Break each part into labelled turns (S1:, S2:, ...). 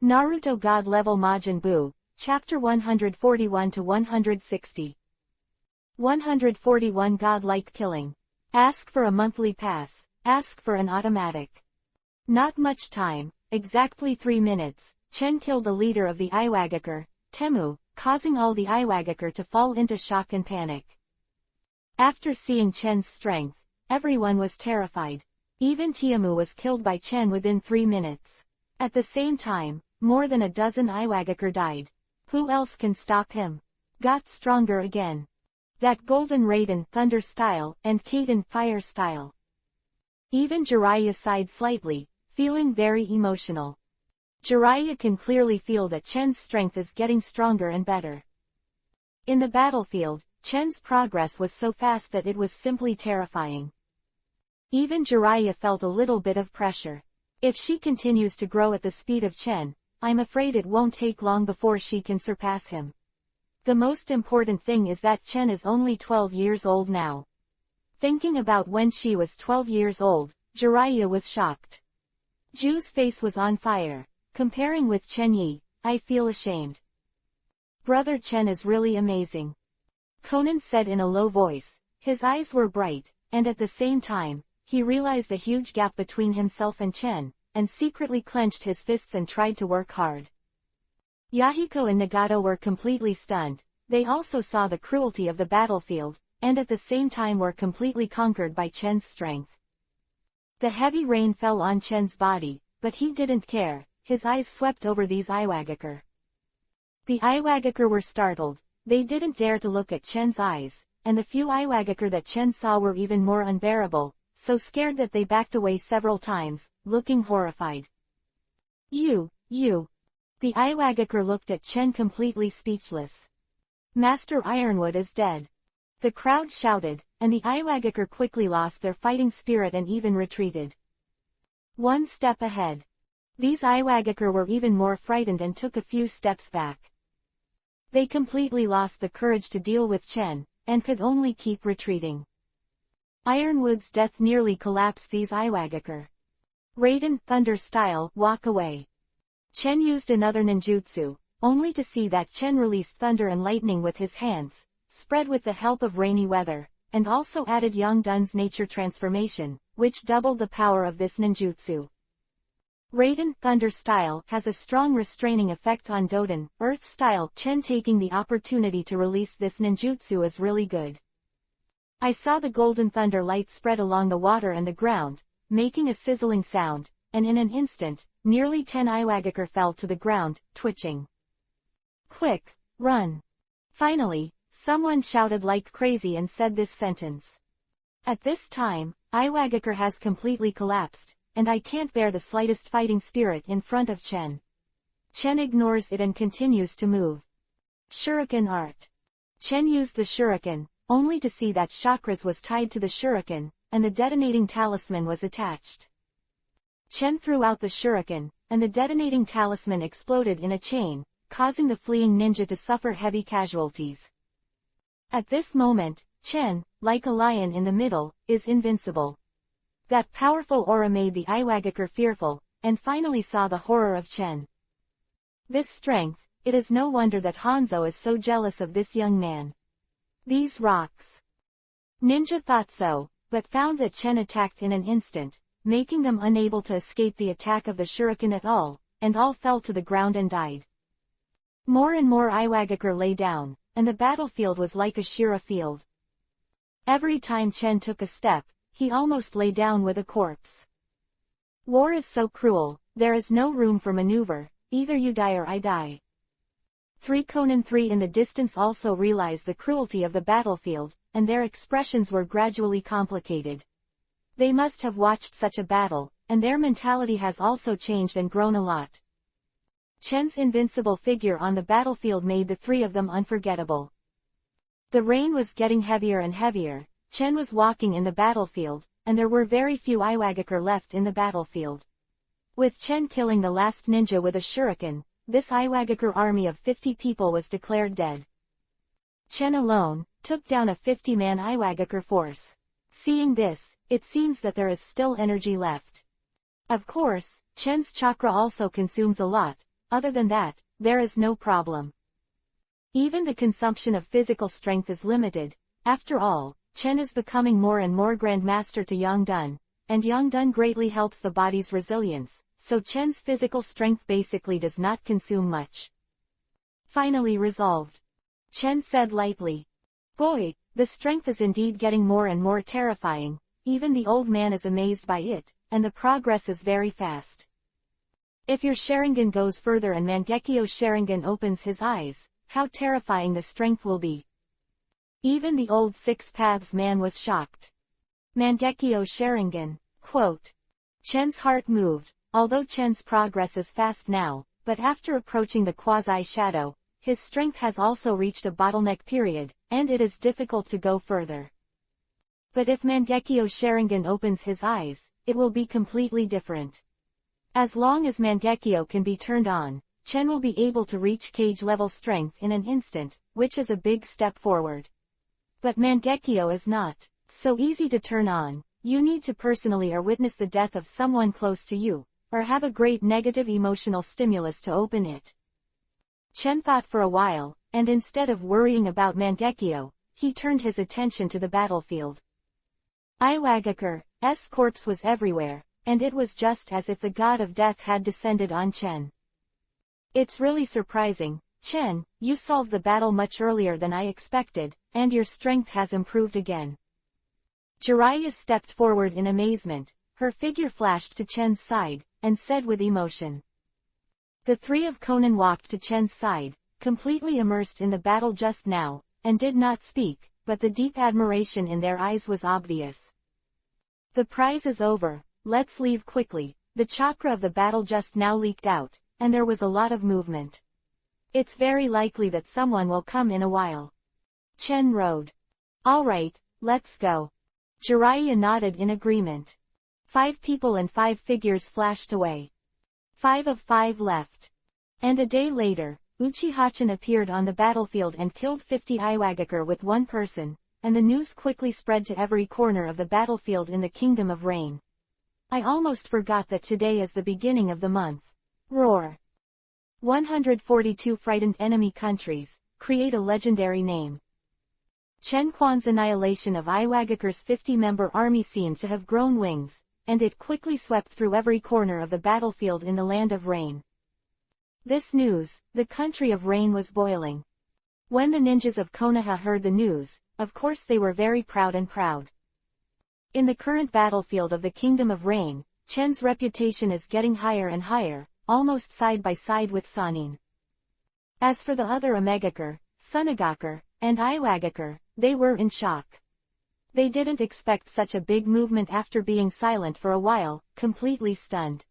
S1: Naruto God Level Majin Buu, Chapter 141 to 160. 141 Godlike Killing. Ask for a monthly pass. Ask for an automatic. Not much time, exactly 3 minutes, Chen killed the leader of the Iwagakure, Temu, causing all the Iwagakure to fall into shock and panic. After seeing Chen's strength, everyone was terrified. Even Tiamu was killed by Chen within 3 minutes. At the same time, more than a dozen Iwagakure died. Who else can stop him? Got stronger again. That golden Raiden thunder style and Kaden fire style. Even Jiraiya sighed slightly, feeling very emotional. Jiraiya can clearly feel that Chen's strength is getting stronger and better. In the battlefield, Chen's progress was so fast that it was simply terrifying. Even Jiraiya felt a little bit of pressure. If she continues to grow at the speed of Chen, I'm afraid it won't take long before she can surpass him. The most important thing is that Chen is only 12 years old now. Thinking about when she was 12 years old, Jiraiya was shocked. Ju's face was on fire. Comparing with Chen Yi, I feel ashamed. Brother Chen is really amazing. Conan said in a low voice. His eyes were bright, and at the same time, he realized a huge gap between himself and Chen, and secretly clenched his fists and tried to work hard. Yahiko and Nagato were completely stunned. They also saw the cruelty of the battlefield, and at the same time were completely conquered by Chen's strength. The heavy rain fell on Chen's body, but he didn't care. His eyes swept over these Iwagakure. The Iwagakure were startled. They didn't dare to look at Chen's eyes, and the few Iwagakure that Chen saw were even more unbearable, so scared that they backed away several times, looking horrified. You. The Iwagakure looked at Chen completely speechless. Master Ironwood is dead. The crowd shouted, and the Iwagakure quickly lost their fighting spirit and even retreated. One step ahead. These Iwagakure were even more frightened and took a few steps back. They completely lost the courage to deal with Chen, and could only keep retreating. Ironwood's death nearly collapsed these Iwagakure. Raiden Thunder style, walk away. Chen used another ninjutsu, only to see that Chen released thunder and lightning with his hands, spread with the help of rainy weather, and also added Yongdun's nature transformation, which doubled the power of this ninjutsu. Raiden Thunder style has a strong restraining effect on Doden, Earth style. Chen taking the opportunity to release this ninjutsu is really good. I saw the golden thunder light spread along the water and the ground, making a sizzling sound, and in an instant, nearly 10 Iwagakure fell to the ground, twitching. Quick, run. Finally, someone shouted like crazy and said this sentence. At this time, Iwagakure has completely collapsed, and I can't bear the slightest fighting spirit in front of Chen. Chen ignores it and continues to move. Shuriken art. Chen used the shuriken, only to see that chakras was tied to the shuriken, and the detonating talisman was attached. Chen threw out the shuriken, and the detonating talisman exploded in a chain, causing the fleeing ninja to suffer heavy casualties. At this moment, Chen, like a lion in the middle, is invincible. That powerful aura made the Iwagakure fearful, and finally saw the horror of Chen. This strength, it is no wonder that Hanzo is so jealous of this young man. These rocks. Ninja thought so, but found that Chen attacked in an instant, making them unable to escape the attack of the shuriken at all, and all fell to the ground and died. More and more Iwagakure lay down, and the battlefield was like a Shira field. Every time Chen took a step, he almost lay down with a corpse. War is so cruel, there is no room for maneuver, either you die or I die. 3 Conan 3 in the distance also realized the cruelty of the battlefield, and their expressions were gradually complicated. They must have watched such a battle, and their mentality has also changed and grown a lot. Chen's invincible figure on the battlefield made the 3 of them unforgettable. The rain was getting heavier and heavier. Chen was walking in the battlefield, and there were very few Iwagakure left in the battlefield. With Chen killing the last ninja with a shuriken, this Iwagakure army of 50 people was declared dead. Chen alone took down a 50-man Iwagakure force. Seeing this, it seems that there is still energy left. Of course, Chen's chakra also consumes a lot. other than that, there is no problem. Even the consumption of physical strength is limited. After all, Chen is becoming more and more Grandmaster to Yongdun, and Yongdun greatly helps the body's resilience, so Chen's physical strength basically does not consume much. Finally resolved, Chen said lightly. Boy, the strength is indeed getting more and more terrifying, even the old man is amazed by it, and the progress is very fast. If your Sharingan goes further and Mangekyo's Sharingan opens his eyes, how terrifying the strength will be. Even the old Six Paths man was shocked. Mangekyo's Sharingan, quote. Chen's heart moved, although Chen's progress is fast now, but after approaching the quasi-shadow, his strength has also reached a bottleneck period, and it is difficult to go further. But if Mangekyo's Sharingan opens his eyes, it will be completely different. As long as Mangekyo can be turned on, Chen will be able to reach cage-level strength in an instant, which is a big step forward. But Mangekyo is not so easy to turn on. You need to personally or witness the death of someone close to you, or have a great negative emotional stimulus to open it. Chen thought for a while, and instead of worrying about Mangekyo, he turned his attention to the battlefield. Iwagaker's corpse was everywhere, and it was just as if the god of death had descended on Chen. It's really surprising, Chen, you solved the battle much earlier than I expected, and your strength has improved again. Jiraiya stepped forward in amazement, her figure flashed to Chen's side, and said with emotion. The three of Conan walked to Chen's side, completely immersed in the battle just now, and did not speak, but the deep admiration in their eyes was obvious. The prize is over, let's leave quickly. The chakra of the battle just now leaked out, and there was a lot of movement. It's very likely that someone will come in a while. Chen rode. Alright, let's go. Jiraiya nodded in agreement. 5 people and 5 figures flashed away. 5 of 5 left. And a day later, Uchiha-chan appeared on the battlefield and killed 50 Iwagakure with 1 person, and the news quickly spread to every corner of the battlefield in the Kingdom of Rain. I almost forgot that today is the beginning of the month. Roar. 142 frightened enemy countries, create a legendary name. Chen Quan's annihilation of Iwagakure's 50-member army seemed to have grown wings, and it quickly swept through every corner of the battlefield in the Land of Rain. This news, the country of Rain was boiling. When the ninjas of Konoha heard the news, of course they were very proud. In the current battlefield of the Kingdom of Rain, Chen's reputation is getting higher and higher, almost side by side with Sannin. As for the other Omegakure, Sunagakure, and Iwagakure, they were in shock. They didn't expect such a big movement after being silent for a while, completely stunned.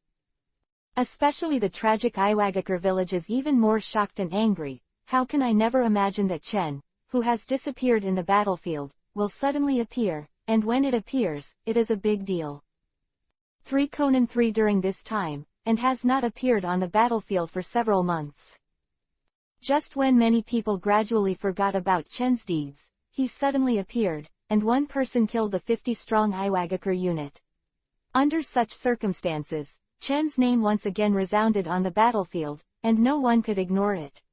S1: Especially the tragic Iwagakure village is even more shocked and angry. How can I never imagine that Chen, who has disappeared in the battlefield, will suddenly appear, and when it appears, it is a big deal. 3 Conan 3 during this time, and has not appeared on the battlefield for several months. Just when many people gradually forgot about Chen's deeds, he suddenly appeared, and 1 person killed the 50-strong Iwagakure unit. Under such circumstances, Chen's name once again resounded on the battlefield, and no one could ignore it.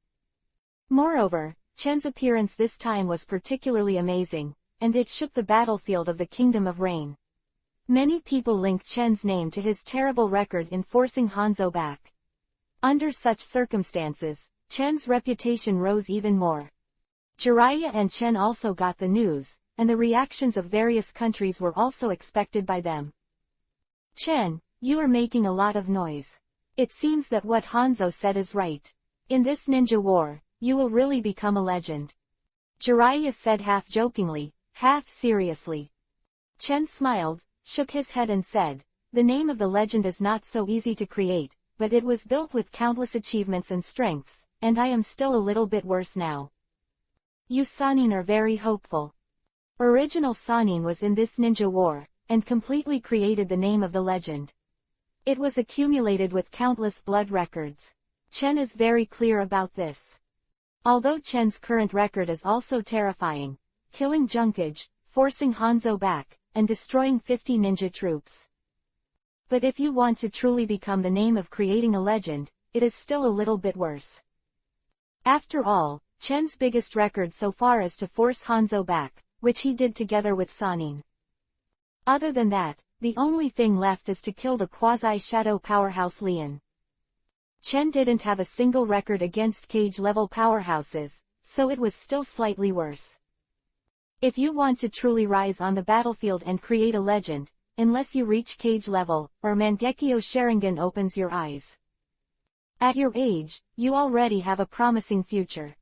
S1: Moreover, Chen's appearance this time was particularly amazing, and it shook the battlefield of the Kingdom of Rain. Many people linked Chen's name to his terrible record in forcing Hanzo back. Under such circumstances, Chen's reputation rose even more. Jiraiya and Chen also got the news, and the reactions of various countries were also expected by them. Chen, you are making a lot of noise. It seems that what Hanzo said is right. In this ninja war, you will really become a legend. Jiraiya said half jokingly, half seriously. Chen smiled, shook his head and said, the name of the legend is not so easy to create, but it was built with countless achievements and strengths, and I am still a little bit worse now. You Sannin are very hopeful. Original Sannin was in this ninja war, and completely created the name of the legend. It was accumulated with countless blood records. Chen is very clear about this. Although Chen's current record is also terrifying, killing Junkage, forcing Hanzo back, and destroying 50 ninja troops. But if you want to truly become the name of creating a legend, it is still a little bit worse. After all, Chen's biggest record so far is to force Hanzo back, which he did together with Sanin. Other than that, the only thing left is to kill the quasi-shadow powerhouse Lian. Chen didn't have a single record against cage-level powerhouses, so it was still slightly worse. If you want to truly rise on the battlefield and create a legend, unless you reach cage level, or Mangekyo Sharingan opens your eyes. At your age, you already have a promising future.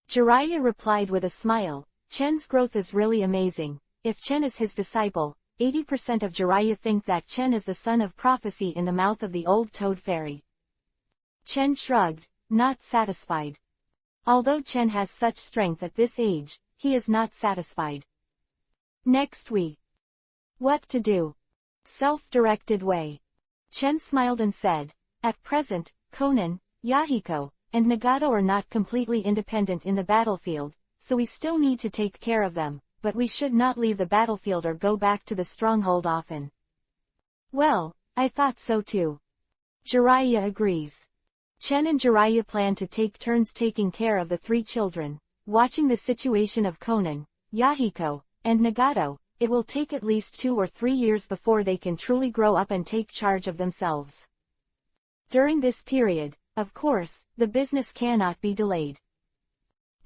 S1: Jiraiya replied with a smile, Chen's growth is really amazing. If Chen is his disciple, 80% of Jiraiya think that Chen is the son of prophecy in the mouth of the old toad fairy. Chen shrugged, not satisfied. Although Chen has such strength at this age, he is not satisfied. Next week. What to do? Self-directed way. Chen smiled and said, at present, Konan, Yahiko, and Nagato are not completely independent in the battlefield, so we still need to take care of them, but we should not leave the battlefield or go back to the stronghold often. Well, I thought so too. Jiraiya agrees. Chen and Jiraiya plan to take turns taking care of the three children, watching the situation of Konan, Yahiko, and Nagato. It will take at least 2 or 3 years before they can truly grow up and take charge of themselves. During this period, of course, the business cannot be delayed.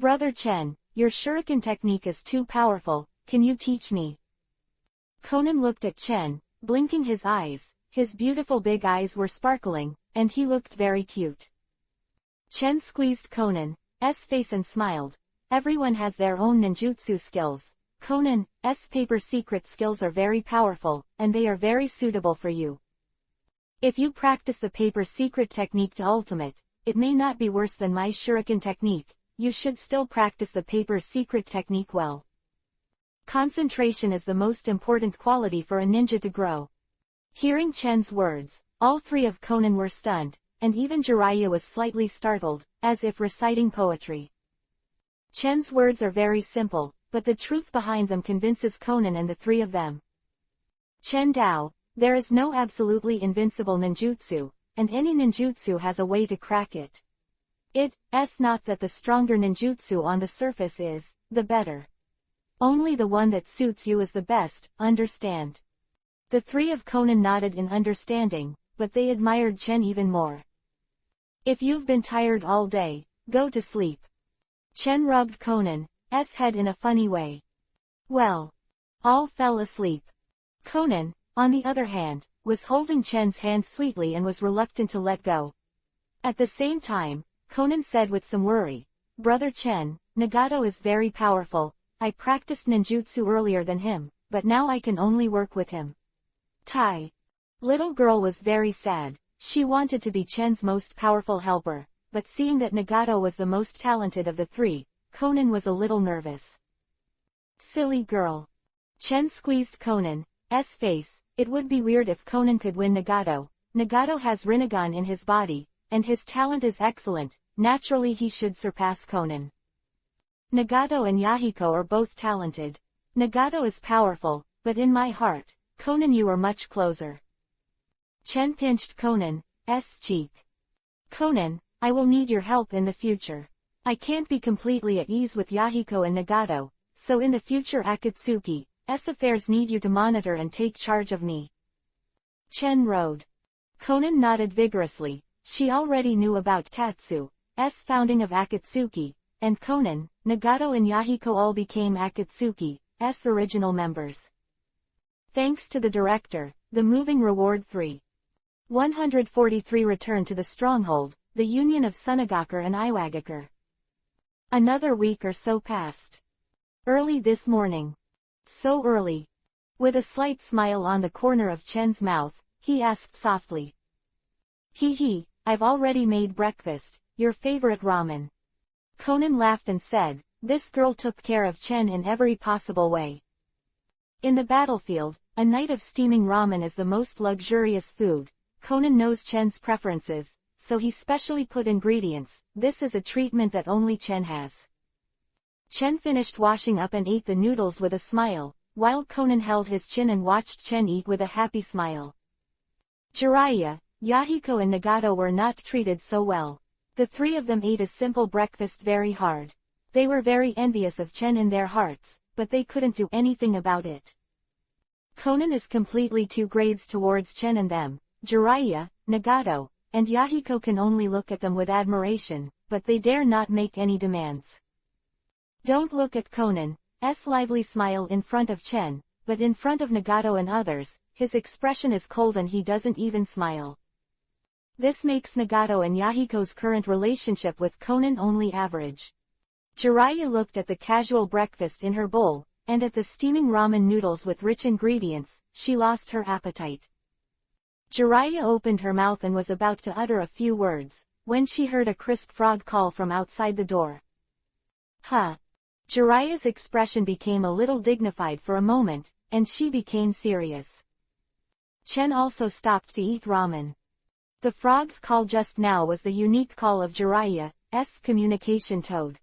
S1: Brother Chen, your shuriken technique is too powerful, can you teach me? Konan looked at Chen, blinking his eyes, his beautiful big eyes were sparkling, and he looked very cute. Chen squeezed Konan's face and smiled. Everyone has their own ninjutsu skills. Konan's paper secret skills are very powerful, and they are very suitable for you. If you practice the paper secret technique to ultimate, it may not be worse than my shuriken technique, you should still practice the paper secret technique well. Concentration is the most important quality for a ninja to grow. Hearing Chen's words, all three of Konan were stunned, and even Jiraiya was slightly startled, as if reciting poetry. Chen's words are very simple, but the truth behind them convinces Konan and the three of them. Chen Dao, there is no absolutely invincible ninjutsu, and any ninjutsu has a way to crack it. It's not that the stronger ninjutsu on the surface is, the better. Only the one that suits you is the best, understand? The three of Konan nodded in understanding, but they admired Chen even more. If you've been tired all day, go to sleep. Chen rubbed Konan's head in a funny way. Well, all fell asleep. Konan, on the other hand, was holding Chen's hand sweetly and was reluctant to let go. At the same time, Konan said with some worry, Brother Chen, Nagato is very powerful, I practiced ninjutsu earlier than him, but now I can only work with him. Tai. Little girl was very sad, she wanted to be Chen's most powerful helper, but seeing that Nagato was the most talented of the three, Konan was a little nervous. Silly girl. Chen squeezed Konan's face, it would be weird if Konan could win Nagato. Nagato has Rinnegan in his body, and his talent is excellent, naturally he should surpass Konan. Nagato and Yahiko are both talented. Nagato is powerful, but in my heart, Konan you are much closer. Chen pinched Konan's cheek. Konan, I will need your help in the future. I can't be completely at ease with Yahiko and Nagato, so in the future Akatsuki's affairs need you to monitor and take charge of me. Chen rode. Konan nodded vigorously, she already knew about Tatsu's founding of Akatsuki, and Konan, Nagato and Yahiko all became Akatsuki's original members. Thanks to the director, the moving reward 3. 143 returned to the stronghold, the union of Sunagakur and Iwagakure. Another week or so passed. Early this morning. So early. With a slight smile on the corner of Chen's mouth, he asked softly. Hee, I've already made breakfast, your favorite ramen. Konan laughed and said, this girl took care of Chen in every possible way. In the battlefield, a night of steaming ramen is the most luxurious food. Konan knows Chen's preferences, so he specially put ingredients. This is a treatment that only Chen has. Chen finished washing up and ate the noodles with a smile, while Konan held his chin and watched Chen eat with a happy smile. Jiraiya, Yahiko and Nagato were not treated so well. The three of them ate a simple breakfast very hard. They were very envious of Chen in their hearts, but they couldn't do anything about it. Conan is completely 2 grades towards Chen and them. Jiraiya, Nagato, and Yahiko can only look at them with admiration, but they dare not make any demands. Don't look at Conan's lively smile in front of Chen, but in front of Nagato and others, his expression is cold and he doesn't even smile. This makes Nagato and Yahiko's current relationship with Conan only average. Jiraiya looked at the casual breakfast in her bowl, and at the steaming ramen noodles with rich ingredients. She lost her appetite. Jiraiya opened her mouth and was about to utter a few words, when she heard a crisp frog call from outside the door. Huh. Jiraiya's expression became a little dignified for a moment, and she became serious. Chen also stopped to eat ramen. The frog's call just now was the unique call of Jiraiya's communication toad.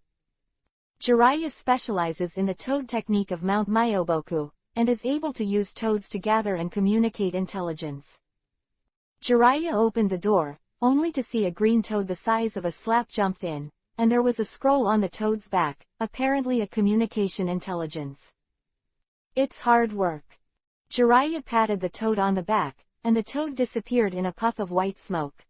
S1: Jiraiya specializes in the toad technique of Mount Myoboku, and is able to use toads to gather and communicate intelligence. Jiraiya opened the door, only to see a green toad the size of a slap jumped in, and there was a scroll on the toad's back, apparently a communication intelligence. It's hard work. Jiraiya patted the toad on the back, and the toad disappeared in a puff of white smoke.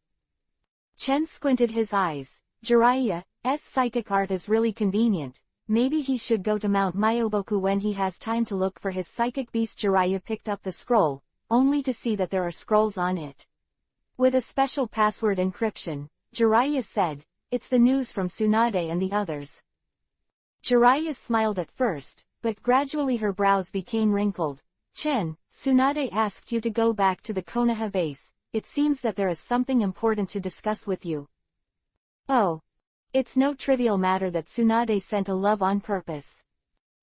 S1: Chen squinted his eyes. Jiraiya's psychic art is really convenient. Maybe he should go to Mount Myoboku when he has time to look for his psychic beast. Jiraiya picked up the scroll, only to see that there are scrolls on it. With a special password encryption, Jiraiya said, "It's the news from Tsunade and the others." Jiraiya smiled at first, but gradually her brows became wrinkled. "Chen, Tsunade asked you to go back to the Konoha base. It seems that there is something important to discuss with you." "Oh. It's no trivial matter that Tsunade sent a love on purpose.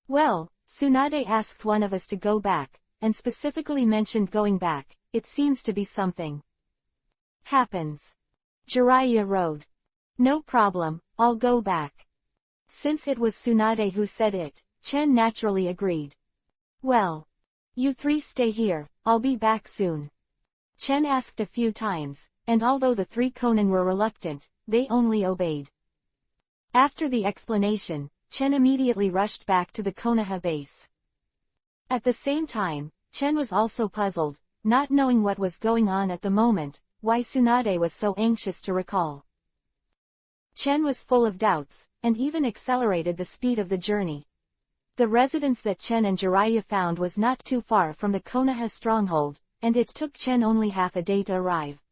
S1: Well, Tsunade asked one of us to go back, and specifically mentioned going back. It seems to be something happens." Jiraiya wrote. "No problem, I'll go back." Since it was Tsunade who said it, Chen naturally agreed. "Well, you 3 stay here, I'll be back soon." Chen asked a few times, and although the 3 Conan were reluctant, they only obeyed. After the explanation, Chen immediately rushed back to the Konoha base. At the same time, Chen was also puzzled, not knowing what was going on at the moment, why Tsunade was so anxious to recall. Chen was full of doubts, and even accelerated the speed of the journey. The residence that Chen and Jiraiya found was not too far from the Konoha stronghold, and it took Chen only half a day to arrive.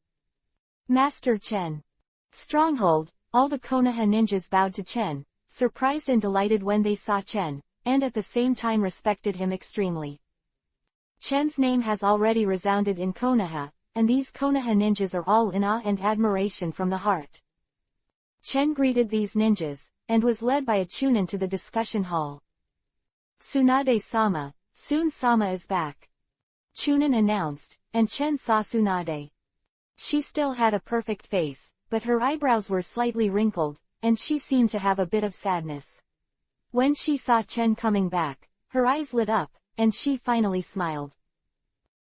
S1: Master Chen. Stronghold. All the Konoha ninjas bowed to Chen, surprised and delighted when they saw Chen, and at the same time respected him extremely. Chen's name has already resounded in Konoha, and these Konoha ninjas are all in awe and admiration from the heart. Chen greeted these ninjas, and was led by a Chunin to the discussion hall. "Tsunade-sama, Tsun-sama is back," Chunin announced, and Chen saw Tsunade. She still had a perfect face, but her eyebrows were slightly wrinkled, and she seemed to have a bit of sadness. When she saw Chen coming back, her eyes lit up, and she finally smiled.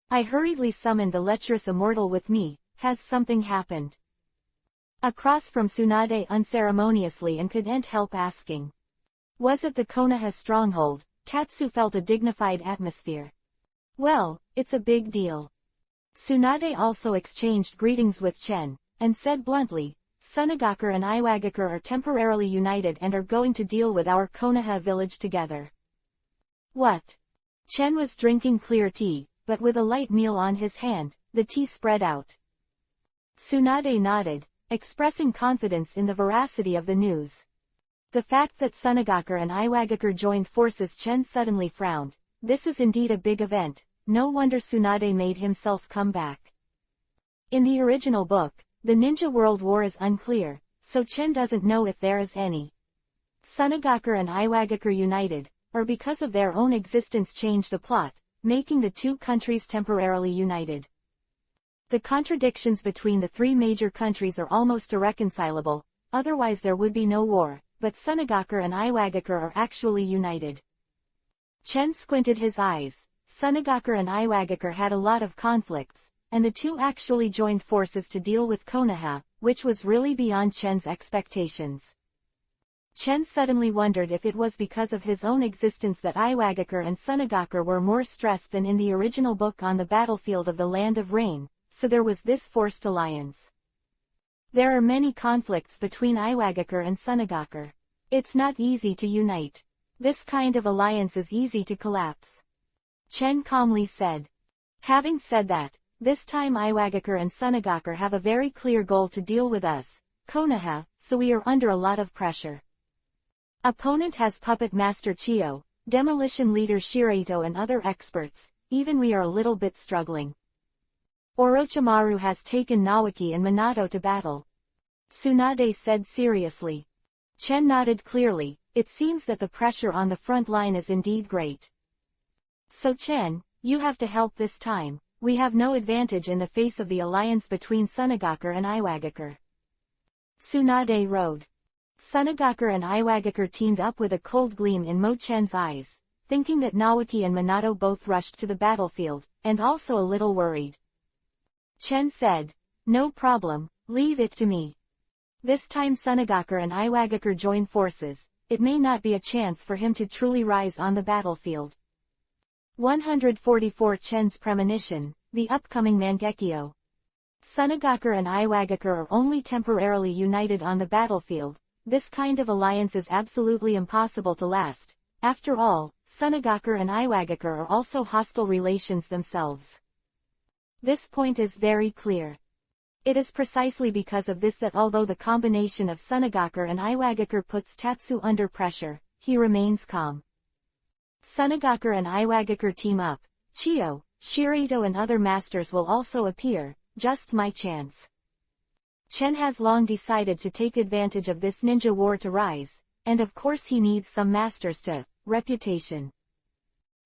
S1: "I hurriedly summoned the lecherous immortal with me. Has something happened?" Across from Tsunade unceremoniously and couldn't help asking. Was it the Konoha stronghold? Tatsu felt a dignified atmosphere. "Well, it's a big deal." Tsunade also exchanged greetings with Chen, and said bluntly, "Sunagakure and Iwagakure are temporarily united and are going to deal with our Konoha village together." What? Chen was drinking clear tea, but with a light meal on his hand, the tea spread out. Tsunade nodded, expressing confidence in the veracity of the news. The fact that Sunagakure and Iwagakure joined forces. Chen suddenly frowned. This is indeed a big event. No wonder Tsunade made himself come back. In the original book, the Ninja World War is unclear, so Chen doesn't know if there is any. Sunagakure and Iwagakure united, or because of their own existence change the plot, making the 2 countries temporarily united. The contradictions between the 3 major countries are almost irreconcilable, otherwise there would be no war, but Sunagakure and Iwagakure are actually united. Chen squinted his eyes. Sunagakure and Iwagakure had a lot of conflicts, and the two actually joined forces to deal with Konoha, which was really beyond Chen's expectations. Chen suddenly wondered if it was because of his own existence that Iwagakure and Sunagakure were more stressed than in the original book on the battlefield of the Land of Rain, so there was this forced alliance. There are many conflicts between Iwagakure and Sunagakure. It's not easy to unite. This kind of alliance is easy to collapse. Chen calmly said. Having said that, this time Iwagakure and Sunagakure have a very clear goal to deal with us, Konoha, so we are under a lot of pressure. Opponent has Puppet Master Chiyo, Demolition Leader Shiraito and other experts, even we are a little bit struggling. Orochimaru has taken Naoki and Minato to battle. Tsunade said seriously. Chen nodded clearly. It seems that the pressure on the front line is indeed great. So Chen, you have to help this time. We have no advantage in the face of the alliance between Sunagakure and Iwagakure. Tsunade rode. Sunagakure and Iwagakure teamed up with a cold gleam in Mo Chen's eyes, thinking that Naoki and Minato both rushed to the battlefield, and also a little worried. Chen said, "No problem, leave it to me." This time Sunagakure and Iwagakure join forces. It may not be a chance for him to truly rise on the battlefield. 144 Chen's Premonition, the upcoming Mangekyo. Sunagakure and Iwagakure are only temporarily united on the battlefield. This kind of alliance is absolutely impossible to last. After all, Sunagakure and Iwagakure are also hostile relations themselves. This point is very clear. It is precisely because of this that although the combination of Sunagakure and Iwagakure puts Tatsu under pressure, he remains calm. Sunagakure and Iwagakure team up. Chiyo, Shiraito and other masters will also appear. Just my chance. Chen has long decided to take advantage of this ninja war to rise, and of course he needs some masters to reputation.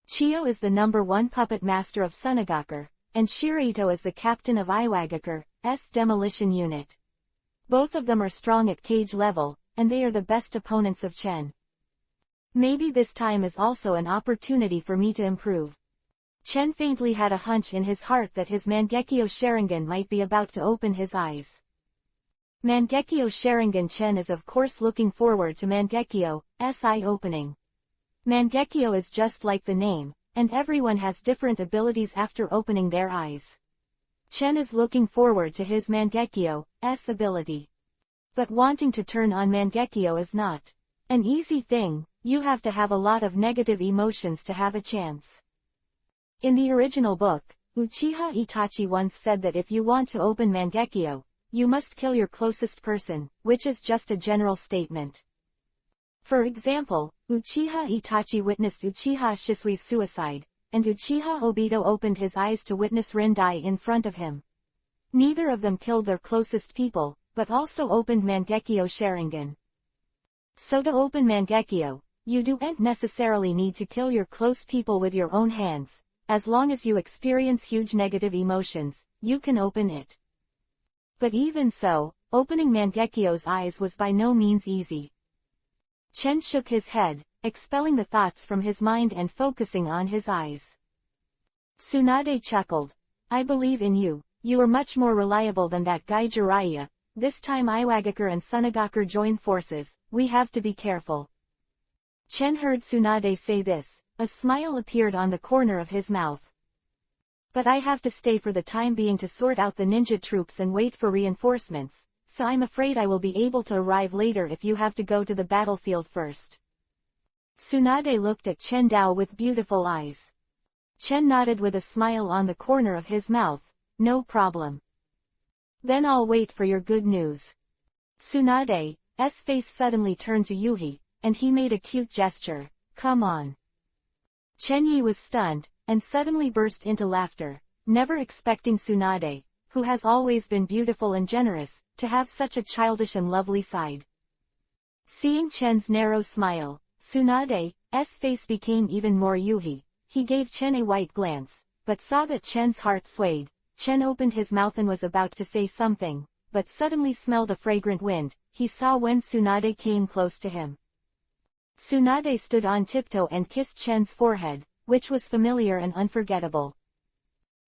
S1: Chiyo is the #1 puppet master of Sunagakure, and Shiraito is the captain of Iwagakure's demolition unit. Both of them are strong at cage level, and they are the best opponents of Chen. Maybe this time is also an opportunity for me to improve. Chen faintly had a hunch in his heart that his Mangekyo Sharingan might be about to open his eyes. Mangekyo Sharingan. Chen is of course looking forward to Mangekyo's eye opening. Mangekyo is just like the name, and everyone has different abilities after opening their eyes. Chen is looking forward to his Mangekyo's ability. But wanting to turn on Mangekyo is not an easy thing. You have to have a lot of negative emotions to have a chance. In the original book, Uchiha Itachi once said that if you want to open Mangekyo, you must kill your closest person, which is just a general statement. For example, Uchiha Itachi witnessed Uchiha Shisui's suicide, and Uchiha Obito opened his eyes to witness Rin die in front of him. Neither of them killed their closest people, but also opened Mangekyo Sharingan. So to open Mangekyo, you don't necessarily need to kill your close people with your own hands. As long as you experience huge negative emotions, you can open it. But even so, opening Mangekyo's eyes was by no means easy. Chen shook his head, expelling the thoughts from his mind and focusing on his eyes. Tsunade chuckled. I believe in you. You are much more reliable than that guy Jiraiya. This time Iwagakure and Sunagakure join forces. We have to be careful. Chen heard Tsunade say this. A smile appeared on the corner of his mouth. But I have to stay for the time being to sort out the ninja troops and wait for reinforcements, so I'm afraid I will be able to arrive later if you have to go to the battlefield first. Tsunade looked at Chen Dao with beautiful eyes. Chen nodded with a smile on the corner of his mouth. No problem. Then I'll wait for your good news. Tsunade's face suddenly turned to Yuhi, and he made a cute gesture. Come on. Chen Yi was stunned, and suddenly burst into laughter, never expecting Tsunade, who has always been beautiful and generous, to have such a childish and lovely side. Seeing Chen's narrow smile, Tsunade's face became even more Yuhi. He gave Chen a white glance, but saw that Chen's heart swayed. Chen opened his mouth and was about to say something, but suddenly smelled a fragrant wind. He saw when Tsunade came close to him. Tsunade stood on tiptoe and kissed Chen's forehead, which was familiar and unforgettable.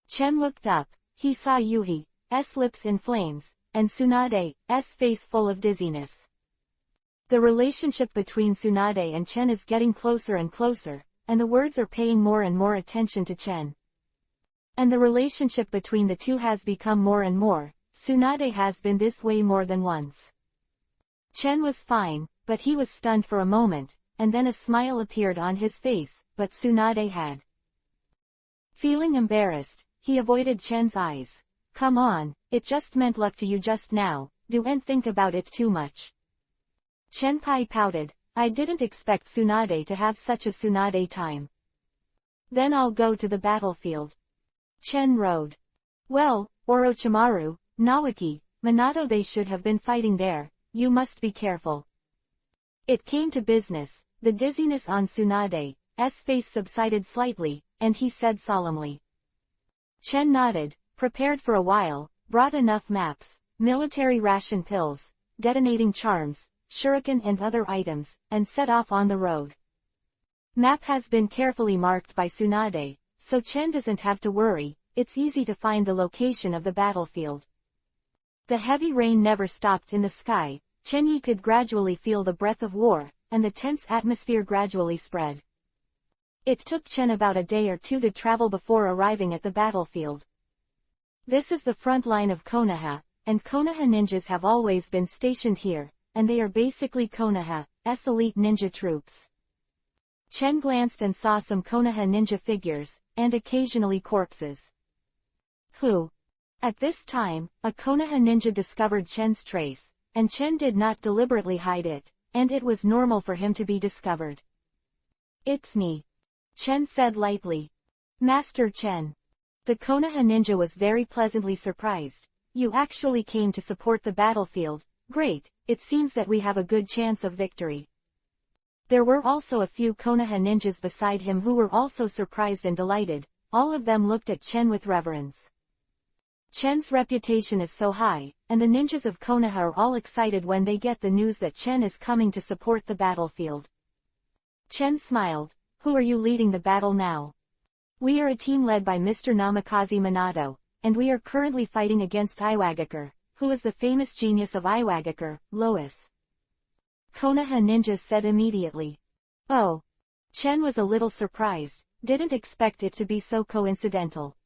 S1: Chen looked up. he saw Yuhi's lips in flames, and Tsunade's face full of dizziness. The relationship between Tsunade and Chen is getting closer and closer, and the words are paying more and more attention to Chen. And the relationship between the two has become more and more. Tsunade has been this way more than once. Chen was fine, but he was stunned for a moment, and then a smile appeared on his face, but Tsunade had. Feeling embarrassed, he avoided Chen's eyes. Come on, it just meant luck to you just now, don't think about it too much. Chenpai pouted, I didn't expect Tsunade to have such a Tsunade time. Then I'll go to the battlefield. Chen rode. Well, Orochimaru, Naoki, Minato, they should have been fighting there, you must be careful. It came to business. The dizziness on Tsunade's face subsided slightly, and he said solemnly. Chen nodded, prepared for a while, brought enough maps, military ration pills, detonating charms, shuriken and other items, and set off on the road. Map has been carefully marked by Tsunade, so Chen doesn't have to worry, it's easy to find the location of the battlefield. The heavy rain never stopped in the sky. Chen Yi could gradually feel the breath of war, and the tense atmosphere gradually spread. It took Chen about a day or two to travel before arriving at the battlefield. This is the front line of Konoha, and Konoha ninjas have always been stationed here, and they are basically Konoha's elite ninja troops. Chen glanced and saw some Konoha ninja figures, and occasionally corpses. Who? At this time, a Konoha ninja discovered Chen's trace, and Chen did not deliberately hide it, and it was normal for him to be discovered. It's me. Chen said lightly. Master Chen. The Konoha ninja was very pleasantly surprised. You actually came to support the battlefield, great, it seems that we have a good chance of victory. There were also a few Konoha ninjas beside him who were also surprised and delighted. All of them looked at Chen with reverence. Chen's reputation is so high, and the ninjas of Konoha are all excited when they get the news that Chen is coming to support the battlefield. Chen smiled. Who are you leading the battle now? We are a team led by Mr. Namikaze Minato, and we are currently fighting against Iwagakure, who is the famous genius of Iwagakure, Lois. Konoha ninjas said immediately. Oh. Chen was a little surprised, didn't expect it to be so coincidental.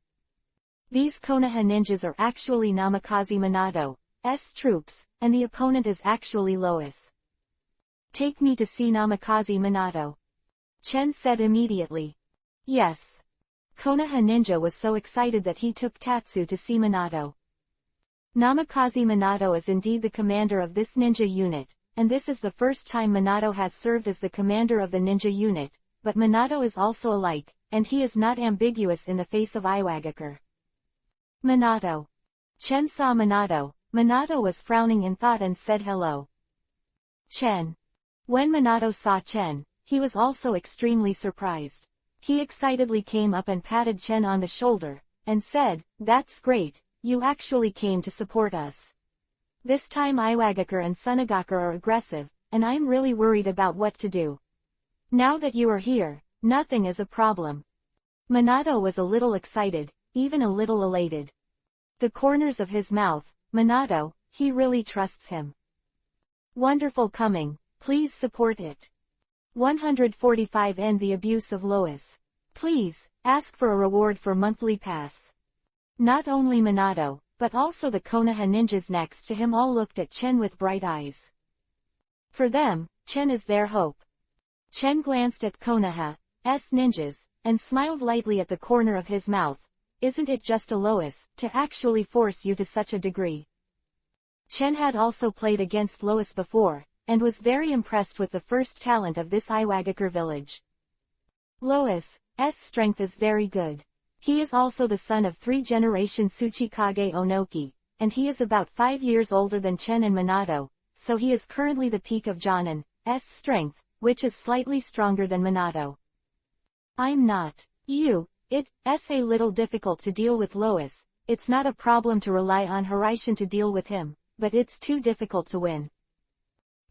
S1: These Konoha ninjas are actually Namikaze Minato's troops, and the opponent is actually Lois. Take me to see Namikaze Minato. Chen said immediately. Yes. Konoha ninja was so excited that he took Tatsu to see Minato. Namikaze Minato is indeed the commander of this ninja unit, and this is the first time Minato has served as the commander of the ninja unit, but Minato is also alike, and he is not ambiguous in the face of Iwagakure. Minato. Chen saw Minato. Minato was frowning in thought and said hello. Chen. When Minato saw Chen, he was also extremely surprised. He excitedly came up and patted Chen on the shoulder, and said, That's great, you actually came to support us. This time Iwagakure and Sunagakure are aggressive, and I'm really worried about what to do. Now that you are here, nothing is a problem. Minato was a little excited, even a little elated. The corners of his mouth, Minato, he really trusts him. Wonderful coming, please support it. 145 End the abuse of Lois. Please, ask for a reward for monthly pass. Not only Minato, but also the Konoha ninjas next to him all looked at Chen with bright eyes. For them, Chen is their hope. Chen glanced at Konoha's ninjas, and smiled lightly at the corner of his mouth. Isn't it just a Lois, to actually force you to such a degree? Chen had also played against Lois before, and was very impressed with the first talent of this Iwagakure village. Lois' strength is very good. He is also the son of 3-generation Tsuchikage Onoki, and he is about 5 years older than Chen and Minato, so he is currently the peak of Jonin's strength, which is slightly stronger than Minato. I'm not. It's a little difficult to deal with Lois. It's not a problem to rely on Hiraishin to deal with him, but it's too difficult to win.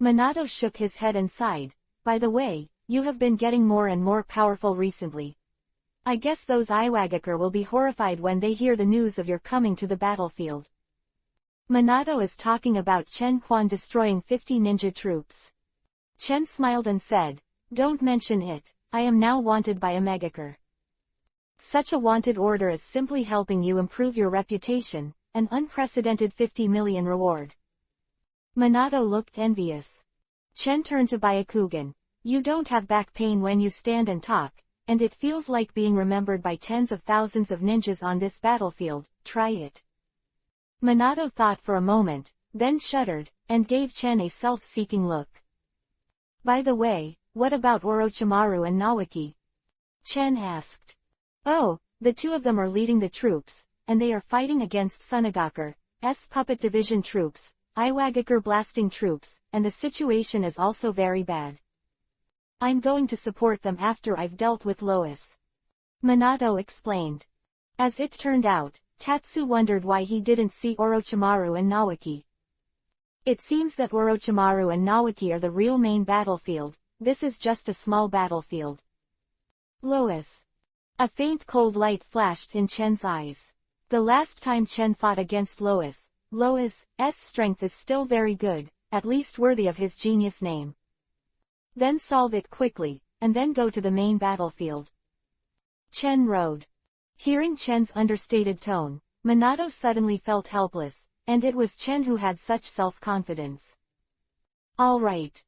S1: Minato shook his head and sighed. By the way, you have been getting more and more powerful recently. I guess those Iwagakure will be horrified when they hear the news of your coming to the battlefield. Minato is talking about Chen Quan destroying 50 ninja troops. Chen smiled and said, "Don't mention it, I am now wanted by Imagakure. Such a wanted order is simply helping you improve your reputation, an unprecedented 50 million reward." Minato looked envious. Chen turned to Byakugan. "You don't have back pain when you stand and talk, and it feels like being remembered by tens of thousands of ninjas on this battlefield, try it." Minato thought for a moment, then shuddered, and gave Chen a self-seeking look. "By the way, what about Orochimaru and Nawaki?" Chen asked. "Oh, the two of them are leading the troops, and they are fighting against Sunagakure's puppet division troops, Iwagakure blasting troops, and the situation is also very bad. I'm going to support them after I've dealt with Lois," Minato explained. As it turned out, Tatsu wondered why he didn't see Orochimaru and Nawaki. It seems that Orochimaru and Nawaki are the real main battlefield, this is just a small battlefield. Lois. A faint cold light flashed in Chen's eyes. The last time Chen fought against Lois's strength is still very good, at least worthy of his genius name. Then solve it quickly, and then go to the main battlefield. Chen rode. Hearing Chen's understated tone, Minato suddenly felt helpless, and it was Chen who had such self-confidence. "All right,"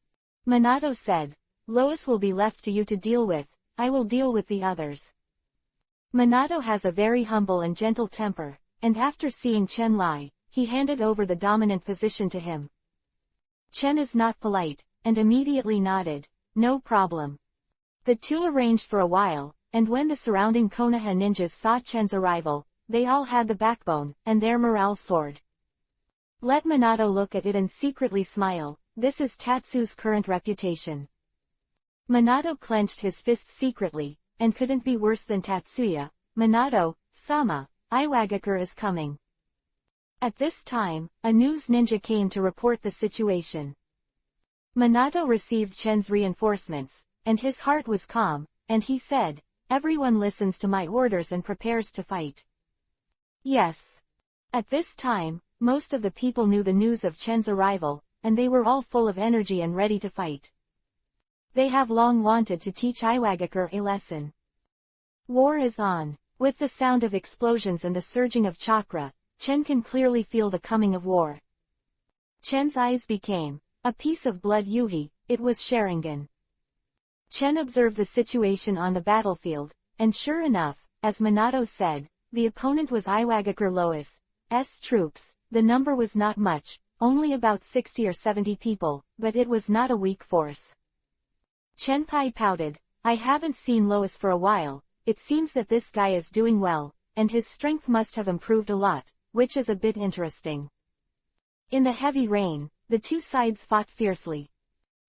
S1: Minato said. "Lois will be left to you to deal with, I will deal with the others." Minato has a very humble and gentle temper, and after seeing Chen lie, he handed over the dominant position to him. Chen is not polite, and immediately nodded, "No problem." The two arranged for a while, and when the surrounding Konoha ninjas saw Chen's arrival, they all had the backbone, and their morale soared. Let Minato look at it and secretly smile, this is Tatsu's current reputation. Minato clenched his fists secretly, and couldn't be worse than Tatsuya. "Minato-sama, Iwagakure is coming." At this time, a news ninja came to report the situation. Minato received Chen's reinforcements, and his heart was calm, and he said, "Everyone listens to my orders and prepares to fight." Yes. At this time, most of the people knew the news of Chen's arrival, and they were all full of energy and ready to fight. They have long wanted to teach Iwagakure a lesson. War is on. With the sound of explosions and the surging of chakra, Chen can clearly feel the coming of war. Chen's eyes became a piece of blood Yuhi, it was Sharingan. Chen observed the situation on the battlefield, and sure enough, as Minato said, the opponent was Iwagakure Lois's troops. The number was not much, only about 60 or 70 people, but it was not a weak force. Chenpai pouted, "I haven't seen Lois for a while, it seems that this guy is doing well, and his strength must have improved a lot, which is a bit interesting." In the heavy rain, the two sides fought fiercely.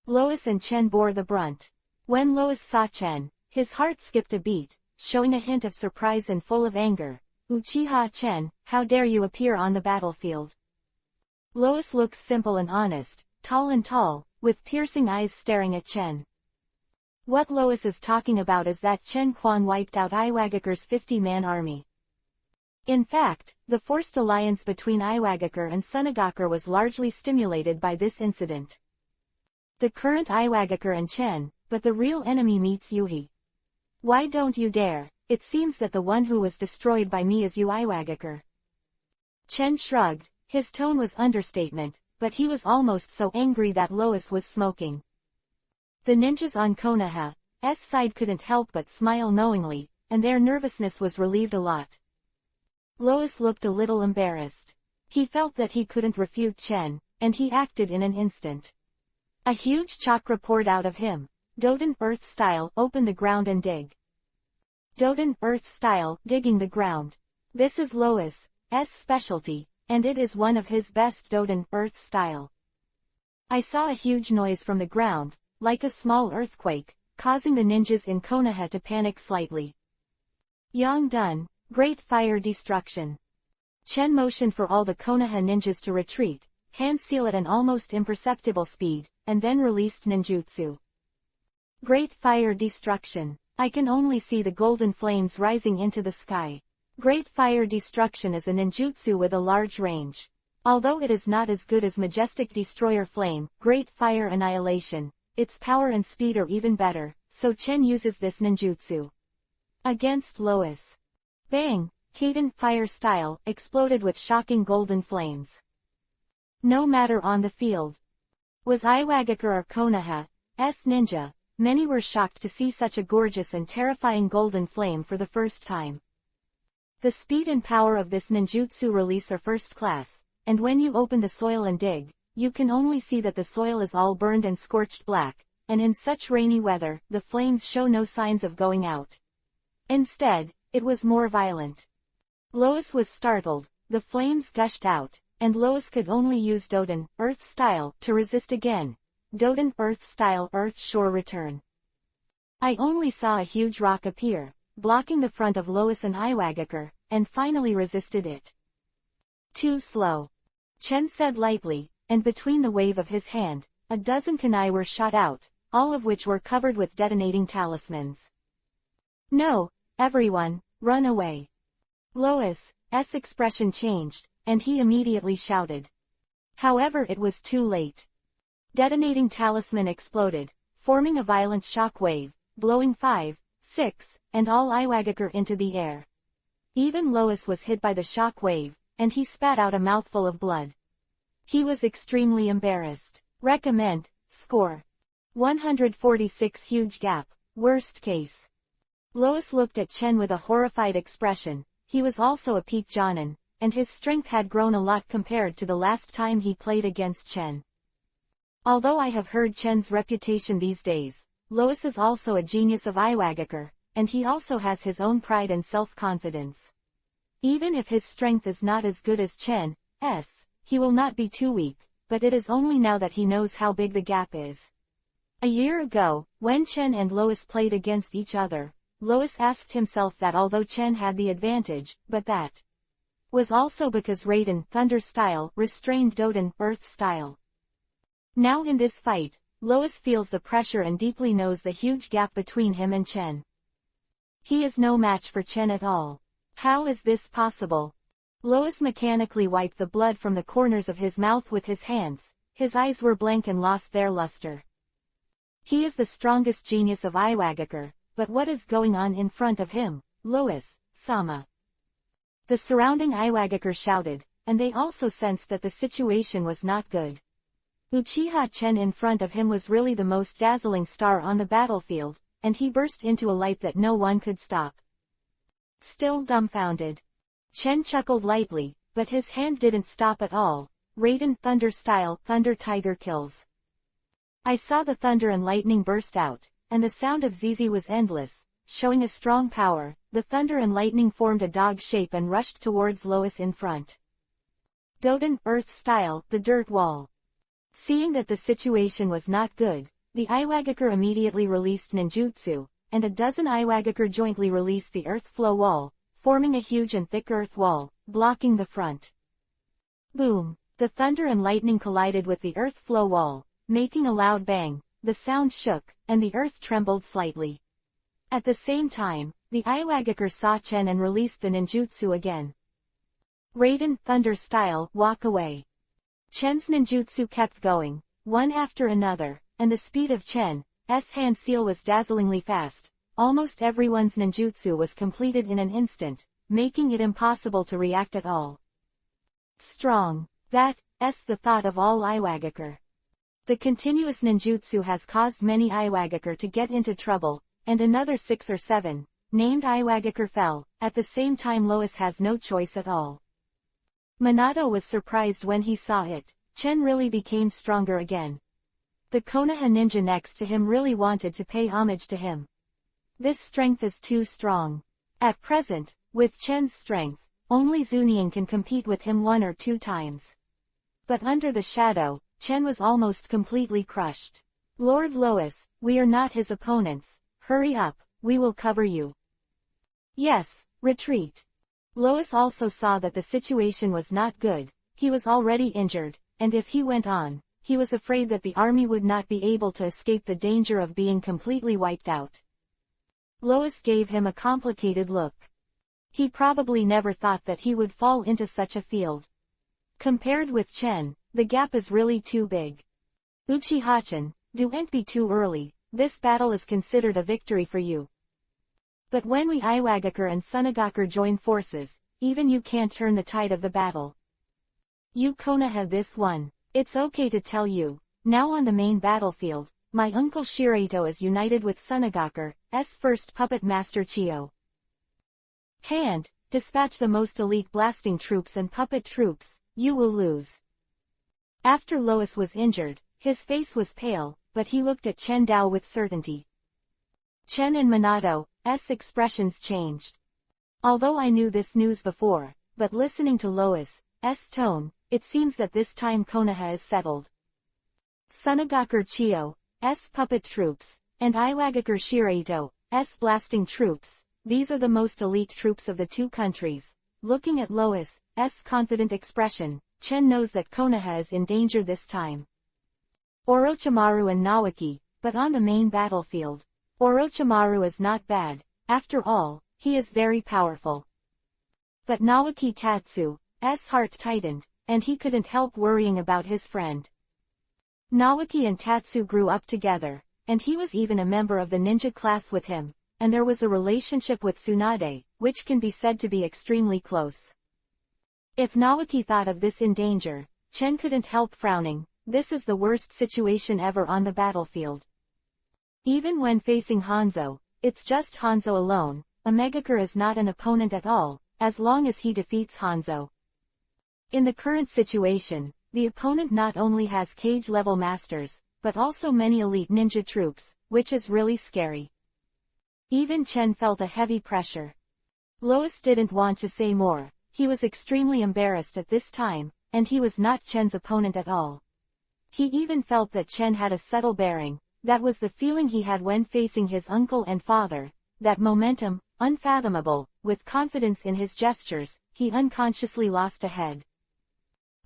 S1: Lois and Chen bore the brunt. When Lois saw Chen, his heart skipped a beat, showing a hint of surprise and full of anger. "Uchiha Chen, how dare you appear on the battlefield?" Lois looks simple and honest, tall, with piercing eyes staring at Chen. What Lois is talking about is that Chen Quan wiped out Iwagakure's 50-man army. In fact, the forced alliance between Iwagakure and Sunagakure was largely stimulated by this incident. The current Iwagakure and Chen, but the real enemy meets Yuhi. "Why don't you dare? It seems that the one who was destroyed by me is you Iwagakure." Chen shrugged, his tone was understatement, but he was almost so angry that Lois was smoking. The ninjas on Konoha's side couldn't help but smile knowingly, and their nervousness was relieved a lot. Lois looked a little embarrassed. He felt that he couldn't refute Chen, and he acted in an instant. A huge chakra poured out of him. Doden Earth style, open the ground and dig. Doden Earth style, digging the ground. This is Lois's specialty, and it is one of his best Doden Earth style. I saw a huge noise from the ground, like a small earthquake, causing the ninjas in Konoha to panic slightly. Yang done, great fire destruction. Chen motioned for all the Konoha ninjas to retreat, hand seal at an almost imperceptible speed, and then released ninjutsu. Great fire destruction. I can only see the golden flames rising into the sky. Great Fire Destruction is a ninjutsu with a large range. Although it is not as good as Majestic Destroyer Flame, Great Fire Annihilation, its power and speed are even better, so Chen uses this ninjutsu against Lois. Bang! Kaden Fire Style exploded with shocking golden flames. No matter on the field. Was Iwagakure or Konoha's ninja, many were shocked to see such a gorgeous and terrifying golden flame for the first time. The speed and power of this ninjutsu release are first class, and when you open the soil and dig, you can only see that the soil is all burned and scorched black, and in such rainy weather, the flames show no signs of going out. Instead, it was more violent. Lois was startled, the flames gushed out, and Lois could only use Doden, Earth Style, to resist again. Doden, Earth Style, Earth Shore Return. I only saw a huge rock appear, blocking the front of Lois and Iwagakure, and finally resisted it. Too slow. Chen said lightly, and between the wave of his hand, a dozen kunai were shot out, all of which were covered with detonating talismans. No, everyone, run away. Lois' expression changed, and he immediately shouted. However, it was too late. Detonating talisman exploded, forming a violent shock wave, blowing 5, 6, and all Iwagakure into the air. Even Lois was hit by the shock wave, and he spat out a mouthful of blood. He was extremely embarrassed. Recommend, score. 146 huge gap, worst case. Lois looked at Chen with a horrified expression. He was also a peak Jonin, and his strength had grown a lot compared to the last time he played against Chen. Although I have heard Chen's reputation these days, Lois is also a genius of Iwagakure, and he also has his own pride and self-confidence. Even if his strength is not as good as Chen's, he will not be too weak, but it is only now that he knows how big the gap is. A year ago, when Chen and Lois played against each other, Lois asked himself that although Chen had the advantage, but that was also because Raiden, Thunder Style, restrained Doden, Earth Style. Now in this fight, Lois feels the pressure and deeply knows the huge gap between him and Chen. He is no match for Chen at all. How is this possible? Lois mechanically wiped the blood from the corners of his mouth with his hands. His eyes were blank and lost their luster. He is the strongest genius of Iwagakure, but what is going on in front of him? Lois-sama. The surrounding Iwagakure shouted, and they also sensed that the situation was not good. Uchiha Chen in front of him was really the most dazzling star on the battlefield, and he burst into a light that no one could stop. Still dumbfounded. Chen chuckled lightly, but his hand didn't stop at all. Raiden Thunder Style, Thunder Tiger kills. I saw the thunder and lightning burst out, and the sound of ZZ was endless, showing a strong power. The thunder and lightning formed a dog shape and rushed towards Lois in front. Doden, Earth Style, the dirt wall. Seeing that the situation was not good, the Iwagakure immediately released ninjutsu, and a dozen Iwagakure jointly released the earth flow wall, forming a huge and thick earth wall, blocking the front. Boom! The thunder and lightning collided with the earth flow wall, making a loud bang. The sound shook, and the earth trembled slightly. At the same time, the Iwagakure saw Chen and released the ninjutsu again. Raiden, Thunder Style, walk away. Chen's ninjutsu kept going, one after another, and the speed of Chen's hand seal was dazzlingly fast. Almost everyone's ninjutsu was completed in an instant, making it impossible to react at all. Strong. That's the thought of all Iwagakure. The continuous ninjutsu has caused many Iwagakure to get into trouble, and another 6 or 7, named Iwagakure fell. At the same time Lois has no choice at all. Minato was surprised when he saw it. Chen really became stronger again. The Konoha ninja next to him really wanted to pay homage to him. This strength is too strong. At present, with Chen's strength, only Zunian can compete with him 1 or 2 times. But under the shadow, Chen was almost completely crushed. Lord Lois, we are not his opponents. Hurry up, we will cover you. Yes, retreat. Lois also saw that the situation was not good. He was already injured, and if he went on, he was afraid that the army would not be able to escape the danger of being completely wiped out. Lois gave him a complicated look. He probably never thought that he would fall into such a field. Compared with Chen, the gap is really too big. Uchiha-chan, don't be too early, this battle is considered a victory for you. But when we Iwagakure and Sunagakure join forces, even you can't turn the tide of the battle. You Konoha this one. It's okay to tell you, now on the main battlefield, my uncle Shiraito is united with Sunagakure's first puppet master Chiyo. Hand, dispatch the most elite blasting troops and puppet troops, you will lose. After Lois was injured, his face was pale, but he looked at Chen Dao with certainty. Chen and Minato's expressions changed. Although I knew this news before, but listening to Lois's tone, it seems that this time Konoha is settled. Sunagakure Chiyo's puppet troops, and Iwagakure Shiraito's blasting troops, these are the most elite troops of the two countries. Looking at Lois's confident expression, Chen knows that Konoha is in danger this time. Orochimaru and Naoki, but on the main battlefield. Orochimaru is not bad, after all, he is very powerful. But Naoki Tatsu's heart tightened, and he couldn't help worrying about his friend. Naoki and Tatsu grew up together, and he was even a member of the ninja class with him, and there was a relationship with Tsunade, which can be said to be extremely close. If Naoki thought of this in danger, Chen couldn't help frowning. This is the worst situation ever on the battlefield. Even when facing Hanzo, it's just Hanzo alone. A Megakure is not an opponent at all, as long as he defeats Hanzo. In the current situation, the opponent not only has cage-level masters, but also many elite ninja troops, which is really scary. Even Chen felt a heavy pressure. Lois didn't want to say more, he was extremely embarrassed at this time, and he was not Chen's opponent at all. He even felt that Chen had a subtle bearing, that was the feeling he had when facing his uncle and father, that momentum, unfathomable, with confidence in his gestures, he unconsciously lost a head.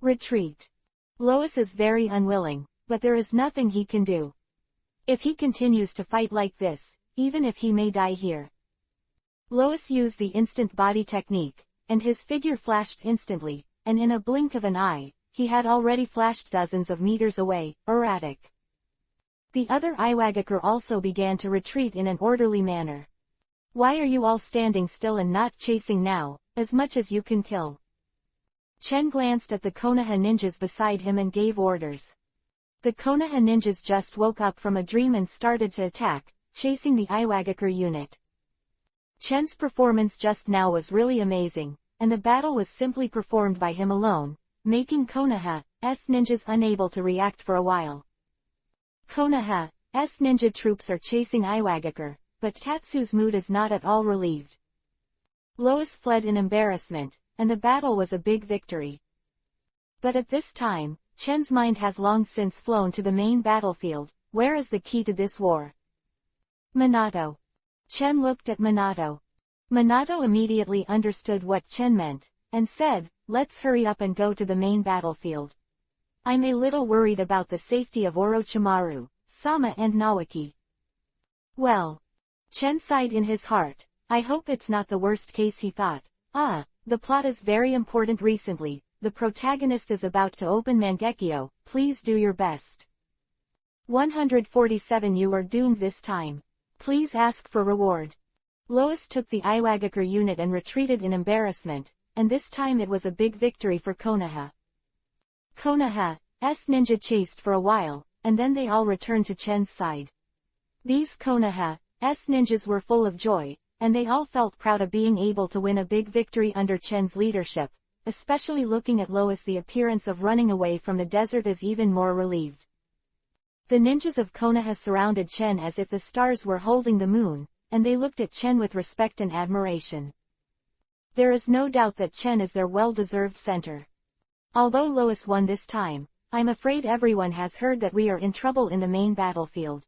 S1: Retreat. Lois is very unwilling, but there is nothing he can do. If he continues to fight like this, even if he may die here. Lois used the instant body technique, and his figure flashed instantly, and in a blink of an eye, he had already flashed dozens of meters away, erratic. The other Iwagakure also began to retreat in an orderly manner. Why are you all standing still and not chasing now, as much as you can kill? Chen glanced at the Konoha ninjas beside him and gave orders. The Konoha ninjas just woke up from a dream and started to attack, chasing the Iwagakure unit. Chen's performance just now was really amazing, and the battle was simply performed by him alone, making Konoha's ninjas unable to react for a while. Konoha's ninja troops are chasing Iwagakure, but Tatsu's mood is not at all relieved. Lois fled in embarrassment, and the battle was a big victory. But at this time, Chen's mind has long since flown to the main battlefield. Where is the key to this war? Minato. Chen looked at Minato. Minato immediately understood what Chen meant, and said, let's hurry up and go to the main battlefield. I'm a little worried about the safety of Orochimaru, Sama and Naoki. Well. Chen sighed in his heart. I hope it's not the worst case, he thought. The plot is very important recently, the protagonist is about to open Mangekyo, please do your best. 147 You are doomed this time. Please ask for reward. Lois took the Iwagakure unit and retreated in embarrassment, and this time it was a big victory for Konoha. Konoha's ninja chased for a while, and then they all returned to Chen's side. These Konoha's ninjas were full of joy, and they all felt proud of being able to win a big victory under Chen's leadership, especially looking at Lois. The appearance of running away from the desert is even more relieved. The ninjas of Konoha surrounded Chen as if the stars were holding the moon, and they looked at Chen with respect and admiration. There is no doubt that Chen is their well-deserved center. Although Lois won this time, I'm afraid everyone has heard that we are in trouble in the main battlefield.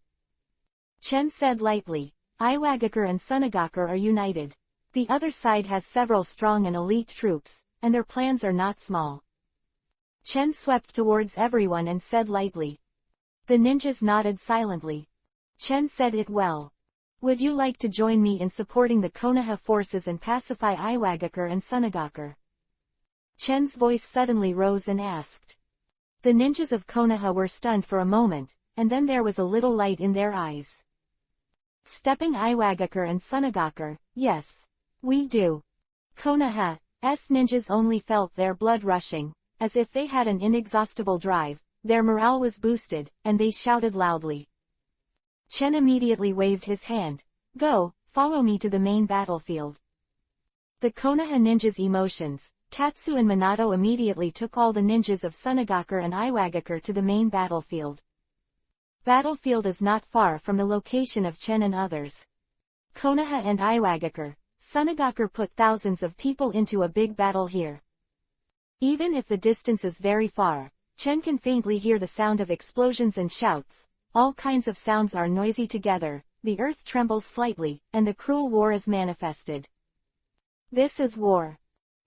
S1: Chen said lightly. Iwagakure and Sunagakure are united. The other side has several strong and elite troops, and their plans are not small. Chen swept towards everyone and said lightly. The ninjas nodded silently. Chen said it well. Would you like to join me in supporting the Konoha forces and pacify Iwagakure and Sunagakure? Chen's voice suddenly rose and asked. The ninjas of Konoha were stunned for a moment, and then there was a little light in their eyes. Stepping Iwagakure and Sunagakure, yes. We do. Konoha's ninjas only felt their blood rushing, as if they had an inexhaustible drive, their morale was boosted, and they shouted loudly. Chen immediately waved his hand. Go, follow me to the main battlefield. The Konoha ninjas' emotions, Tatsu and Minato immediately took all the ninjas of Sunagakure and Iwagakure to the main battlefield. Battlefield is not far from the location of Chen and others. Konoha and Iwagakure, Sunagakure put thousands of people into a big battle here. Even if the distance is very far, Chen can faintly hear the sound of explosions and shouts. All kinds of sounds are noisy together, the earth trembles slightly, and the cruel war is manifested. This is war.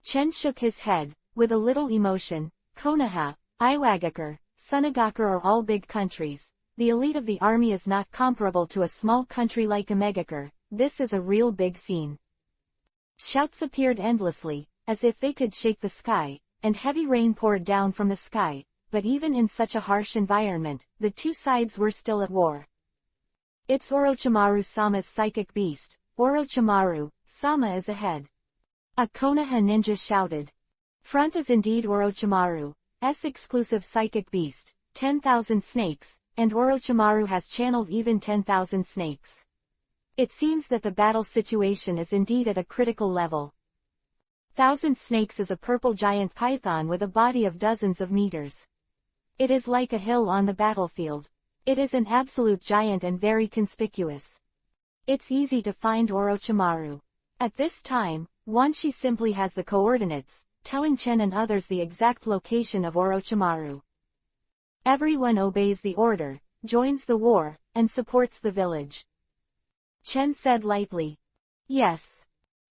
S1: Chen shook his head, with a little emotion. Konoha, Iwagakure, Sunagakure are all big countries. The elite of the army is not comparable to a small country like Imegakure. This is a real big scene. Shouts appeared endlessly, as if they could shake the sky, and heavy rain poured down from the sky. But even in such a harsh environment, the two sides were still at war. It's Orochimaru-sama's psychic beast. Orochimaru-sama is ahead. A Konoha ninja shouted. Front is indeed Orochimaru's exclusive psychic beast, 10,000 snakes, and Orochimaru has channeled even 10,000 snakes. It seems that the battle situation is indeed at a critical level. 1,000 snakes is a purple giant python with a body of dozens of meters. It is like a hill on the battlefield. It is an absolute giant and very conspicuous. It's easy to find Orochimaru. At this time, Wanshi simply has the coordinates, telling Chen and others the exact location of Orochimaru. Everyone obeys the order, joins the war, and supports the village. Chen said lightly. Yes.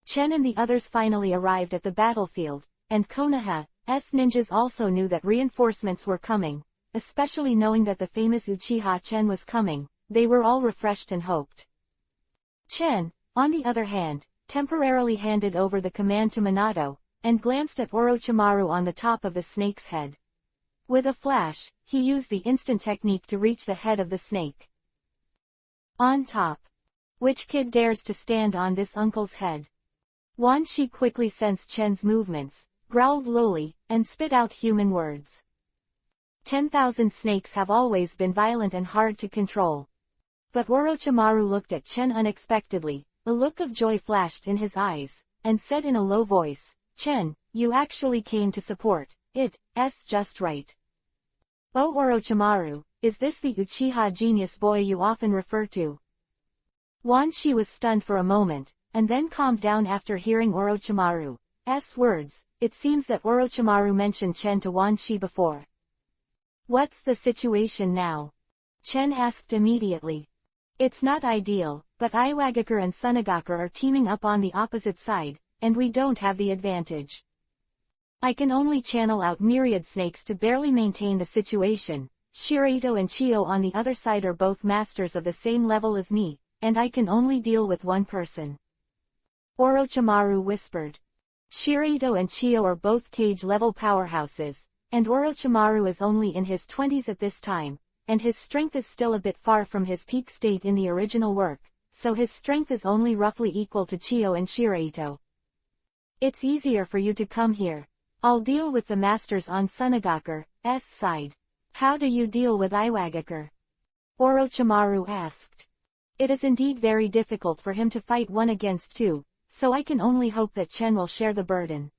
S1: Chen and the others finally arrived at the battlefield, and Konoha's ninjas also knew that reinforcements were coming, especially knowing that the famous Uchiha Chen was coming. They were all refreshed and hoped. Chen, on the other hand, temporarily handed over the command to Minato, and glanced at Orochimaru on the top of the snake's head. With a flash, he used the instant technique to reach the head of the snake. On top. Which kid dares to stand on this uncle's head? Wanshi quickly sensed Chen's movements, growled lowly, and spit out human words. 10,000 snakes have always been violent and hard to control. But Orochimaru looked at Chen unexpectedly, a look of joy flashed in his eyes, and said in a low voice, Chen, you actually came to support. It's just right. Oh Orochimaru, is this the Uchiha genius boy you often refer to? Wanshi was stunned for a moment, and then calmed down after hearing Orochimaru's words. It seems that Orochimaru mentioned Chen to Wanshi before. What's the situation now? Chen asked immediately. It's not ideal, but Iwagakure and Sunagakure are teaming up on the opposite side, and we don't have the advantage. I can only channel out myriad snakes to barely maintain the situation. Shiraito and Chiyo on the other side are both masters of the same level as me, and I can only deal with one person. Orochimaru whispered. Shiraito and Chiyo are both cage-level powerhouses, and Orochimaru is only in his 20s at this time, and his strength is still a bit far from his peak state in the original work, so his strength is only roughly equal to Chiyo and Shiraito. It's easier for you to come here. I'll deal with the masters on Sunagakure's side. How do you deal with Iwagakure? Orochimaru asked. It is indeed very difficult for him to fight one against two, so I can only hope that Chen will share the burden.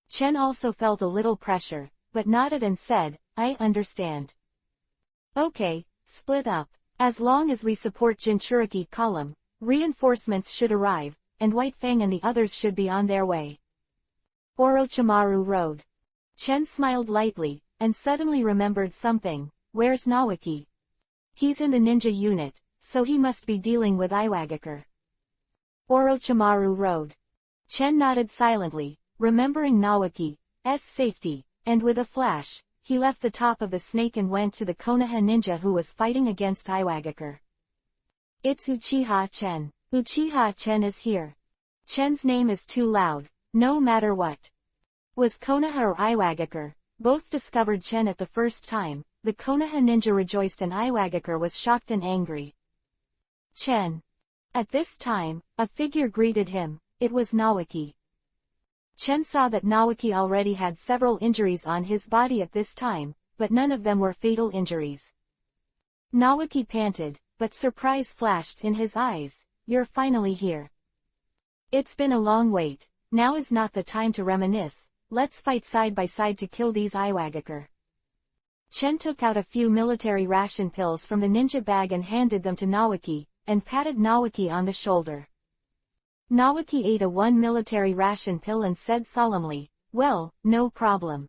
S1: Chen also felt a little pressure, but nodded and said, I understand. Okay, split up. As long as we support Jinchuriki column, reinforcements should arrive, and White Fang and the others should be on their way. Orochimaru rode. Chen smiled lightly, and suddenly remembered something. Where's Naoki? He's in the ninja unit, so he must be dealing with Iwagakure. Orochimaru rode. Chen nodded silently, remembering Naoki's safety, and with a flash, he left the top of the snake and went to the Konoha ninja who was fighting against Iwagakure. It's Uchiha Chen. Uchiha Chen is here. Chen's name is too loud, no matter what. Was Konoha or Iwagakure? Both discovered Chen at the first time. The Konoha ninja rejoiced and Iwagakure was shocked and angry. Chen. At this time, a figure greeted him. It was Naoki. Chen saw that Naoki already had several injuries on his body at this time, but none of them were fatal injuries. Naoki panted, but surprise flashed in his eyes. You're finally here. It's been a long wait. Now is not the time to reminisce. Let's fight side by side to kill these Iwagakure. Chen took out a few military ration pills from the ninja bag and handed them to Naoki, and patted Naoki on the shoulder. Naoki ate a one military ration pill and said solemnly, "Well, no problem."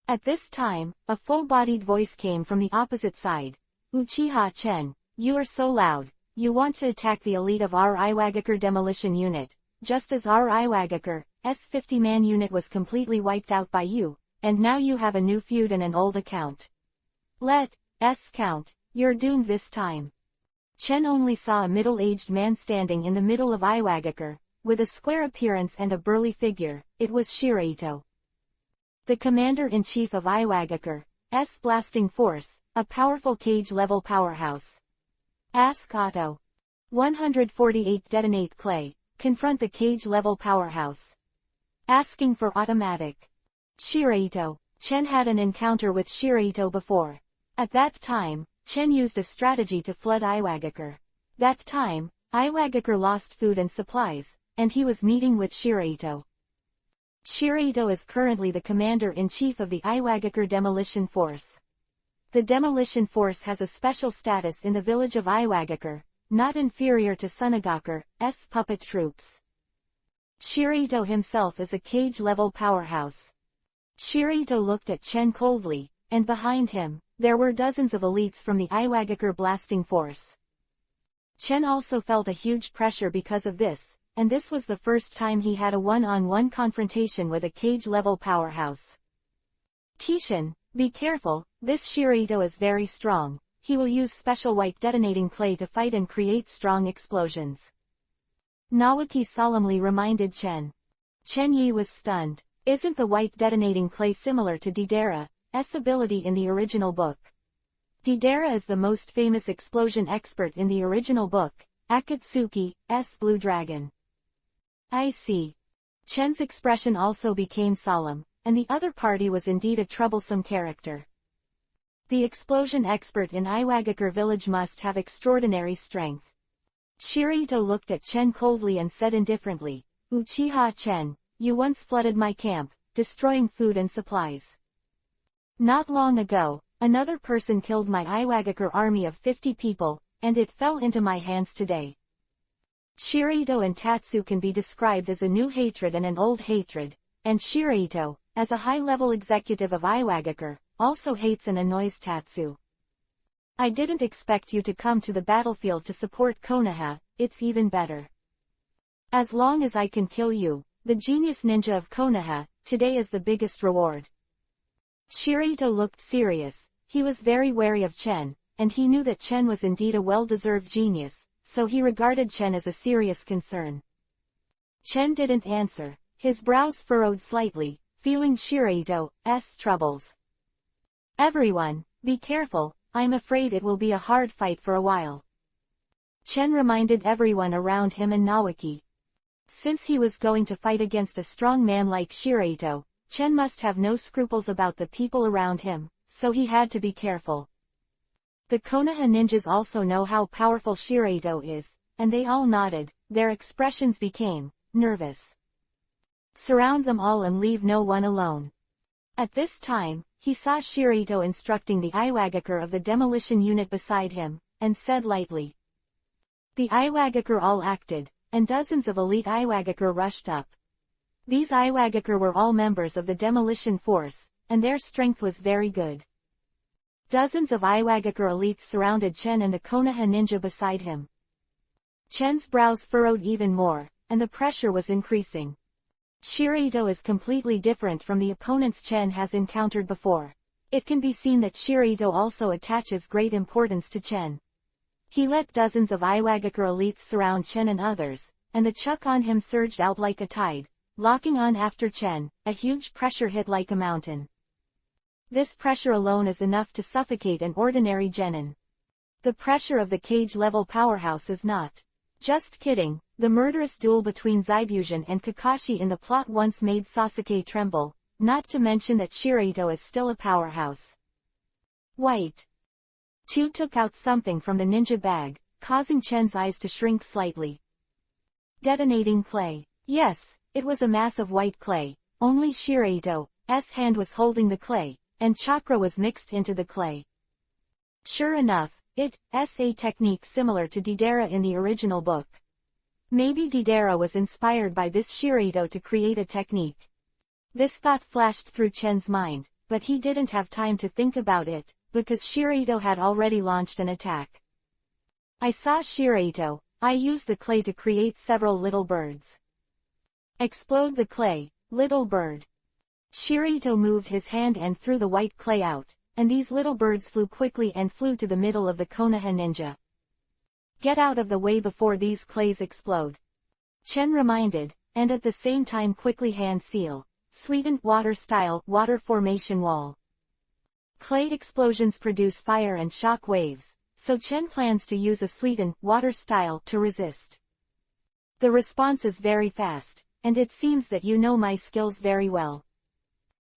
S1: At this time, a full-bodied voice came from the opposite side. "Uchiha Chen, you are so loud. You want to attack the elite of our Iwagakure demolition unit, just as our Iwagakure's 50-man unit was completely wiped out by you, and now you have a new feud and an old account. Let's count. You're doomed this time." Chen only saw a middle-aged man standing in the middle of Iwagakure, with a square appearance and a burly figure. It was Shiraito, the commander-in-chief of Iwagakure's blasting force, a powerful cage-level powerhouse. Ask Otto. 148 Detonate Clay. Confront the cage-level powerhouse. Asking for automatic. Shiraito. Chen had an encounter with Shiraito before. At that time, Chen used a strategy to flood Iwagakure. That time, Iwagakure lost food and supplies, and he was meeting with Shiraito. Shiraito is currently the commander-in-chief of the Iwagakure Demolition Force. The Demolition Force has a special status in the village of Iwagakure, not inferior to Sunagakure's puppet troops. Shiraito himself is a cage-level powerhouse. Shiraito looked at Chen coldly, and behind him, there were dozens of elites from the Iwagakure blasting force. Chen also felt a huge pressure because of this, and this was the first time he had a one-on-one confrontation with a cage-level powerhouse. Tishin, be careful, this Shiraito is very strong. He will use special white detonating clay to fight and create strong explosions. Naoki solemnly reminded Chen. Chen Yi was stunned. Isn't the white detonating clay similar to Deidara's ability in the original book? Deidara is the most famous explosion expert in the original book, Akatsuki's Blue Dragon. I see. Chen's expression also became solemn, and the other party was indeed a troublesome character. The explosion expert in Iwagakure village must have extraordinary strength. Shiraito looked at Chen coldly and said indifferently, "Uchiha Chen, you once flooded my camp, destroying food and supplies. Not long ago, another person killed my Iwagakure army of 50 people, and it fell into my hands today." Shiraito and Tatsu can be described as a new hatred and an old hatred, and Shiraito, as a high-level executive of Iwagakure, also hates and annoys Tatsu. "I didn't expect you to come to the battlefield to support Konoha. It's even better. As long as I can kill you, the genius ninja of Konoha, today is the biggest reward." Shiraito looked serious. He was very wary of Chen, and he knew that Chen was indeed a well-deserved genius, so he regarded Chen as a serious concern. Chen didn't answer. His brows furrowed slightly, feeling Shiraito's troubles. "Everyone, be careful, I'm afraid it will be a hard fight for a while." Chen reminded everyone around him and Naoki. Since he was going to fight against a strong man like Shiraito, Chen must have no scruples about the people around him, so he had to be careful. The Konoha ninjas also know how powerful Shiraito is, and they all nodded. Their expressions became nervous. "Surround them all and leave no one alone." At this time, he saw Shiraito instructing the Iwagakure of the demolition unit beside him, and said lightly. The Iwagakure all acted, and dozens of elite Iwagakure rushed up. These Iwagakure were all members of the demolition force, and their strength was very good. Dozens of Iwagakure elites surrounded Chen and the Konoha ninja beside him. Chen's brows furrowed even more, and the pressure was increasing. Shiraito is completely different from the opponents Chen has encountered before. It can be seen that Shiraito also attaches great importance to Chen. He let dozens of Iwagakure elites surround Chen and others, and the chuck on him surged out like a tide, locking on after Chen. A huge pressure hit like a mountain. This pressure alone is enough to suffocate an ordinary genin. The pressure of the cage-level powerhouse is not. Just kidding. The murderous duel between Zaibushin and Kakashi in the plot once made Sasuke tremble, not to mention that Shiraito is still a powerhouse. White. Two took out something from the ninja bag, causing Chen's eyes to shrink slightly. Detonating clay. Yes, it was a mass of white clay. Only Shiraito's hand was holding the clay, and chakra was mixed into the clay. Sure enough, it's a technique similar to Deidara in the original book. Maybe Deidara was inspired by this Shiraito to create a technique. This thought flashed through Chen's mind, but he didn't have time to think about it, because Shiraito had already launched an attack. I saw Shiraito. I used the clay to create several little birds. Explode the clay, little bird. Shiraito moved his hand and threw the white clay out, and these little birds flew quickly and flew to the middle of the Konoha ninja. Get out of the way before these clays explode. Chen reminded, and at the same time quickly hand seal. Sweetened water style water formation wall. Clay explosions produce fire and shock waves, so Chen plans to use a sweetened water style to resist. The response is very fast, and it seems that you know my skills very well.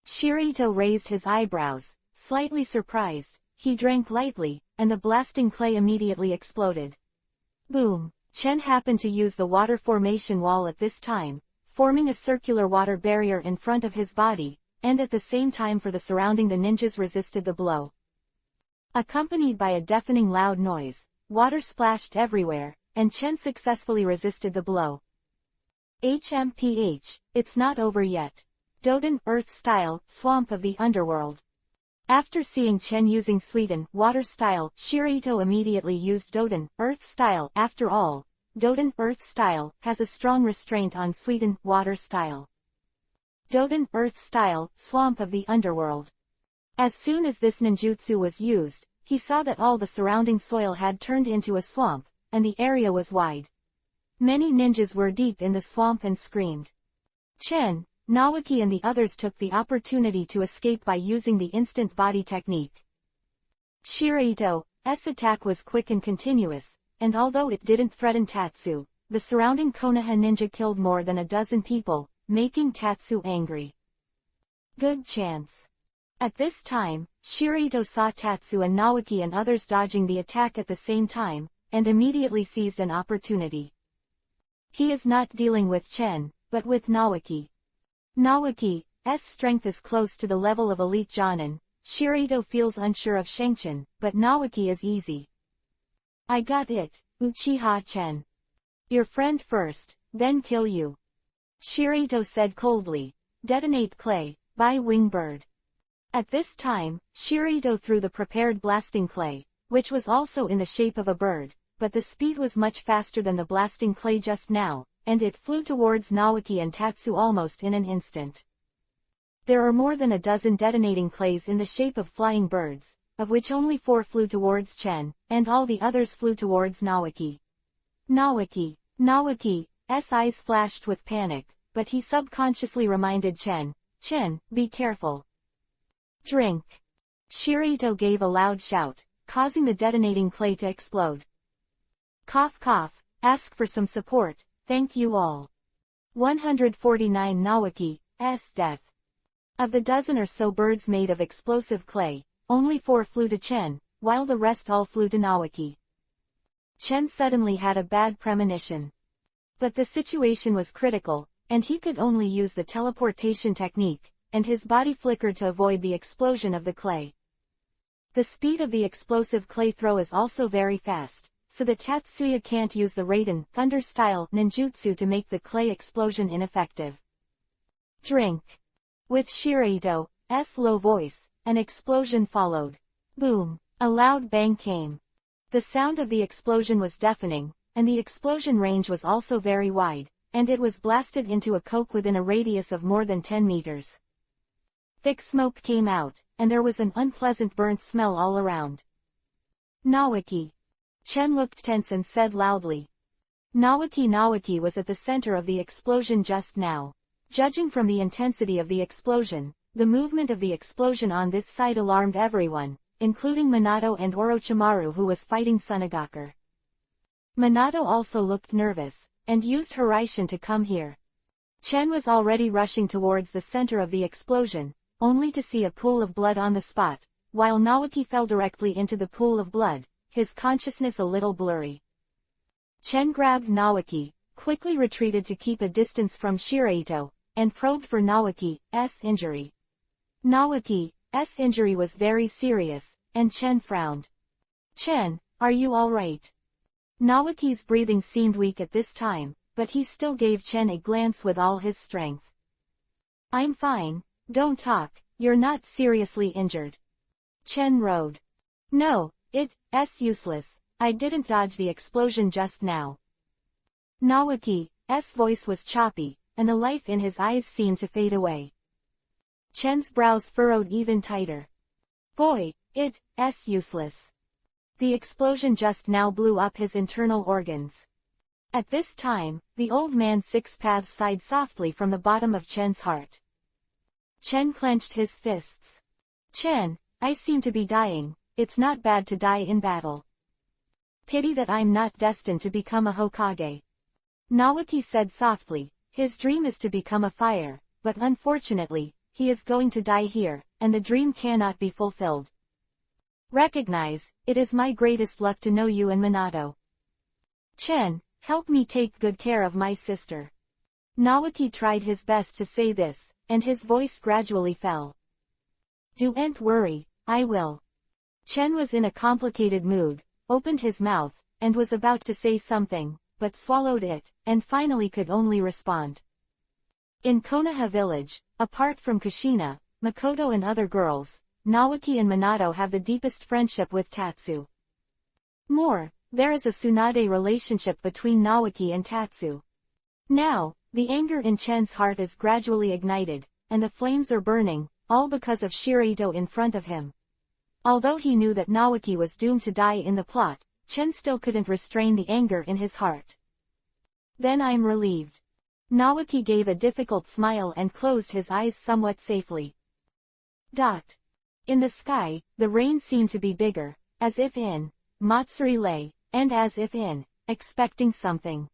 S1: Shiraito raised his eyebrows, slightly surprised. He drank lightly, and the blasting clay immediately exploded. Boom! Chen happened to use the water formation wall at this time, forming a circular water barrier in front of his body, and at the same time for the surrounding the ninjas resisted the blow. Accompanied by a deafening loud noise, water splashed everywhere, and Chen successfully resisted the blow. HMPH, it's not over yet. Doden, Earth Style, Swamp of the Underworld. After seeing Chen using Sweeten, Water Style, Shiraito immediately used Doden, Earth Style. After all, Doden, Earth Style, has a strong restraint on Sweeten, Water Style. Doden, Earth Style, Swamp of the Underworld. As soon as this ninjutsu was used, he saw that all the surrounding soil had turned into a swamp, and the area was wide. Many ninjas were deep in the swamp and screamed. Chen, Naoki and the others took the opportunity to escape by using the instant body technique. Shiraito's attack was quick and continuous, and although it didn't threaten Tatsu, the surrounding Konoha ninja killed more than a dozen people, making Tatsu angry. Good chance. At this time, Shiraito saw Tatsu and Naoki and others dodging the attack at the same time, and immediately seized an opportunity. He is not dealing with Chen, but with Naoki. Naoki's strength is close to the level of elite Jonin. Shiraito feels unsure of Shangchen, but Naoki is easy. I got it, Uchiha Chen. Your friend first, then kill you. Shiraito said coldly. Detonate clay, by Wingbird. At this time, Shiraito threw the prepared blasting clay, which was also in the shape of a bird, but the speed was much faster than the blasting clay just now, and it flew towards Naoki and Tatsu almost in an instant. There are more than a dozen detonating clays in the shape of flying birds, of which only 4 flew towards Chen, and all the others flew towards Naoki. Naoki's eyes flashed with panic, but he subconsciously reminded Chen, be careful. Drink. Shiraito gave a loud shout, causing the detonating clay to explode. Cough cough, ask for some support, thank you all. 149 Naoki's death. Of the dozen or so birds made of explosive clay, only 4 flew to Chen, while the rest all flew to Naoki. Chen suddenly had a bad premonition. But the situation was critical, and he could only use the teleportation technique, and his body flickered to avoid the explosion of the clay. The speed of the explosive clay throw is also very fast, so the Tatsuya can't use the Raiden Thunder-style ninjutsu to make the clay explosion ineffective. Drink. With Shiraito's low voice, an explosion followed. Boom! A loud bang came. The sound of the explosion was deafening, and the explosion range was also very wide, and it was blasted into a coke within a radius of more than 10 meters. Thick smoke came out, and there was an unpleasant burnt smell all around. Naoki. Chen looked tense and said loudly. Nawaki was at the center of the explosion just now. Judging from the intensity of the explosion, the movement of the explosion on this side alarmed everyone, including Minato and Orochimaru, who was fighting Sunagakure. Minato also looked nervous, and used Hiraishin to come here. Chen was already rushing towards the center of the explosion, only to see a pool of blood on the spot, while Nawaki fell directly into the pool of blood, his consciousness a little blurry. Chen grabbed Nawaki, quickly retreated to keep a distance from Shiraito, and probed for Nawaki's injury. Nawaki's injury was very serious, and Chen frowned. "Chen, are you alright?" Nawaki's breathing seemed weak at this time, but he still gave Chen a glance with all his strength. "I'm fine, don't talk, you're not seriously injured." Chen rode. "No, it's useless. I didn't dodge the explosion just now." Nawaki's voice was choppy, and the life in his eyes seemed to fade away. Chen's brows furrowed even tighter. "Boy, it's useless. The explosion just now blew up his internal organs." At this time, the old man's 6 paths sighed softly from the bottom of Chen's heart. Chen clenched his fists. "Chen, I seem to be dying. It's not bad to die in battle. Pity that I'm not destined to become a Hokage." Nawaki said softly, "His dream is to become a fire, but unfortunately, he is going to die here, and the dream cannot be fulfilled. Recognize, it is my greatest luck to know you and Minato. Chen, help me take good care of my sister." Nawaki tried his best to say this, and his voice gradually fell. "Don't worry, I will." Chen was in a complicated mood, opened his mouth, and was about to say something, but swallowed it, and finally could only respond. In Konoha village, apart from Kushina, Makoto and other girls, Nawaki and Minato have the deepest friendship with Tatsu. More, there is a Tsunade relationship between Nawaki and Tatsu. Now, the anger in Chen's heart is gradually ignited, and the flames are burning, all because of Shiraito in front of him. Although he knew that Nawaki was doomed to die in the plot, Chen still couldn't restrain the anger in his heart. "Then I'm relieved." Nawaki gave a difficult smile and closed his eyes somewhat safely. In the sky, the rain seemed to be bigger, as if in Matsuri lay, and as if in expecting something.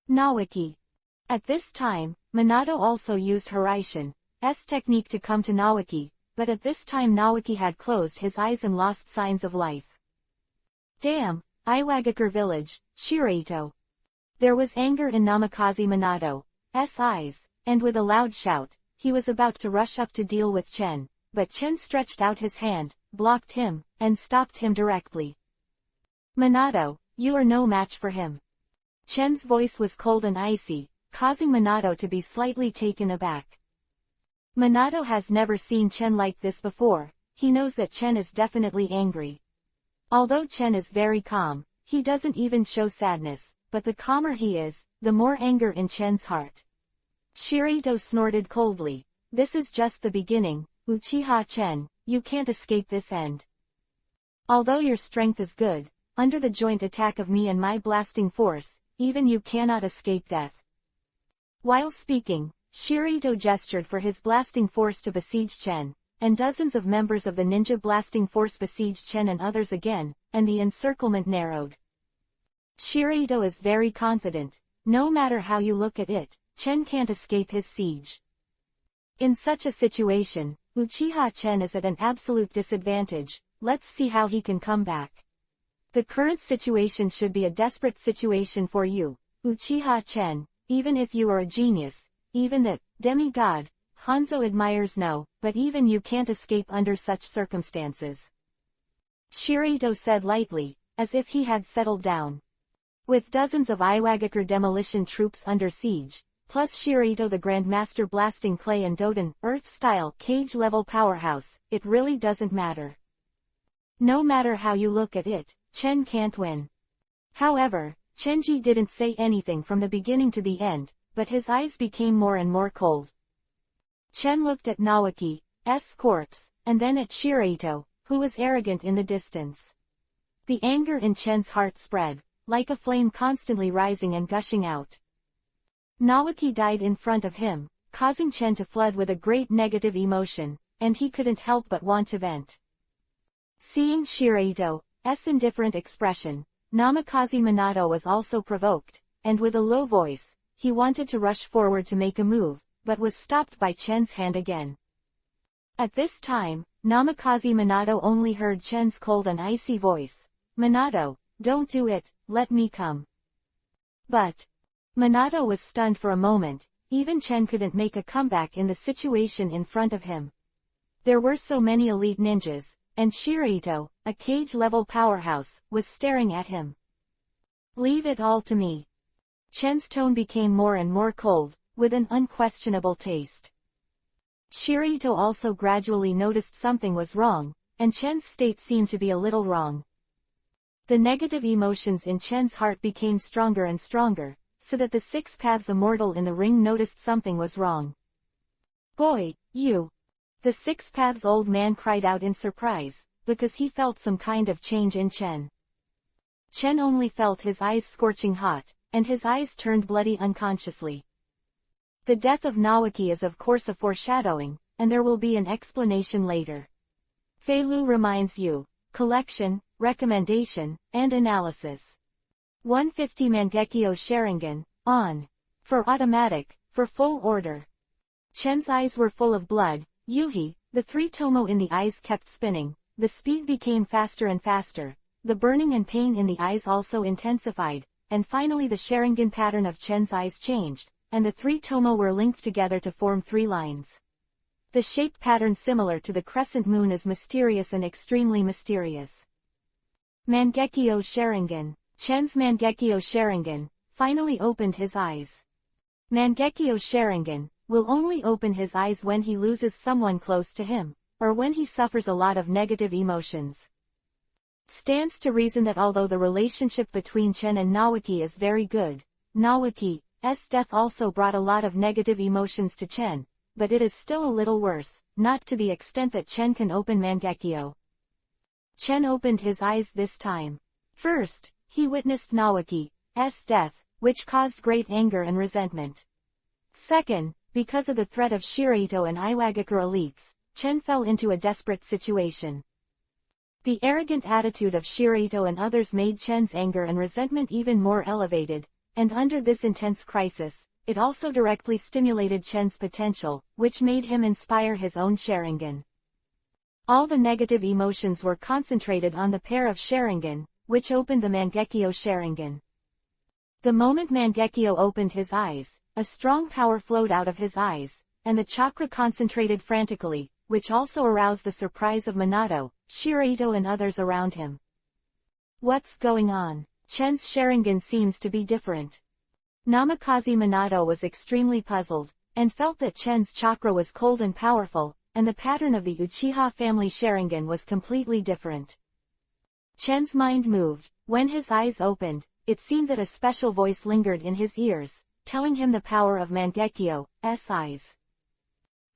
S1: Nawaki. At this time, Minato also used Hiraishin's technique to come to Nawaki, but at this time Nawaki had closed his eyes and lost signs of life. "Damn, Iwagakure village, Shiraito." There was anger in Namikaze Minato's eyes, and with a loud shout, he was about to rush up to deal with Chen, but Chen stretched out his hand, blocked him, and stopped him directly. "Minato, you are no match for him." Chen's voice was cold and icy, causing Minato to be slightly taken aback. Minato has never seen Chen like this before, he knows that Chen is definitely angry. Although Chen is very calm, he doesn't even show sadness, but the calmer he is, the more anger in Chen's heart. Shiraito snorted coldly. "This is just the beginning, Uchiha Chen, you can't escape this end. Although your strength is good, under the joint attack of me and my blasting force, even you cannot escape death." While speaking, Shiraito gestured for his blasting force to besiege Chen, and dozens of members of the ninja blasting force besieged Chen and others again, and the encirclement narrowed. Shiraito is very confident. No matter how you look at it, Chen can't escape his siege. In such a situation, Uchiha Chen is at an absolute disadvantage. Let's see how he can come back. The current situation should be a desperate situation for you, Uchiha Chen, even if you are a genius. Even the demigod Hanzo admires no, but even you can't escape under such circumstances. Shiraito said lightly, as if he had settled down. With dozens of Iwagakure demolition troops under siege, plus Shiraito the Grandmaster blasting clay and Doden, Earth-style cage-level powerhouse, it really doesn't matter. No matter how you look at it, Chen can't win. However, Chenji didn't say anything from the beginning to the end, but his eyes became more and more cold. Chen looked at Nawaki's corpse, and then at Shiraito, who was arrogant in the distance. The anger in Chen's heart spread, like a flame constantly rising and gushing out. Naoki died in front of him, causing Chen to flood with a great negative emotion, and he couldn't help but want to vent. Seeing Shiraito's indifferent expression, Namikaze Minato was also provoked, and with a low voice, he wanted to rush forward to make a move, but was stopped by Chen's hand again. At this time, Namikaze Minato only heard Chen's cold and icy voice. "Minato, don't do it, let me come." But Minato was stunned for a moment. Even Chen couldn't make a comeback in the situation in front of him. There were so many elite ninjas, and Shiraito, a cage-level powerhouse, was staring at him. "Leave it all to me." Chen's tone became more and more cold, with an unquestionable taste. Shiraito also gradually noticed something was wrong, and Chen's state seemed to be a little wrong. The negative emotions in Chen's heart became stronger and stronger, so that the Six Paths Immortal in the ring noticed something was wrong. "Boy, you!" The Six Paths old man cried out in surprise, because he felt some kind of change in Chen. Chen only felt his eyes scorching hot, and his eyes turned bloody unconsciously. The death of Naoki is of course a foreshadowing, and there will be an explanation later. Fei Lu reminds you. Collection, recommendation, and analysis. 150 Mangekyo Sharingan, on. For automatic, for full order. Chen's eyes were full of blood. Yuhi, the three tomo in the eyes kept spinning, the speed became faster and faster, the burning and pain in the eyes also intensified, and finally the Sharingan pattern of Chen's eyes changed, and the three tomo were linked together to form 3 lines. The shape pattern similar to the crescent moon is mysterious and extremely mysterious. Mangekyo Sharingan. Chen's Mangekyo Sharingan finally opened his eyes. Mangekyo Sharingan will only open his eyes when he loses someone close to him, or when he suffers a lot of negative emotions. Stands to reason that although the relationship between Chen and Naoki is very good, Naoki's death also brought a lot of negative emotions to Chen, but it is still a little worse, not to the extent that Chen can open Mangekyo. Chen opened his eyes this time. First, he witnessed Naoki's death, which caused great anger and resentment. Second, because of the threat of Shiraito and Iwagakure elites, Chen fell into a desperate situation. The arrogant attitude of Shiraito and others made Chen's anger and resentment even more elevated, and under this intense crisis, it also directly stimulated Chen's potential, which made him inspire his own Sharingan. All the negative emotions were concentrated on the pair of Sharingan, which opened the Mangekyo Sharingan. The moment Mangekyo opened his eyes, a strong power flowed out of his eyes, and the chakra concentrated frantically, which also aroused the surprise of Minato, Shiraito and others around him. What's going on? Chen's Sharingan seems to be different. Namikaze Minato was extremely puzzled, and felt that Chen's chakra was cold and powerful, and the pattern of the Uchiha family Sharingan was completely different. Chen's mind moved. When his eyes opened, it seemed that a special voice lingered in his ears, telling him the power of Mangekyo's eyes.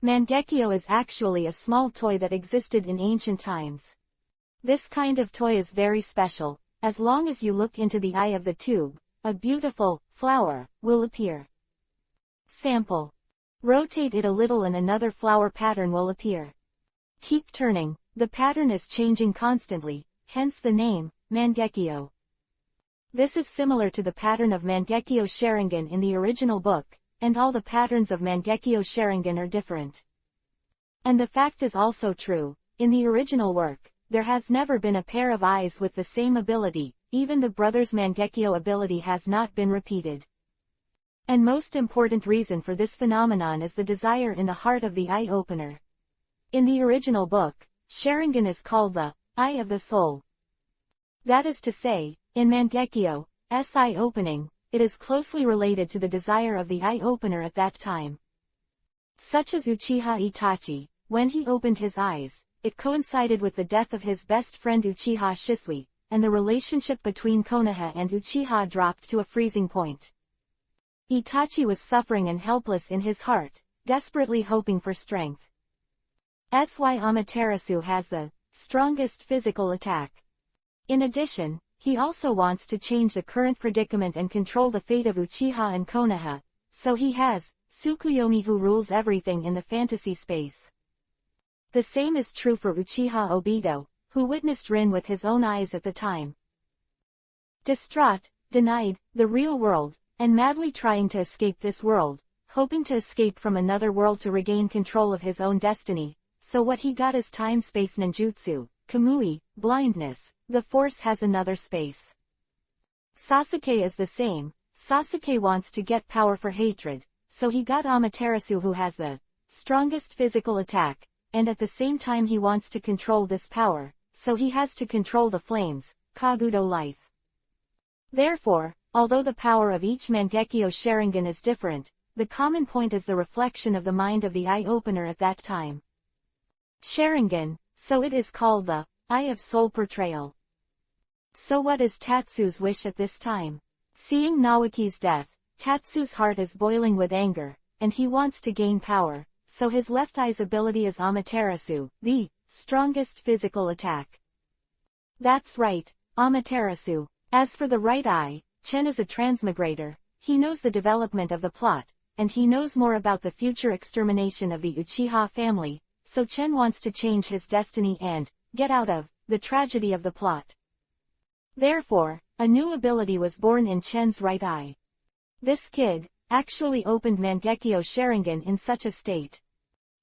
S1: Mangekyo is actually a small toy that existed in ancient times. This kind of toy is very special. As long as you look into the eye of the tube, a beautiful flower will appear. Sample. Rotate it a little and another flower pattern will appear. Keep turning, the pattern is changing constantly, hence the name, Mangekyo. This is similar to the pattern of Mangekyo Sharingan in the original book, and all the patterns of Mangekyo Sharingan are different. And the fact is also true, in the original work, there has never been a pair of eyes with the same ability, even the brothers' Mangekyo ability has not been repeated. And most important reason for this phenomenon is the desire in the heart of the eye opener. In the original book, Sharingan is called the eye of the soul. That is to say, in Mangekyo's eye opening, it is closely related to the desire of the eye opener at that time. Such as Uchiha Itachi, when he opened his eyes, it coincided with the death of his best friend Uchiha Shisui, and the relationship between Konoha and Uchiha dropped to a freezing point. Itachi was suffering and helpless in his heart, desperately hoping for strength. Amaterasu has the strongest physical attack. In addition, he also wants to change the current predicament and control the fate of Uchiha and Konoha, so he has Tsukuyomi who rules everything in the fantasy space. The same is true for Uchiha Obito, who witnessed Rin with his own eyes at the time. Distraught, denied the real world, and madly trying to escape this world, hoping to escape from another world to regain control of his own destiny, so what he got is time-space ninjutsu, Kamui, blindness, the Force has another space. Sasuke is the same. Sasuke wants to get power for hatred, so he got Amaterasu who has the strongest physical attack, and at the same time he wants to control this power, so he has to control the flames, Kabuto life. Therefore, although the power of each Mangekyo Sharingan is different, the common point is the reflection of the mind of the eye-opener at that time. Sharingan, so it is called the Eye of Soul Portrayal. So what is Tatsu's wish at this time? Seeing Naoki's death, Tatsu's heart is boiling with anger, and he wants to gain power, so his left eye's ability is Amaterasu, the strongest physical attack. That's right, Amaterasu. As for the right eye, Chen is a transmigrator. He knows the development of the plot, and he knows more about the future extermination of the Uchiha family, so Chen wants to change his destiny and get out of the tragedy of the plot. Therefore, a new ability was born in Chen's right eye. This kid actually opened Mangekyo Sharingan in such a state.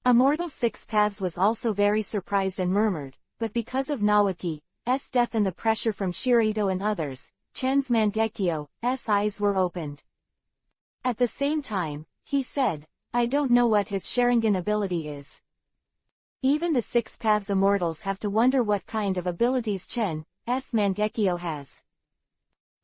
S1: Immortal Six Paths was also very surprised and murmured, but because of Naoki's death and the pressure from Shiraito and others, Chen's Mangekyo's eyes were opened. At the same time, he said, I don't know what his Sharingan ability is. Even the Six Paths Immortals have to wonder what kind of abilities Chen's Mangekyo has.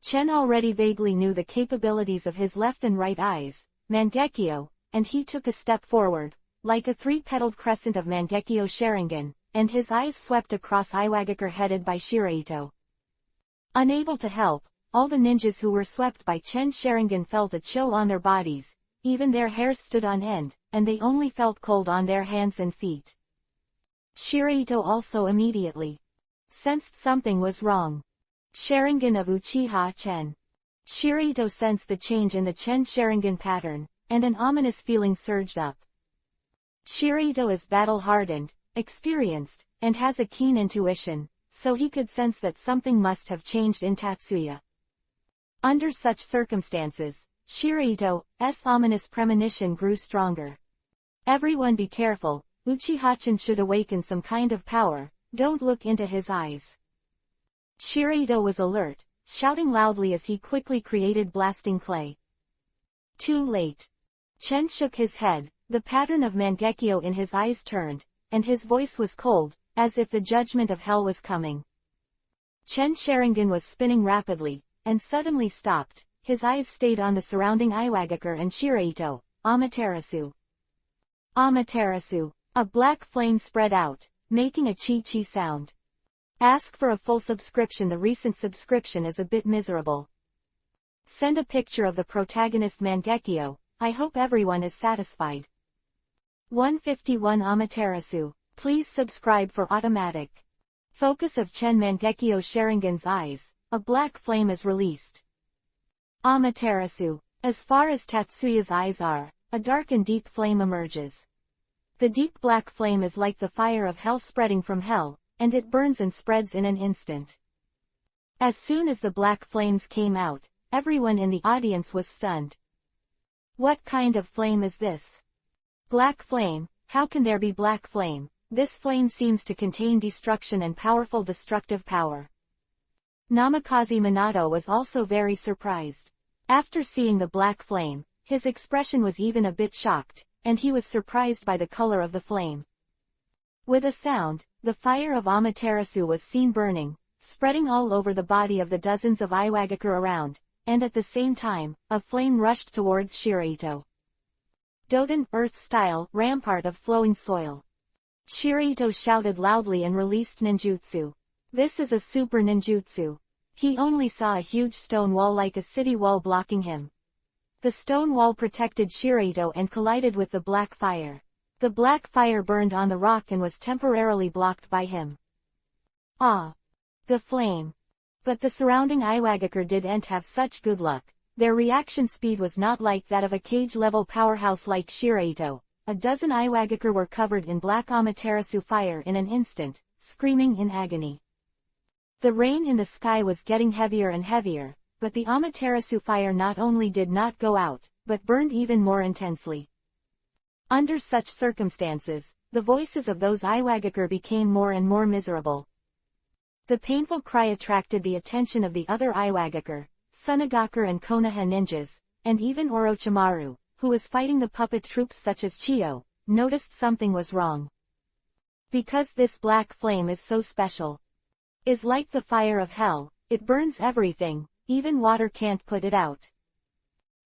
S1: Chen already vaguely knew the capabilities of his left and right eyes, Mangekyo, and he took a step forward, like a three-petaled crescent of Mangekyo Sharingan, and his eyes swept across Iwagakure headed by Shiraito. Unable to help, all the ninjas who were swept by Chen's Sharingan felt a chill on their bodies, even their hairs stood on end, and they only felt cold on their hands and feet. Shiraito also immediately sensed something was wrong. Sharingan of Uchiha Chen. Shiraito sensed the change in the Chen Sharingan pattern, and an ominous feeling surged up. Shiraito is battle-hardened, experienced, and has a keen intuition, so he could sense that something must have changed in Tatsuya. Under such circumstances, Shiraito's ominous premonition grew stronger. Everyone be careful, Uchiha-chan should awaken some kind of power, don't look into his eyes. Shiraito was alert, shouting loudly as he quickly created blasting clay. Too late. Chen shook his head, the pattern of Mangekyo in his eyes turned, and his voice was cold, as if the judgment of hell was coming. Chen Sharingan was spinning rapidly, and suddenly stopped. His eyes stayed on the surrounding Iwagakure and Shiraito. Amaterasu. Amaterasu. A black flame spread out, making a chi-chi sound. Ask for a full subscription. The recent subscription is a bit miserable. Send a picture of the protagonist Mangekyo. I hope everyone is satisfied. 151 Amaterasu. Please subscribe for automatic focus of Chen Mangekyo Sharingan's eyes. A black flame is released. Amaterasu. As far as Tatsuya's eyes are, a dark and deep flame emerges. The deep black flame is like the fire of hell spreading from hell, and it burns and spreads in an instant. As soon as the black flames came out, everyone in the audience was stunned. What kind of flame is this? Black flame, how can there be black flame? This flame seems to contain destruction and powerful destructive power. Namikaze Minato was also very surprised. After seeing the black flame, his expression was even a bit shocked, and he was surprised by the color of the flame. With a sound, the fire of Amaterasu was seen burning, spreading all over the body of the dozens of Iwagakure around, and at the same time, a flame rushed towards Shiraito. Doden, earth-style, rampart of flowing soil. Shiraito shouted loudly and released ninjutsu. This is a super ninjutsu. He only saw a huge stone wall like a city wall blocking him. The stone wall protected Shiraito and collided with the black fire. The black fire burned on the rock and was temporarily blocked by him. Ah! The flame. But the surrounding Iwagakure didn't have such good luck. Their reaction speed was not like that of a cage-level powerhouse like Shiraito. A dozen Iwagakure were covered in black Amaterasu fire in an instant, screaming in agony. The rain in the sky was getting heavier and heavier, but the Amaterasu fire not only did not go out, but burned even more intensely. Under such circumstances, the voices of those Iwagakure became more and more miserable. The painful cry attracted the attention of the other Iwagakure, Sunagakure and Konoha ninjas, and even Orochimaru, who was fighting the puppet troops such as Chiyo, noticed something was wrong. Because this black flame is so special. Is like the fire of hell, it burns everything, even water can't put it out.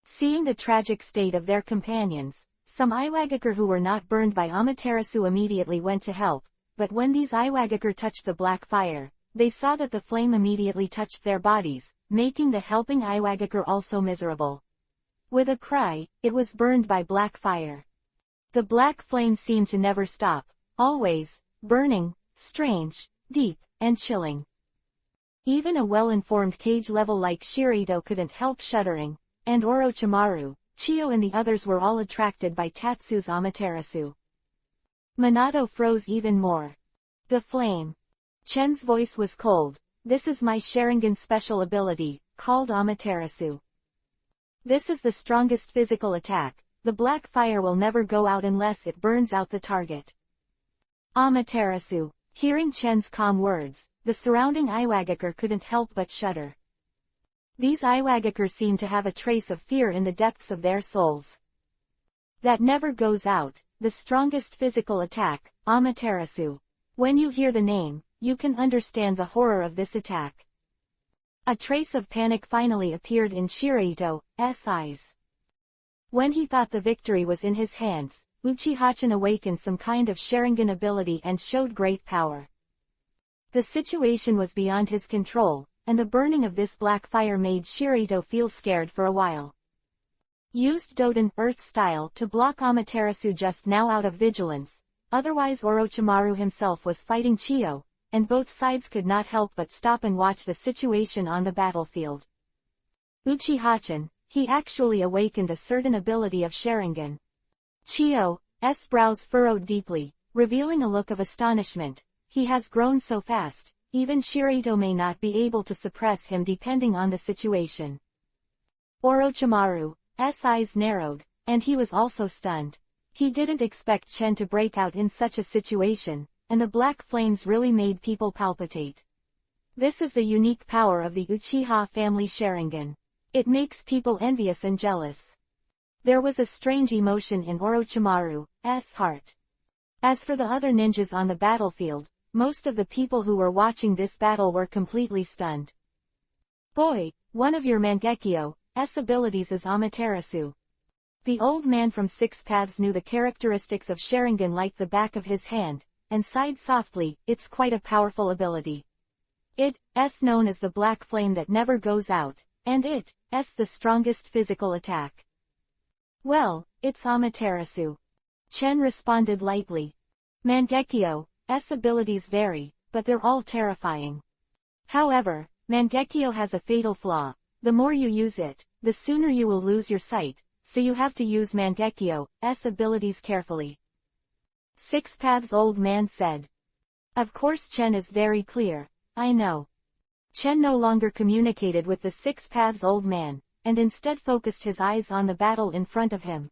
S1: Seeing the tragic state of their companions, some Iwagakure who were not burned by Amaterasu immediately went to help, but when these Iwagakure touched the black fire, they saw that the flame immediately touched their bodies, making the helping Iwagakure also miserable. With a cry, it was burned by black fire. The black flame seemed to never stop, always burning, strange, deep, and chilling. Even a well-informed cage level like Shiraito couldn't help shuddering, and Orochimaru, Chiyo and the others were all attracted by Tatsu's Amaterasu. Minato froze even more. The flame. Chen's voice was cold. This is my Sharingan special ability, called Amaterasu. This is the strongest physical attack. The black fire will never go out unless it burns out the target. Amaterasu. Hearing Chen's calm words, the surrounding Iwagakure couldn't help but shudder. These Iwagakure seemed to have a trace of fear in the depths of their souls. That never goes out, the strongest physical attack, Amaterasu. When you hear the name, you can understand the horror of this attack. A trace of panic finally appeared in Shiraito's eyes. When he thought the victory was in his hands, Uchiha-chan awakened some kind of Sharingan ability and showed great power. The situation was beyond his control, and the burning of this black fire made Shiraito feel scared for a while. Used Doden Earth style to block Amaterasu just now out of vigilance, otherwise Orochimaru himself was fighting Chiyo, and both sides could not help but stop and watch the situation on the battlefield. Uchiha-chan, he actually awakened a certain ability of Sharingan. Chiyo's brows furrowed deeply, revealing a look of astonishment. He has grown so fast, even Shiraito may not be able to suppress him depending on the situation. Orochimaru's eyes narrowed, and he was also stunned. He didn't expect Chen to break out in such a situation, and the black flames really made people palpitate. This is the unique power of the Uchiha family Sharingan. It makes people envious and jealous. There was a strange emotion in Orochimaru's heart. As for the other ninjas on the battlefield, most of the people who were watching this battle were completely stunned. Boy, one of your Mangekyo's abilities is Amaterasu. The old man from Six Paths knew the characteristics of Sharingan like the back of his hand, and sighed softly. It's quite a powerful ability. It's known as the black flame that never goes out, and it's the strongest physical attack. Well, it's Amaterasu. Chen responded lightly. Mangekyo's abilities vary, but they're all terrifying. However, Mangekyo has a fatal flaw. The more you use it, the sooner you will lose your sight, so you have to use Mangekyo's abilities carefully. Six Paths old man said. Of course Chen is very clear, I know. Chen no longer communicated with the Six Paths old man, and instead focused his eyes on the battle in front of him.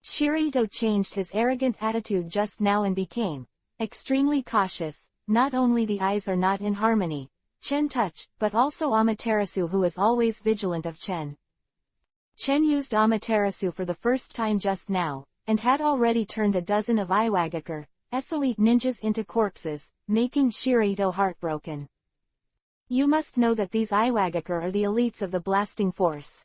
S1: Shiraito changed his arrogant attitude just now and became extremely cautious. Not only the eyes are not in harmony, Chen touch, but also Amaterasu who is always vigilant of Chen. Chen used Amaterasu for the first time just now, and had already turned a dozen of Iwagakure's elite ninjas into corpses, making Shiraito heartbroken. You must know that these Iwagakure are the elites of the blasting force.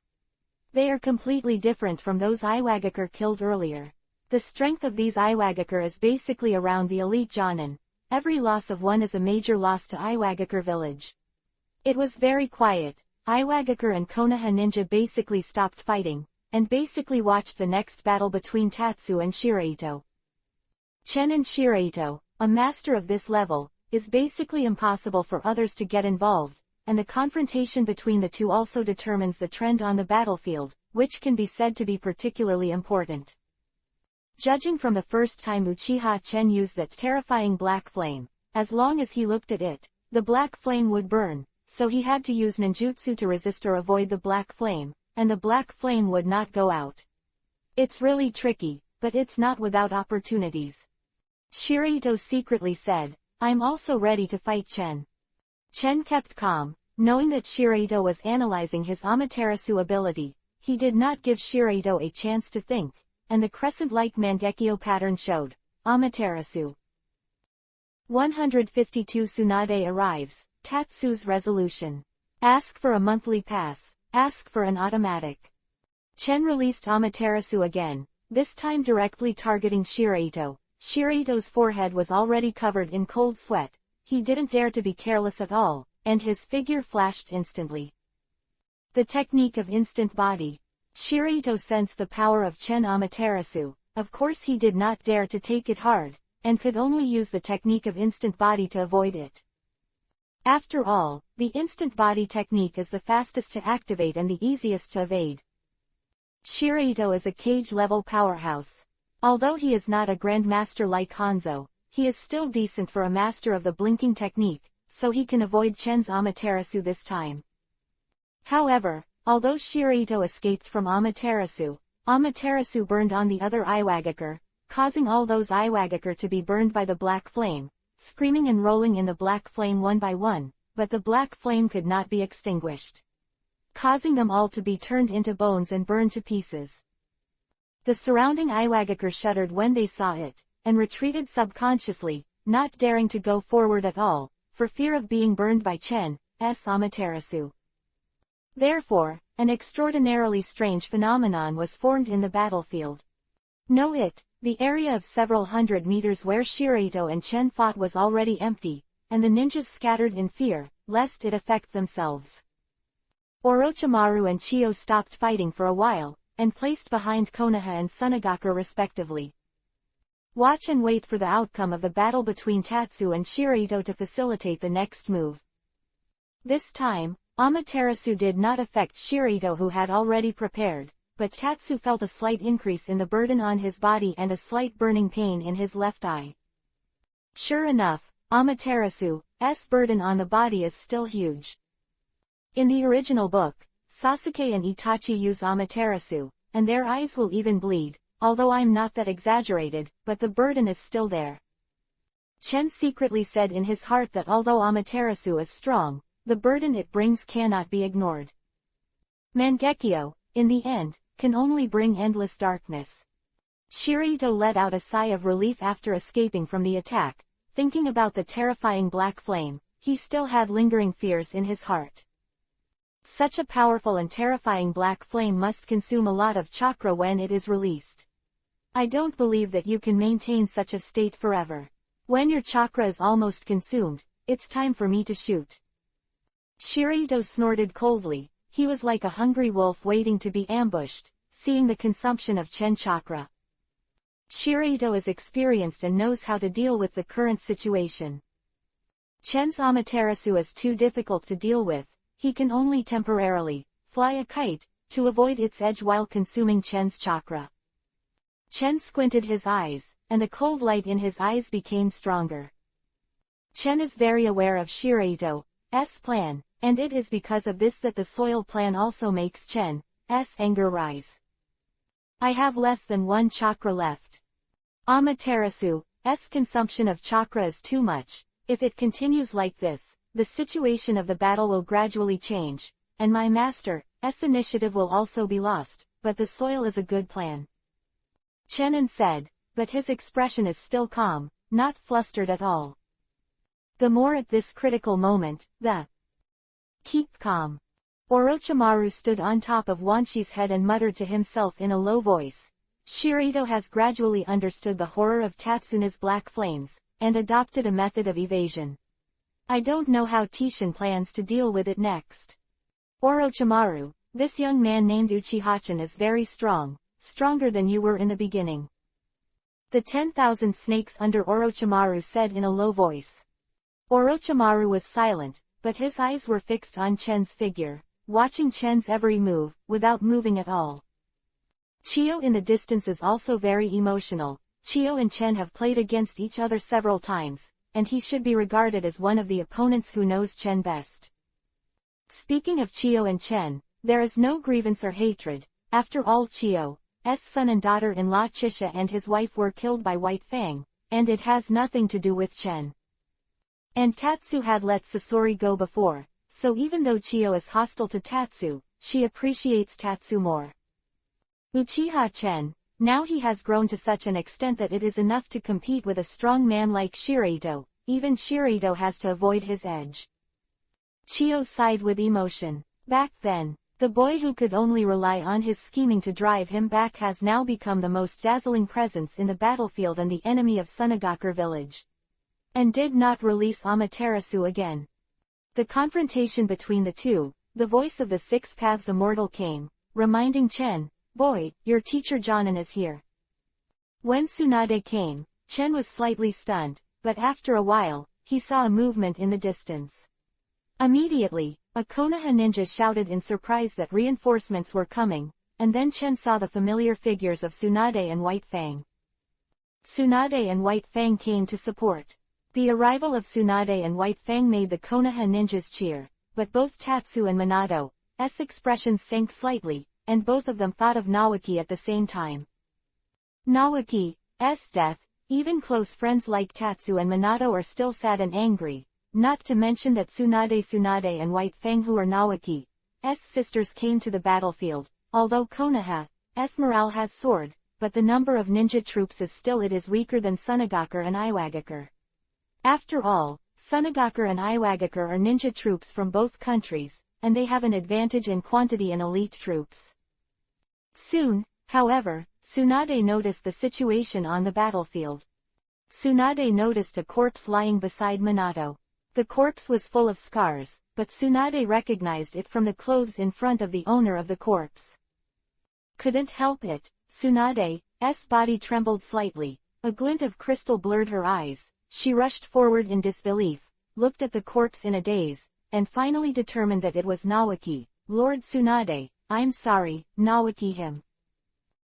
S1: They are completely different from those Iwagakure killed earlier. The strength of these Iwagakure is basically around the elite Jonin. Every loss of one is a major loss to Iwagakure village. It was very quiet. Iwagakure and Konoha ninja basically stopped fighting, and basically watched the next battle between Tatsu and Shiraito. Chen and Shiraito, a master of this level, is basically impossible for others to get involved, and the confrontation between the two also determines the trend on the battlefield, which can be said to be particularly important. Judging from the first time Uchiha Chen used that terrifying black flame, as long as he looked at it, the black flame would burn, so he had to use ninjutsu to resist or avoid the black flame, and the black flame would not go out. It's really tricky, but it's not without opportunities. Shiraito secretly said, I'm also ready to fight Chen. Chen kept calm, knowing that Shiraito was analyzing his Amaterasu ability. He did not give Shiraito a chance to think, and the crescent-like Mangekyo pattern showed. Amaterasu. 152 Tsunade arrives. Tatsu's resolution. Ask for a monthly pass. Ask for an automatic. Chen released Amaterasu again, this time directly targeting Shiraito. Shiraito's forehead was already covered in cold sweat. He didn't dare to be careless at all, and his figure flashed instantly. The technique of instant body. Shiraito sensed the power of Chen Amaterasu. Of course he did not dare to take it hard, and could only use the technique of instant body to avoid it. After all, the instant body technique is the fastest to activate and the easiest to evade. Shiraito is a cage-level powerhouse. Although he is not a grandmaster like Hanzo, he is still decent for a master of the blinking technique, so he can avoid Chen's Amaterasu this time. However, although Shiraito escaped from Amaterasu, Amaterasu burned on the other Iwagakure, causing all those Iwagakure to be burned by the black flame, screaming and rolling in the black flame one by one, but the black flame could not be extinguished, causing them all to be turned into bones and burned to pieces. The surrounding Iwagakure shuddered when they saw it, and retreated subconsciously, not daring to go forward at all, for fear of being burned by Chen's Amaterasu. Therefore, an extraordinarily strange phenomenon was formed in the battlefield. The area of several hundred meters where Shiraito and Chen fought was already empty, and the ninjas scattered in fear, lest it affect themselves. Orochimaru and Chiyo stopped fighting for a while, and placed behind Konoha and Sunagakure respectively. Watch and wait for the outcome of the battle between Tatsu and Shiraito to facilitate the next move. This time, Amaterasu did not affect Shiraito who had already prepared, but Tatsu felt a slight increase in the burden on his body and a slight burning pain in his left eye. Sure enough, Amaterasu's burden on the body is still huge. In the original book, Sasuke and Itachi use Amaterasu, and their eyes will even bleed, although I'm not that exaggerated, but the burden is still there. Chen secretly said in his heart that although Amaterasu is strong, the burden it brings cannot be ignored. Mangekyo, in the end, can only bring endless darkness. Shiraito let out a sigh of relief after escaping from the attack, thinking about the terrifying black flame. He still had lingering fears in his heart. Such a powerful and terrifying black flame must consume a lot of chakra when it is released. I don't believe that you can maintain such a state forever. When your chakra is almost consumed, it's time for me to shoot. Shiraito snorted coldly. He was like a hungry wolf waiting to be ambushed, seeing the consumption of Chen chakra. Shiraito is experienced and knows how to deal with the current situation. Chen's Amaterasu is too difficult to deal with. He can only temporarily fly a kite to avoid its edge while consuming Chen's chakra. Chen squinted his eyes, and the cold light in his eyes became stronger. Chen is very aware of Shiraito's plan, and it is because of this that the soil plan also makes Chen's anger rise. I have less than one chakra left. Amaterasu's consumption of chakra is too much. If it continues like this, the situation of the battle will gradually change, and my master's initiative will also be lost, but the soil is a good plan. Chenin said, but his expression is still calm, not flustered at all. The more at this critical moment, the keep calm. Orochimaru stood on top of Wanshi's head and muttered to himself in a low voice. Shiraito has gradually understood the horror of Tatsuna's black flames, and adopted a method of evasion. I don't know how Tishin plans to deal with it next. Orochimaru, this young man named Uchiha-chan is very strong, stronger than you were in the beginning. The 10,000 snakes under Orochimaru said in a low voice. Orochimaru was silent, but his eyes were fixed on Chen's figure, watching Chen's every move, without moving at all. Chio in the distance is also very emotional. Chio and Chen have played against each other several times, and he should be regarded as one of the opponents who knows Chen best. Speaking of Chio and Chen, there is no grievance or hatred. After all, Chio's son and daughter-in-law Chisha and his wife were killed by White Fang, and it has nothing to do with Chen. And Tatsu had let Sasori go before, so even though Chio is hostile to Tatsu, she appreciates Tatsu more. Uchiha Chen, now he has grown to such an extent that it is enough to compete with a strong man like Shiraito. Even Shiraito has to avoid his edge. Chio sighed with emotion. Back then, the boy who could only rely on his scheming to drive him back has now become the most dazzling presence in the battlefield and the enemy of Sunagakure village. And did not release Amaterasu again. The confrontation between the two, the voice of the Six Paths Immortal came, reminding Chen, "Boy, your teacher Jonin is here." When Tsunade came, Chen was slightly stunned, but after a while, he saw a movement in the distance. Immediately, a Konoha ninja shouted in surprise that reinforcements were coming, and then Chen saw the familiar figures of Tsunade and White Fang. Tsunade and White Fang came to support. The arrival of Tsunade and White Fang made the Konoha ninjas cheer, but both Tatsu and Minato's expressions sank slightly, and both of them thought of Nawaki at the same time. Nawaki's death, even close friends like Tatsu and Minato are still sad and angry, not to mention that Tsunade and White Fang, who are Nawaki's sisters, came to the battlefield. Although Konoha's morale has soared, but the number of ninja troops is weaker than Sunagakure and Iwagakure. After all, Sunagakure and Iwagakure are ninja troops from both countries, and they have an advantage in quantity in elite troops. Soon, however, Tsunade noticed the situation on the battlefield. Tsunade noticed a corpse lying beside Minato. The corpse was full of scars, but Tsunade recognized it from the clothes in front of the owner of the corpse. Couldn't help it, Tsunade's body trembled slightly, a glint of crystal blurred her eyes. She rushed forward in disbelief, looked at the corpse in a daze, and finally determined that it was Nawaki. "Lord Tsunade, I'm sorry, Nawaki him."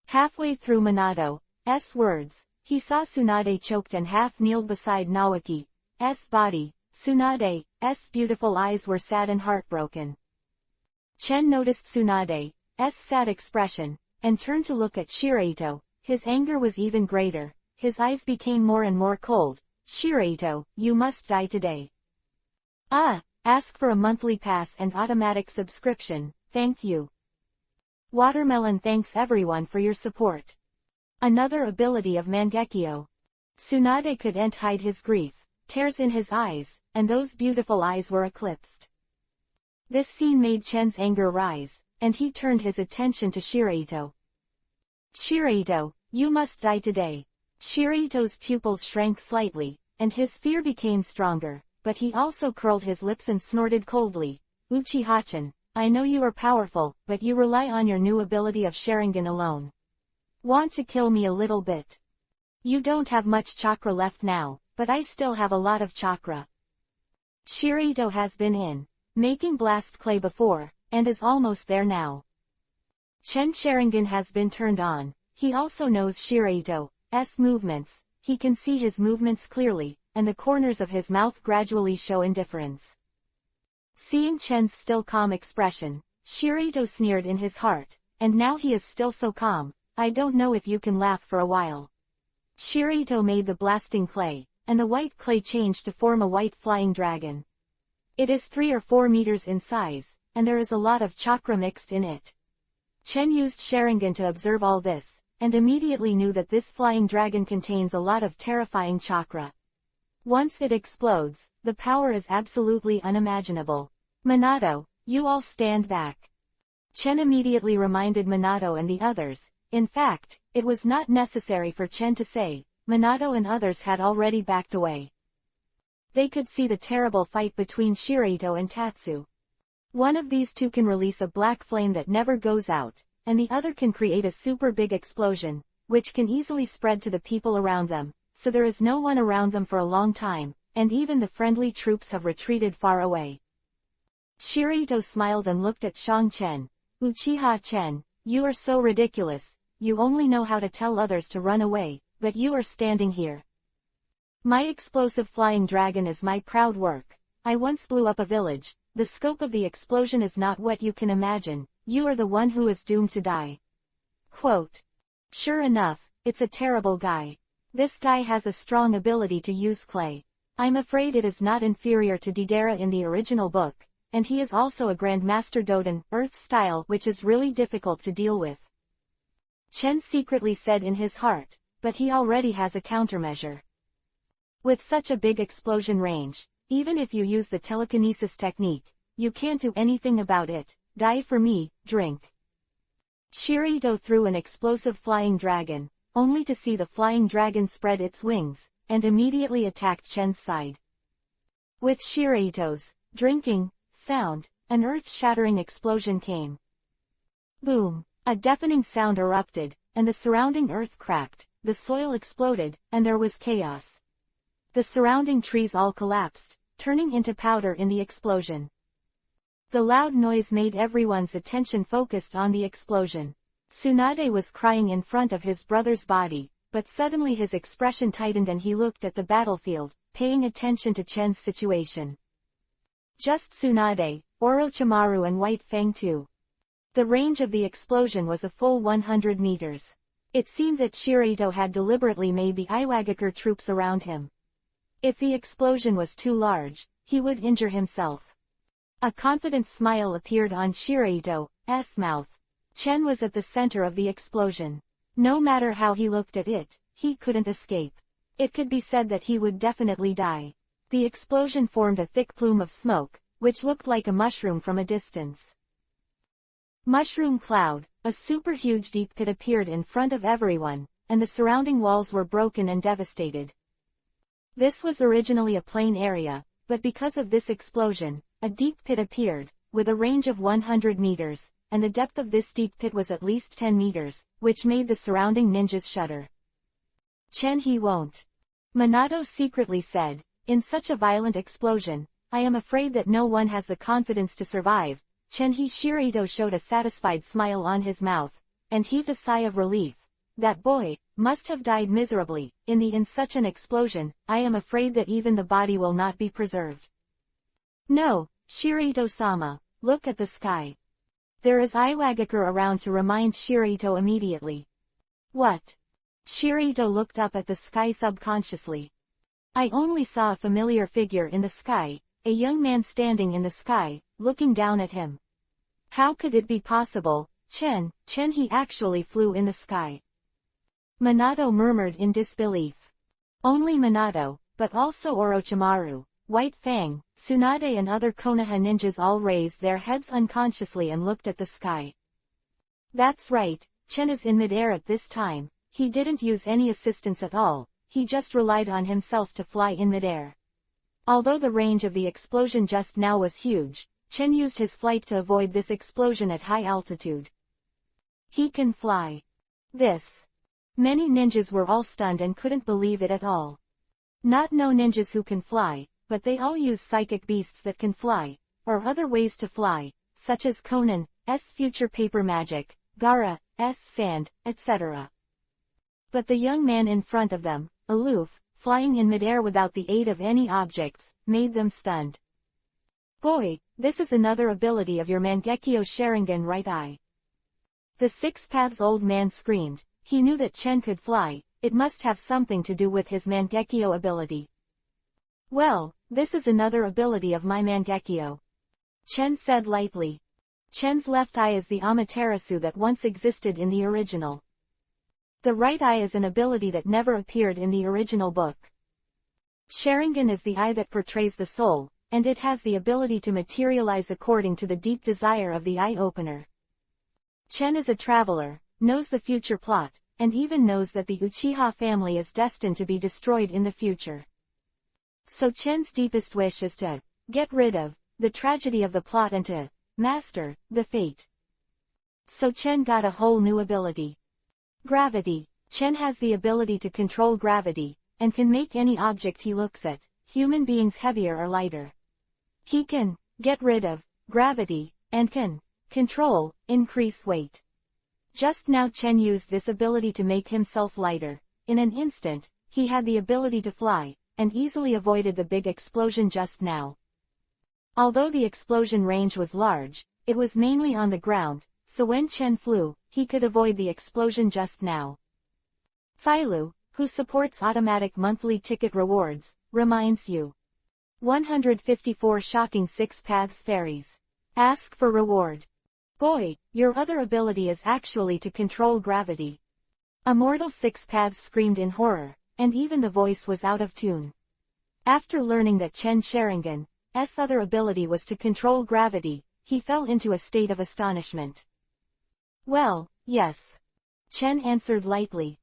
S1: Halfway through Minato's words, he saw Tsunade choked and half-kneeled beside Nawaki's body. Tsunade's beautiful eyes were sad and heartbroken. Chen noticed Tsunade's sad expression, and turned to look at Shiraito. His anger was even greater, his eyes became more and more cold. "Shiraito, you must die today." Ask for a monthly pass and automatic subscription, thank you. Watermelon thanks everyone for your support. Another ability of Mangekyo. Tsunade couldn't hide his grief, tears in his eyes, and those beautiful eyes were eclipsed. This scene made Chen's anger rise, and he turned his attention to Shiraito. "Shiraito, you must die today." Shiraito's pupils shrank slightly, and his fear became stronger, but he also curled his lips and snorted coldly. "Uchiha-chan, I know you are powerful, but you rely on your new ability of Sharingan alone. Want to kill me a little bit? You don't have much chakra left now, but I still have a lot of chakra." Shiraito has been making blast clay before, and is almost there now. Chen Sharingan has been turned on. He also knows Shiraito's movements. He can see his movements clearly, and the corners of his mouth gradually show indifference. Seeing Chen's still calm expression, Shiraito sneered in his heart, "And now he is still so calm, I don't know if you can laugh for a while." Shiraito made the blasting clay, and the white clay changed to form a white flying dragon. It is 3 or 4 meters in size, and there is a lot of chakra mixed in it. Chen used Sharingan to observe all this, and immediately knew that this flying dragon contains a lot of terrifying chakra. Once it explodes, the power is absolutely unimaginable. "Minato, you all stand back." Chen immediately reminded Minato and the others. In fact, it was not necessary for Chen to say. Minato and others had already backed away. They could see the terrible fight between Shiraito and Tatsu. One of these two can release a black flame that never goes out, and the other can create a super big explosion, which can easily spread to the people around them, so there is no one around them for a long time, and even the friendly troops have retreated far away. Shirito smiled and looked at Shang Chen. Uchiha Chen, you are so ridiculous, you only know how to tell others to run away, but you are standing here. My explosive flying dragon is my proud work. I once blew up a village. The scope of the explosion is not what you can imagine. You are the one who is doomed to die. Quote. Sure enough, it's a terrible guy. This guy has a strong ability to use clay. I'm afraid it is not inferior to Deidara in the original book, and he is also a Grandmaster Doden, Earth style, which is really difficult to deal with. Chen secretly said in his heart, but he already has a countermeasure. With such a big explosion range, even if you use the telekinesis technique, you can't do anything about it. Die for me, drink. Shirito threw an explosive flying dragon, only to see the flying dragon spread its wings, and immediately attacked Chen's side. With Shirito's drinking sound, an earth-shattering explosion came. Boom! A deafening sound erupted, and the surrounding earth cracked, the soil exploded, and there was chaos. The surrounding trees all collapsed, turning into powder in the explosion. The loud noise made everyone's attention focused on the explosion. Tsunade was crying in front of his brother's body, but suddenly his expression tightened and he looked at the battlefield, paying attention to Chen's situation. Just Tsunade, Orochimaru and White Fang too. The range of the explosion was a full 100 meters. It seemed that Shirito had deliberately made the Iwagakure troops around him. If the explosion was too large, he would injure himself. A confident smile appeared on Shirito's mouth. Chen was at the center of the explosion. No matter how he looked at it, he couldn't escape. It could be said that he would definitely die. The explosion formed a thick plume of smoke, which looked like a mushroom from a distance. Mushroom cloud, a super huge deep pit appeared in front of everyone, and the surrounding walls were broken and devastated. This was originally a plain area, but because of this explosion, a deep pit appeared, with a range of 100 meters, and the depth of this deep pit was at least 10 meters, which made the surrounding ninjas shudder. Chen, he won't. Minato secretly said, in such a violent explosion, I am afraid that no one has the confidence to survive. Shirito showed a satisfied smile on his mouth, and heaved a sigh of relief. That boy must have died miserably, in such an explosion. I am afraid that even the body will not be preserved. No, Shirito-sama, look at the sky. There is Iwagakure around to remind Shirito immediately. What? Shirito looked up at the sky subconsciously. I only saw a familiar figure in the sky, a young man standing in the sky, looking down at him. How could it be possible? Chen, he actually flew in the sky. Minato murmured in disbelief. Only Minato, but also Orochimaru, White Fang, Tsunade and other Konoha ninjas all raised their heads unconsciously and looked at the sky. That's right, Chen is in midair at this time. He didn't use any assistance at all, he just relied on himself to fly in midair. Although the range of the explosion just now was huge, Chen used his flight to avoid this explosion at high altitude. He can fly. This. Many ninjas were all stunned and couldn't believe it at all. Not no ninjas who can fly, but they all use psychic beasts that can fly, or other ways to fly, such as Conan's future paper magic, Gaara's sand, etc. But the young man in front of them, aloof, flying in midair without the aid of any objects, made them stunned. Boy, this is another ability of your Mangekyo Sharingan right eye. The 6 paths old man screamed. He knew that Chen could fly, it must have something to do with his Mangekyo ability. Well, this is another ability of my Mangekyo. Chen said lightly. Chen's left eye is the Amaterasu that once existed in the original. The right eye is an ability that never appeared in the original book. Sharingan is the eye that portrays the soul, and it has the ability to materialize according to the deep desire of the eye opener. Chen is a traveler, knows the future plot, and even knows that the Uchiha family is destined to be destroyed in the future. So Chen's deepest wish is to get rid of the tragedy of the plot and to master the fate. So Chen got a whole new ability. Gravity. Chen has the ability to control gravity, and can make any object he looks at, human beings, heavier or lighter. He can get rid of gravity, and can control, increase weight. Just now Chen used this ability to make himself lighter. In an instant, he had the ability to fly, and easily avoided the big explosion just now. Although the explosion range was large, it was mainly on the ground, so when Chen flew, he could avoid the explosion just now. Filu, who supports automatic monthly ticket rewards, reminds you. 154 Shocking 6 Paths Fairies. Ask for reward. Boy, your other ability is actually to control gravity. Immortal 6 Paths screamed in horror, and even the voice was out of tune. After learning that Chen Sharingan's other ability was to control gravity, he fell into a state of astonishment. Well, yes. Chen answered lightly.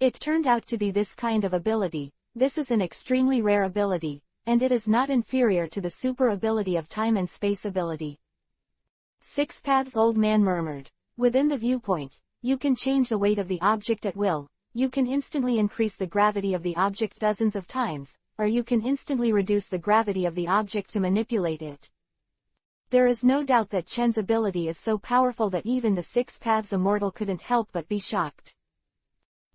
S1: It turned out to be this kind of ability. This is an extremely rare ability, and it is not inferior to the super ability of time and space ability. 6 Paths Old Man murmured. Within the viewpoint, you can change the weight of the object at will, you can instantly increase the gravity of the object dozens of times, or you can instantly reduce the gravity of the object to manipulate it. There is no doubt that Chen's ability is so powerful that even the 6 Paths Immortal couldn't help but be shocked.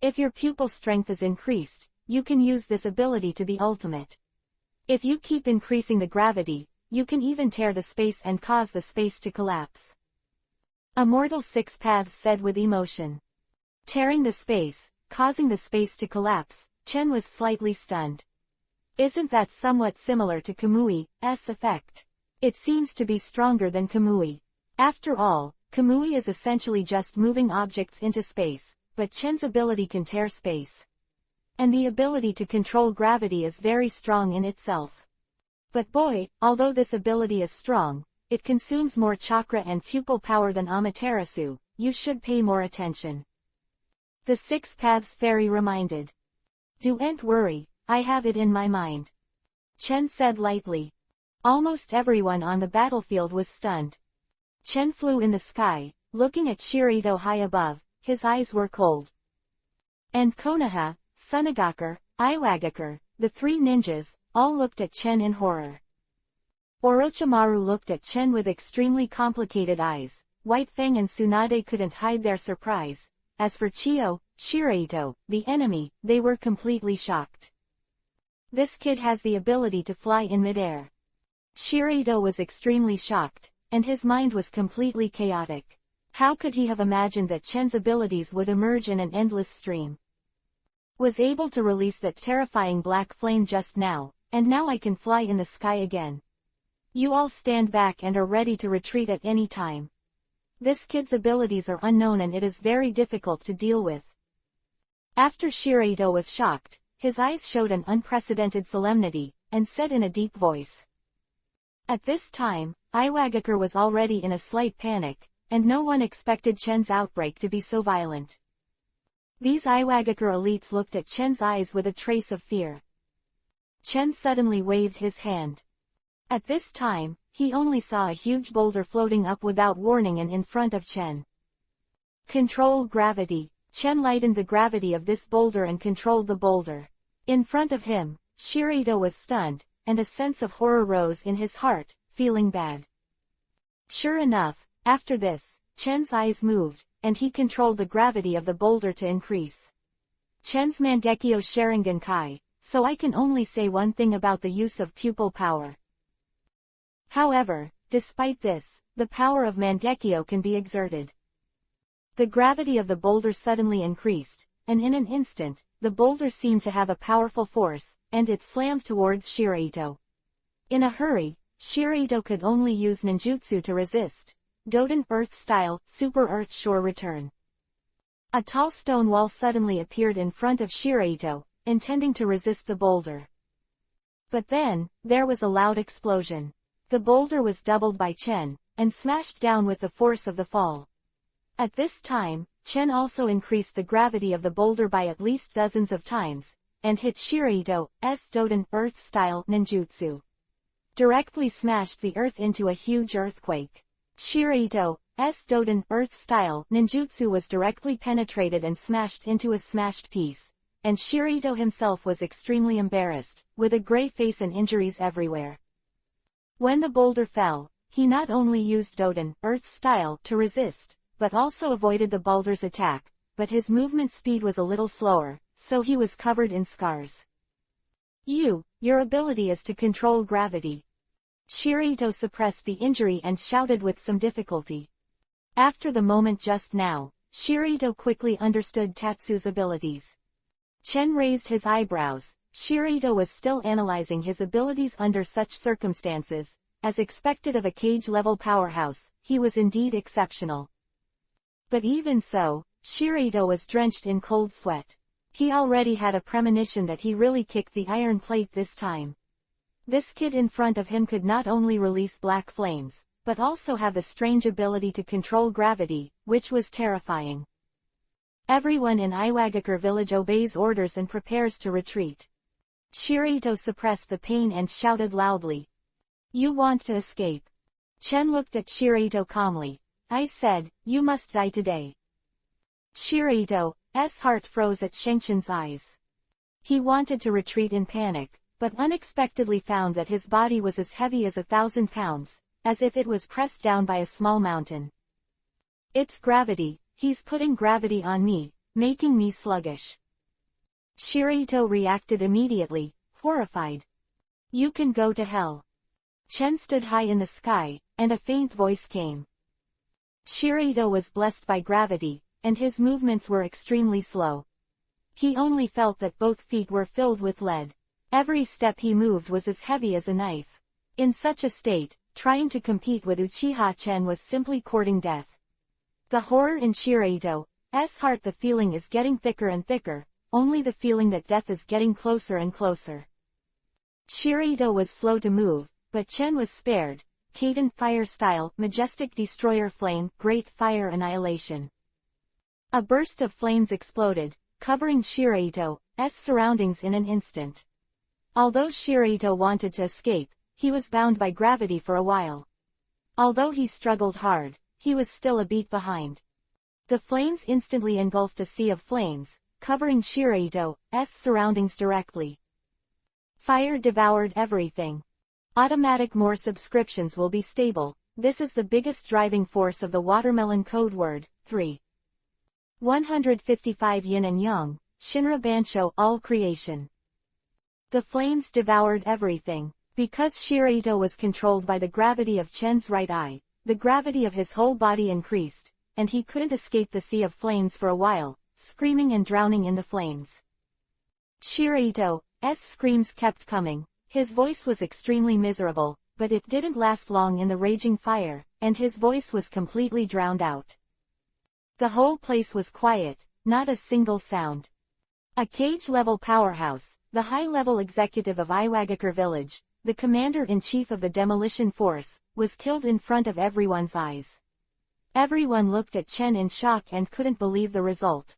S1: If your pupil strength is increased, you can use this ability to the ultimate. If you keep increasing the gravity, you can even tear the space and cause the space to collapse. Immortal 6 Paths said with emotion. Tearing the space, causing the space to collapse, Chen was slightly stunned. Isn't that somewhat similar to Kamui's effect? It seems to be stronger than Kamui. After all, Kamui is essentially just moving objects into space, but Chen's ability can tear space. And the ability to control gravity is very strong in itself. But boy, although this ability is strong, it consumes more chakra and pupil power than Amaterasu, you should pay more attention. The 6 Paths Fairy reminded. Don't worry, I have it in my mind. Chen said lightly. Almost everyone on the battlefield was stunned. Chen flew in the sky, looking at Shirito high above, his eyes were cold. And Konoha, Sunagakure, Iwagakure, the 3 ninjas, all looked at Chen in horror. Orochimaru looked at Chen with extremely complicated eyes. White Fang and Tsunade couldn't hide their surprise. As for Chiyo, Shirito, the enemy, they were completely shocked. This kid has the ability to fly in midair. Shirito was extremely shocked, and his mind was completely chaotic. How could he have imagined that Chen's abilities would emerge in an endless stream? Was able to release that terrifying black flame just now, and now I can fly in the sky again. You all stand back and are ready to retreat at any time. This kid's abilities are unknown and it is very difficult to deal with. After Shirito was shocked, his eyes showed an unprecedented solemnity, and said in a deep voice. At this time, Iwagakure was already in a slight panic, and no one expected Chen's outbreak to be so violent. These Iwagakure elites looked at Chen's eyes with a trace of fear. Chen suddenly waved his hand. At this time, he only saw a huge boulder floating up without warning and in front of Chen. Control gravity. Chen lightened the gravity of this boulder and controlled the boulder. In front of him, Shirito was stunned, and a sense of horror rose in his heart, feeling bad. Sure enough, after this, Chen's eyes moved, and he controlled the gravity of the boulder to increase. Chen's Mangekyo Sharingan Kai, so I can only say one thing about the use of pupil power. However, despite this, the power of Mangekyo can be exerted. The gravity of the boulder suddenly increased, and in an instant, the boulder seemed to have a powerful force, and it slammed towards Shirito. In a hurry, Shirito could only use ninjutsu to resist. Doden Earth Style, Super Earth Shore Return. A tall stone wall suddenly appeared in front of Shirito, intending to resist the boulder. But then, there was a loud explosion. The boulder was doubled by Chen, and smashed down with the force of the fall. At this time, Chen also increased the gravity of the boulder by at least dozens of times, and hit Shirito's Doden Earth Style ninjutsu. Directly smashed the earth into a huge earthquake. Shirito's Doden Earth Style ninjutsu was directly penetrated and smashed into a smashed piece, and Shirito himself was extremely embarrassed, with a gray face and injuries everywhere. When the boulder fell, he not only used Doden, Earth style, to resist, but also avoided the boulder's attack, but his movement speed was a little slower, so he was covered in scars. Your ability is to control gravity. Shiraito suppressed the injury and shouted with some difficulty. After the moment just now, Shiraito quickly understood Tatsu's abilities. Chen raised his eyebrows. Shiraito was still analyzing his abilities under such circumstances. As expected of a cage-level powerhouse, he was indeed exceptional. But even so, Shiraito was drenched in cold sweat. He already had a premonition that he really kicked the iron plate this time. This kid in front of him could not only release black flames, but also have the strange ability to control gravity, which was terrifying. Everyone in Iwagakure village obeys orders and prepares to retreat. Shiraito suppressed the pain and shouted loudly. You want to escape? Chen looked at Shiraito calmly. I said, you must die today. Shiraito's heart froze at Shengshin's eyes. He wanted to retreat in panic, but unexpectedly found that his body was as heavy as 1,000 pounds, as if it was pressed down by a small mountain. It's gravity, he's putting gravity on me, making me sluggish. Shiraito reacted immediately, horrified. You can go to hell. Chen stood high in the sky, and a faint voice came. Shiraito was blessed by gravity, and his movements were extremely slow. He only felt that both feet were filled with lead. Every step he moved was as heavy as a knife. In such a state, trying to compete with Uchiha Chen was simply courting death. The horror in Shiraito's heart. The feeling is getting thicker and thicker, only the feeling that death is getting closer and closer. Shiraito was slow to move, but Chen was spared. Kaden fire style, majestic destroyer flame, great fire annihilation. A burst of flames exploded, covering Shiraito's surroundings in an instant. Although Shiraito wanted to escape, he was bound by gravity for a while. Although he struggled hard, he was still a beat behind. The flames instantly engulfed a sea of flames, covering Shiraito's surroundings directly. Fire devoured everything. Automatic more subscriptions will be stable. This is the biggest driving force of the watermelon code word, 3. 155 yin and yang, Shinra Bansho all creation. The flames devoured everything. Because Shiraito was controlled by the gravity of Chen's right eye, the gravity of his whole body increased, and he couldn't escape the sea of flames for a while, screaming and drowning in the flames. Shiraito's screams kept coming. His voice was extremely miserable, but it didn't last long in the raging fire, and his voice was completely drowned out. The whole place was quiet, not a single sound. A cage-level powerhouse, the high-level executive of Iwagakure village, the commander-in-chief of the demolition force, was killed in front of everyone's eyes. Everyone looked at Chen in shock and couldn't believe the result.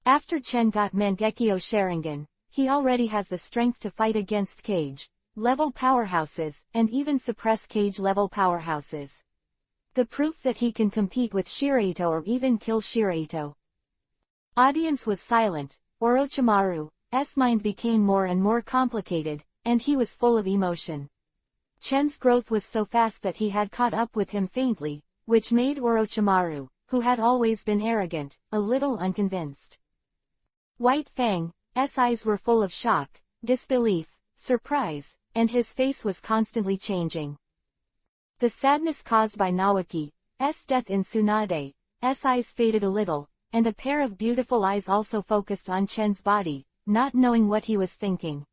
S1: After Chen got Mangekyo Sharingan, he already has the strength to fight against cage-level powerhouses, and even suppress cage-level powerhouses. The proof that he can compete with Shiraito or even kill Shiraito. Audience was silent. Orochimaru's mind became more and more complicated, and he was full of emotion. Chen's growth was so fast that he had caught up with him faintly, which made Orochimaru, who had always been arrogant, a little unconvinced. White Fang's eyes were full of shock, disbelief, surprise, and his face was constantly changing. The sadness caused by Naoki's death in Tsunade's eyes faded a little, and a pair of beautiful eyes also focused on Chen's body, not knowing what he was thinking.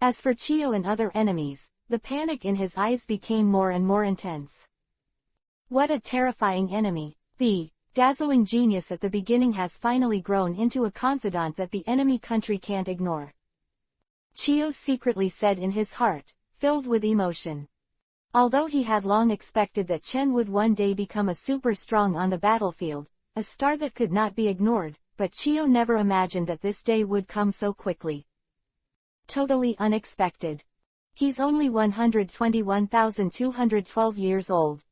S1: As for Chiyo and other enemies, the panic in his eyes became more and more intense. What a terrifying enemy! The dazzling genius at the beginning has finally grown into a confidant that the enemy country can't ignore. Chiyo secretly said in his heart, filled with emotion. Although he had long expected that Chen would one day become a super strong on the battlefield, a star that could not be ignored, but Chiyo never imagined that this day would come so quickly. Totally unexpected. He's only 121,212 years old.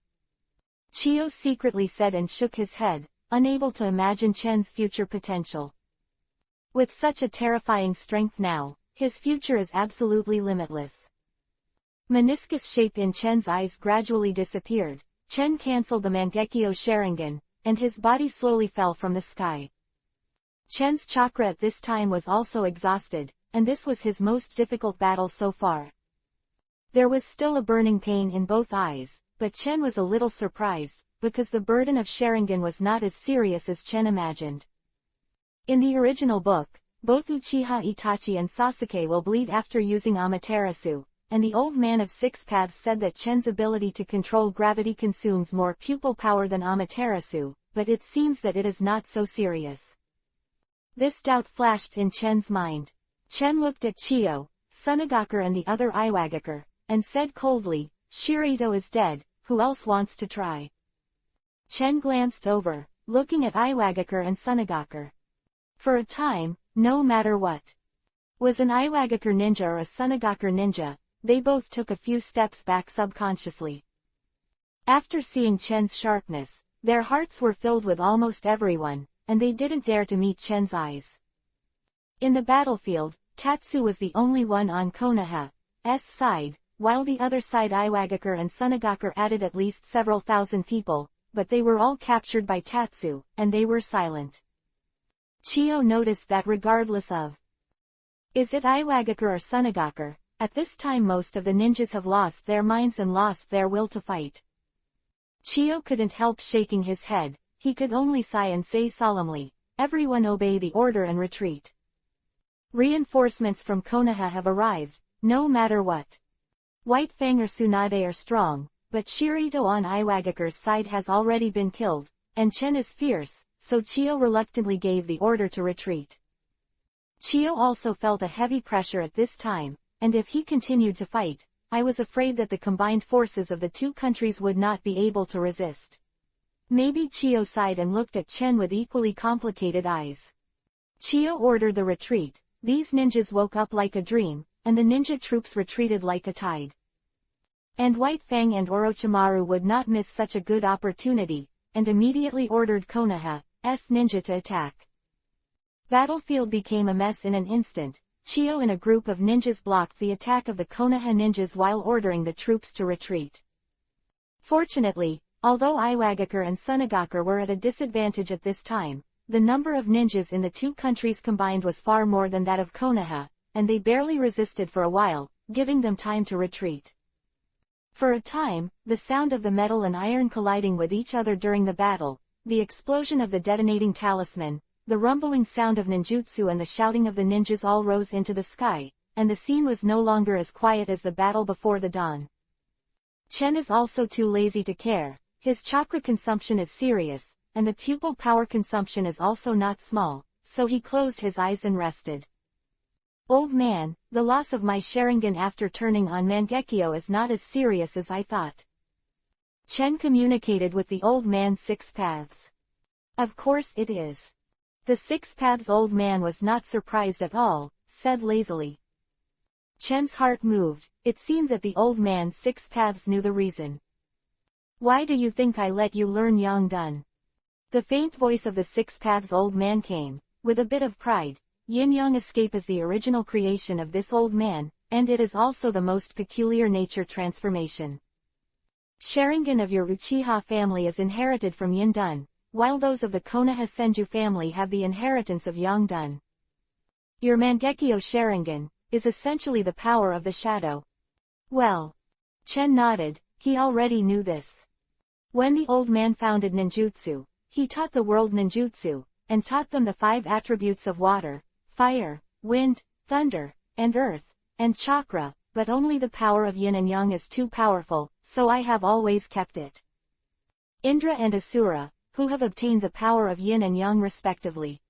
S1: Chiyo secretly said and shook his head, unable to imagine Chen's future potential. With such a terrifying strength now, his future is absolutely limitless. Meniscus shape in Chen's eyes gradually disappeared. Chen cancelled the Mangekyo Sharingan, and his body slowly fell from the sky. Chen's chakra at this time was also exhausted, and this was his most difficult battle so far. There was still a burning pain in both eyes, but Chen was a little surprised, because the burden of Sharingan was not as serious as Chen imagined. In the original book, both Uchiha Itachi and Sasuke will bleed after using Amaterasu, and the old man of six paths said that Chen's ability to control gravity consumes more pupil power than Amaterasu, but it seems that it is not so serious. This doubt flashed in Chen's mind. Chen looked at Chiyo, Sunagakure and the other Iwagakure, and said coldly, "Shirito is dead, who else wants to try?" Chen glanced over, looking at Iwagakure and Sunagakure. For a time, no matter what was an Iwagakure ninja or a Sunagakure ninja, they both took a few steps back subconsciously. After seeing Chen's sharpness, their hearts were filled with almost everyone, and they didn't dare to meet Chen's eyes. In the battlefield, Tatsu was the only one on Konoha's side, while the other side Iwagakure and Sunagakure added at least several thousand people, but they were all captured by Tatsu, and they were silent. Chiyo noticed that regardless of is it Iwagakure or Sunagakure, at this time most of the ninjas have lost their minds and lost their will to fight. Chiyo couldn't help shaking his head, he could only sigh and say solemnly, "Everyone obey the order and retreat. Reinforcements from Konoha have arrived, no matter what. White Fang or Tsunade are strong, but Shirito on Iwagakure's side has already been killed, and Chen is fierce, so Chiyo reluctantly gave the order to retreat." Chiyo also felt a heavy pressure at this time, and if he continued to fight, I was afraid that the combined forces of the two countries would not be able to resist. Maybe Chiyo sighed and looked at Chen with equally complicated eyes. Chiyo ordered the retreat. These ninjas woke up like a dream, and the ninja troops retreated like a tide. And White Fang and Orochimaru would not miss such a good opportunity, and immediately ordered Konoha's ninja to attack. Battlefield became a mess in an instant. Chiyo and a group of ninjas blocked the attack of the Konoha ninjas while ordering the troops to retreat. Fortunately, although Iwagakure and Sunagakure were at a disadvantage at this time, the number of ninjas in the two countries combined was far more than that of Konoha, and they barely resisted for a while, giving them time to retreat. For a time, the sound of the metal and iron colliding with each other during the battle, the explosion of the detonating talisman, the rumbling sound of ninjutsu and the shouting of the ninjas all rose into the sky, and the scene was no longer as quiet as the battle before the dawn. Chen is also too lazy to care, his chakra consumption is serious, and the pupil power consumption is also not small, so he closed his eyes and rested. "Old man, the loss of my Sharingan after turning on Mangekyo is not as serious as I thought." Chen communicated with the old man's six paths. "Of course it is." The six paths old man was not surprised at all, said lazily. Chen's heart moved, it seemed that the old man's six paths knew the reason. "Why do you think I let you learn Yongdun?" The faint voice of the six paths old man came, with a bit of pride. Yin-Yang escape is the original creation of this old man, and it is also the most peculiar nature transformation. Sharingan of your Uchiha family is inherited from Yin-Dun, while those of the Konoha Senju family have the inheritance of Yongdun. Your Mangekyo Sharingan is essentially the power of the shadow. Well, Chen nodded, he already knew this. When the old man founded ninjutsu, he taught the world ninjutsu, and taught them the 5 attributes of water, fire, wind, thunder, and earth, and chakra, but only the power of yin and yang is too powerful, so I have always kept it. Indra and Asura, who have obtained the power of yin and yang respectively.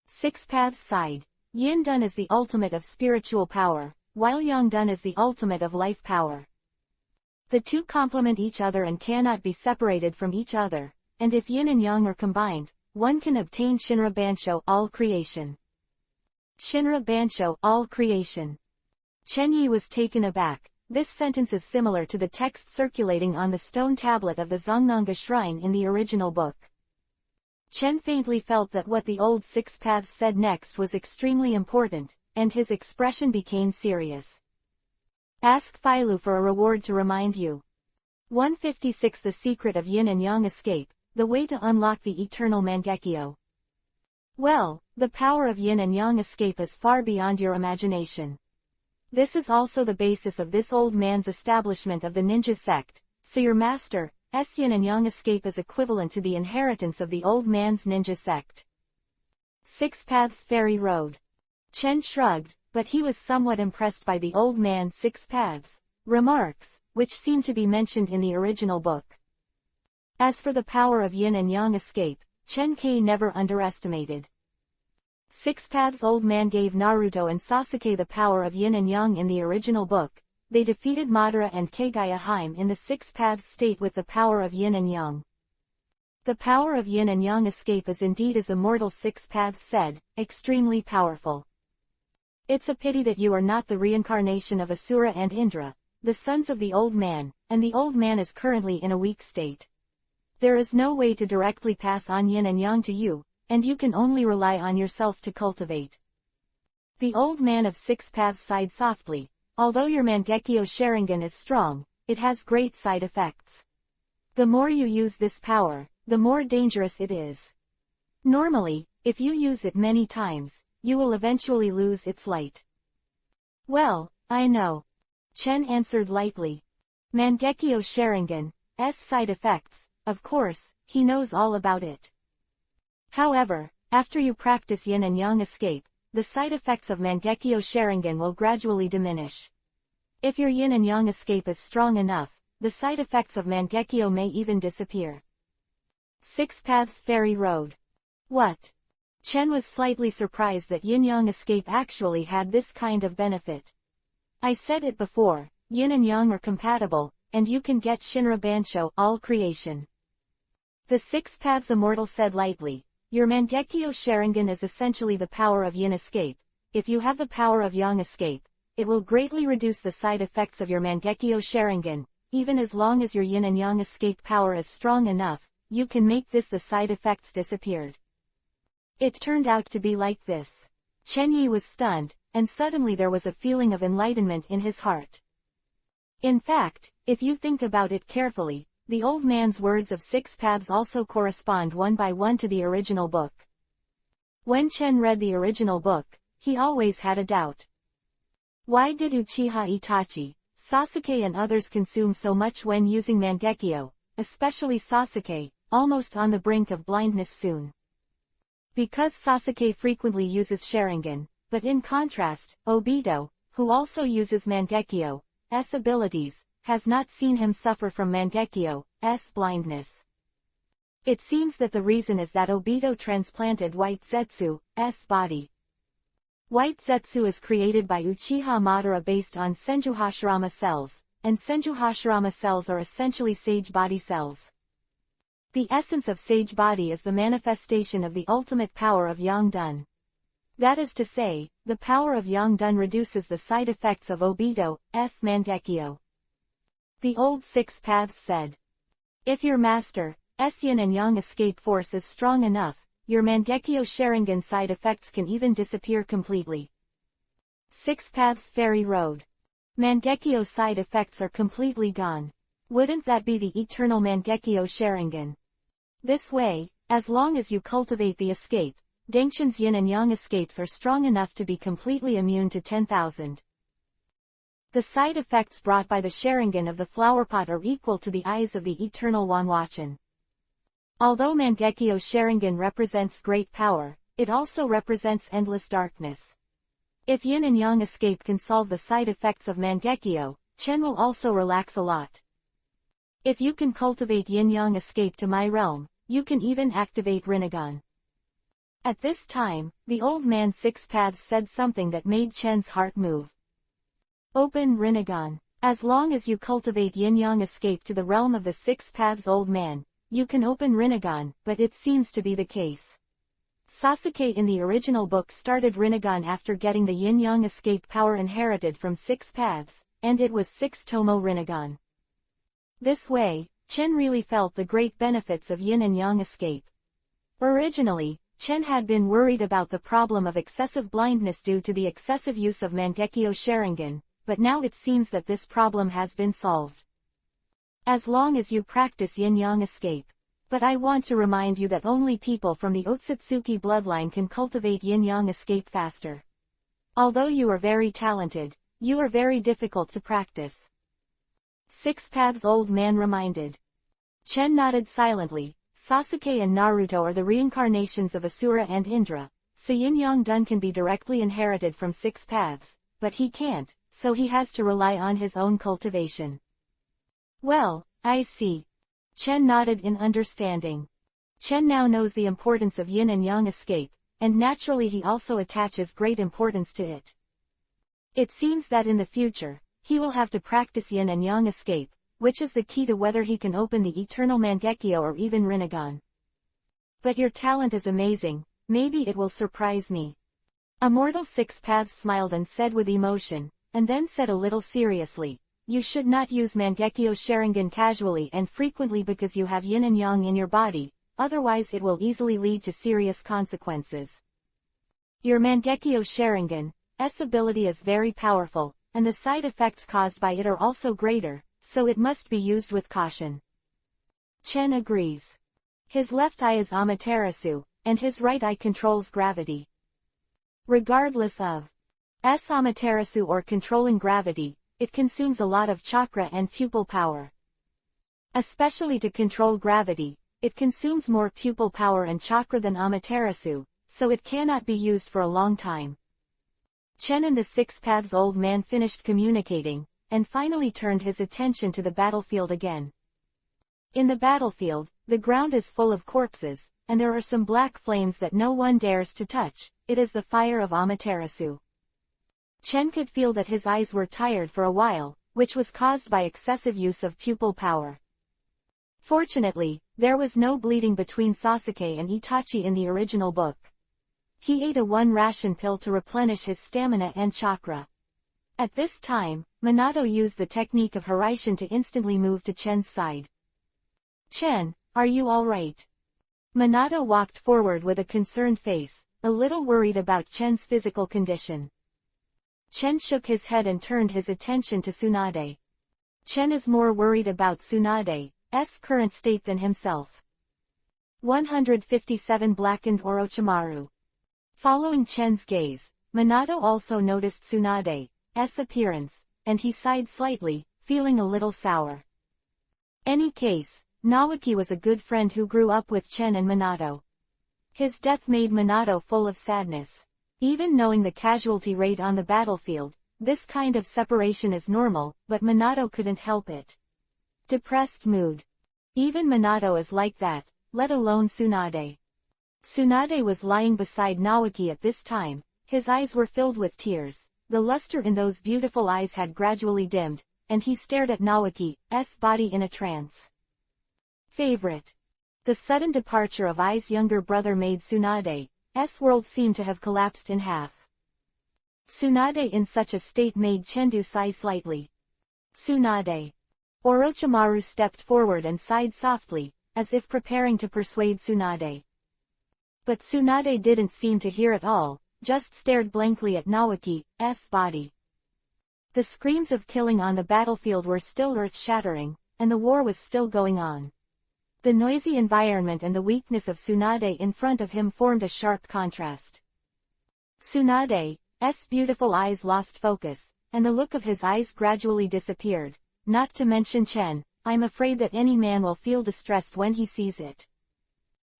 S1: Six paths sighed. Yin Dun is the ultimate of spiritual power, while Yang Dun is the ultimate of life power. The two complement each other and cannot be separated from each other, and if yin and yang are combined, one can obtain Shinra Bansho, all creation. Shinra Bansho, all creation. Chen Yi was taken aback. This sentence is similar to the text circulating on the stone tablet of the Zongnanga shrine in the original book. Chen faintly felt that what the old six paths said next was extremely important, and his expression became serious. Ask Phailu for a reward to remind you. 156 The Secret of Yin and Yang Escape, the way to unlock the eternal Mangekyo. Well, the power of Yin and Yang escape is far beyond your imagination. This is also the basis of this old man's establishment of the ninja sect, so your master's Yin and Yang escape is equivalent to the inheritance of the old man's ninja sect. 6 Paths Fairy Road. Chen shrugged, but he was somewhat impressed by the old man's 6 paths remarks, which seem to be mentioned in the original book. As for the power of Yin and Yang escape, Chen Kai never underestimated. 6 Paths Old Man gave Naruto and Sasuke the power of Yin and Yang in the original book. They defeated Madara and Kagaya in the 6 Paths state with the power of Yin and Yang. The power of Yin and Yang escape is indeed, as Immortal 6 Paths said, extremely powerful. It's a pity that you are not the reincarnation of Asura and Indra, the sons of the old man, and the old man is currently in a weak state. There is no way to directly pass on Yin and Yang to you, and you can only rely on yourself to cultivate. The old man of 6 Paths sighed softly. Although your Mangekyo Sharingan is strong, it has great side effects. The more you use this power, the more dangerous it is. Normally, if you use it many times, you will eventually lose its light. Well, I know. Chen answered lightly. Mangekyo Sharingan's side effects, of course, he knows all about it. However, after you practice Yin and Yang escape, the side effects of Mangekyo Sharingan will gradually diminish. If your Yin and Yang escape is strong enough, the side effects of Mangekyo may even disappear. 6 Paths Fairy Road. What? Chen was slightly surprised that Yin-Yang escape actually had this kind of benefit. I said it before, Yin and Yang are compatible, and you can get Shinra Bansho, all creation. The 6 Paths Immortal said lightly. Your Mangekyo Sharingan is essentially the power of Yin escape. If you have the power of Yang escape, it will greatly reduce the side effects of your Mangekyo Sharingan. Even as long as your Yin and Yang escape power is strong enough, you can make the side effects disappeared. It turned out to be like this. Chen Yi was stunned, and suddenly there was a feeling of enlightenment in his heart. In fact, if you think about it carefully, the old man's words of 6 Paths also correspond one by one to the original book. When Chen read the original book, he always had a doubt. Why did Uchiha Itachi, Sasuke and others consume so much when using Mangekyo, especially Sasuke, almost on the brink of blindness soon? Because Sasuke frequently uses Sharingan, but in contrast, Obito, who also uses Mangekyo's abilities, has not seen him suffer from Mangekyo's blindness. It seems that the reason is that Obito transplanted White Zetsu's body. White Zetsu is created by Uchiha Madara based on Senju Hashirama cells, and Senju Hashirama cells are essentially Sage Body cells. The essence of Sage Body is the manifestation of the ultimate power of Yang Dun. That is to say, the power of Yang Dun reduces the side effects of Obito's Mangekyo. The old 6 Paths said. If your master's Yin and Yang escape force is strong enough, your Mangekyo Sharingan side effects can even disappear completely. 6 Paths Fairy Road. Mangekyo side effects are completely gone. Wouldn't that be the eternal Mangekyo Sharingan? This way, as long as you cultivate the escape, Dangshin's Yin and Yang escapes are strong enough to be completely immune to 10,000. The side effects brought by the Sharingan of the flowerpot are equal to the eyes of the eternal Wanwachan. Although Mangekyo Sharingan represents great power, it also represents endless darkness. If Yin and Yang escape can solve the side effects of Mangekyo, Chen will also relax a lot. If you can cultivate Yin-Yang escape to my realm, you can even activate Rinnegan. At this time, the old man 6 Paths said something that made Chen's heart move. Open Rinnegan. As long as you cultivate Yin-Yang escape to the realm of the 6 Paths old man, you can open Rinnegan, but it seems to be the case. Sasuke in the original book started Rinnegan after getting the Yin-Yang escape power inherited from 6 Paths, and it was 6 Tomo Rinnegan. This way, Chen really felt the great benefits of Yin and Yang escape. Originally, Chen had been worried about the problem of excessive blindness due to the excessive use of Mangekyo Sharingan, but now it seems that this problem has been solved. As long as you practice yin-yang escape. But I want to remind you that only people from the Otsutsuki bloodline can cultivate yin-yang escape faster. Although you are very talented, you are very difficult to practice. Six Paths Old Man reminded. Chen nodded silently. Sasuke and Naruto are the reincarnations of Asura and Indra, so yin-yang dun can be directly inherited from Six Paths, but he can't, so he has to rely on his own cultivation. Well, I see. Chen nodded in understanding. Chen now knows the importance of yin and yang escape, and naturally he also attaches great importance to it. It seems that in the future, he will have to practice yin and yang escape, which is the key to whether he can open the eternal Mangekyo or even Rinnegan. But your talent is amazing, maybe it will surprise me. Immortal Six Paths smiled and said with emotion, and then said a little seriously, you should not use Mangekyo Sharingan casually and frequently because you have yin and yang in your body, otherwise it will easily lead to serious consequences. Your Mangekyo Sharingan's ability is very powerful, and the side effects caused by it are also greater, so it must be used with caution. Chen agrees. His left eye is Amaterasu, and his right eye controls gravity. Regardless of Amaterasu or controlling gravity, it consumes a lot of chakra and pupil power. Especially to control gravity, it consumes more pupil power and chakra than Amaterasu, so it cannot be used for a long time. Chen and the Six Paths Old Man finished communicating, and finally turned his attention to the battlefield again. In the battlefield, the ground is full of corpses, and there are some black flames that no one dares to touch. It is the fire of Amaterasu. Chen could feel that his eyes were tired for a while, which was caused by excessive use of pupil power. Fortunately, there was no bleeding between Sasuke and Itachi in the original book. He ate a one-ration pill to replenish his stamina and chakra. At this time, Minato used the technique of Hiraishin to instantly move to Chen's side. Chen, are you alright? Minato walked forward with a concerned face, a little worried about Chen's physical condition. Chen shook his head and turned his attention to Tsunade. Chen is more worried about Tsunade's current state than himself. 157 Blackened Orochimaru. Following Chen's gaze, Minato also noticed Tsunade's appearance, and he sighed slightly, feeling a little sour. Any case, Naoki was a good friend who grew up with Chen and Minato. His death made Minato full of sadness. Even knowing the casualty rate on the battlefield, this kind of separation is normal, but Minato couldn't help it. Depressed mood. Even Minato is like that, let alone Tsunade. Tsunade was lying beside Naoki at this time, his eyes were filled with tears, the luster in those beautiful eyes had gradually dimmed, and he stared at Naoki's body in a trance. Favorite. The sudden departure of Ai's younger brother made Tsunade's world seem to have collapsed in half. Tsunade in such a state made Chendu sigh slightly. Tsunade. Orochimaru stepped forward and sighed softly, as if preparing to persuade Tsunade. But Tsunade didn't seem to hear at all, just stared blankly at Naoki's body. The screams of killing on the battlefield were still earth-shattering, and the war was still going on. The noisy environment and the weakness of Tsunade in front of him formed a sharp contrast. Tsunade's beautiful eyes lost focus, and the look of his eyes gradually disappeared, not to mention Chen. I'm afraid that any man will feel distressed when he sees it.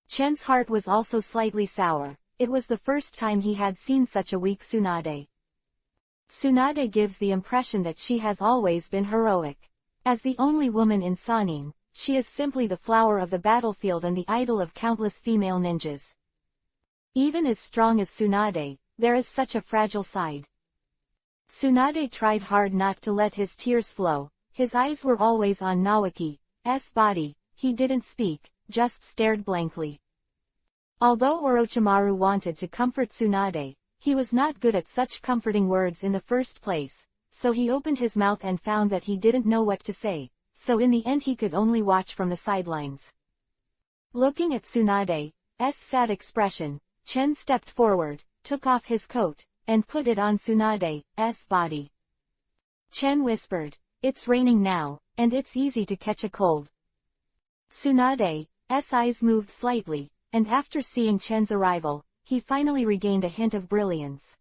S1: Chen's heart was also slightly sour, it was the first time he had seen such a weak Tsunade. Tsunade gives the impression that she has always been heroic. As the only woman in Sannin, she is simply the flower of the battlefield and the idol of countless female ninjas. Even as strong as Tsunade, there is such a fragile side. Tsunade tried hard not to let his tears flow, his eyes were always on Naoki's body, he didn't speak, just stared blankly. Although Orochimaru wanted to comfort Tsunade, he was not good at such comforting words in the first place, so he opened his mouth and found that he didn't know what to say. So in the end he could only watch from the sidelines. Looking at Tsunade's sad expression, Chen stepped forward, took off his coat, and put it on Tsunade's body. Chen whispered, "It's raining now, and it's easy to catch a cold." Tsunade's eyes moved slightly, and after seeing Chen's arrival, he finally regained a hint of brilliance.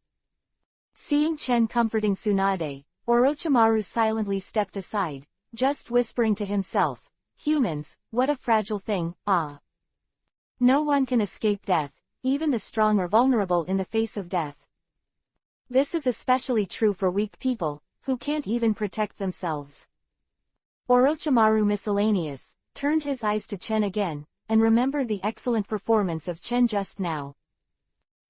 S1: Seeing Chen comforting Tsunade, Orochimaru silently stepped aside, just whispering to himself, "Humans, what a fragile thing, ah. No one can escape death, even the strong are vulnerable in the face of death. This is especially true for weak people, who can't even protect themselves." Orochimaru Miscellaneous turned his eyes to Chen again, and remembered the excellent performance of Chen just now.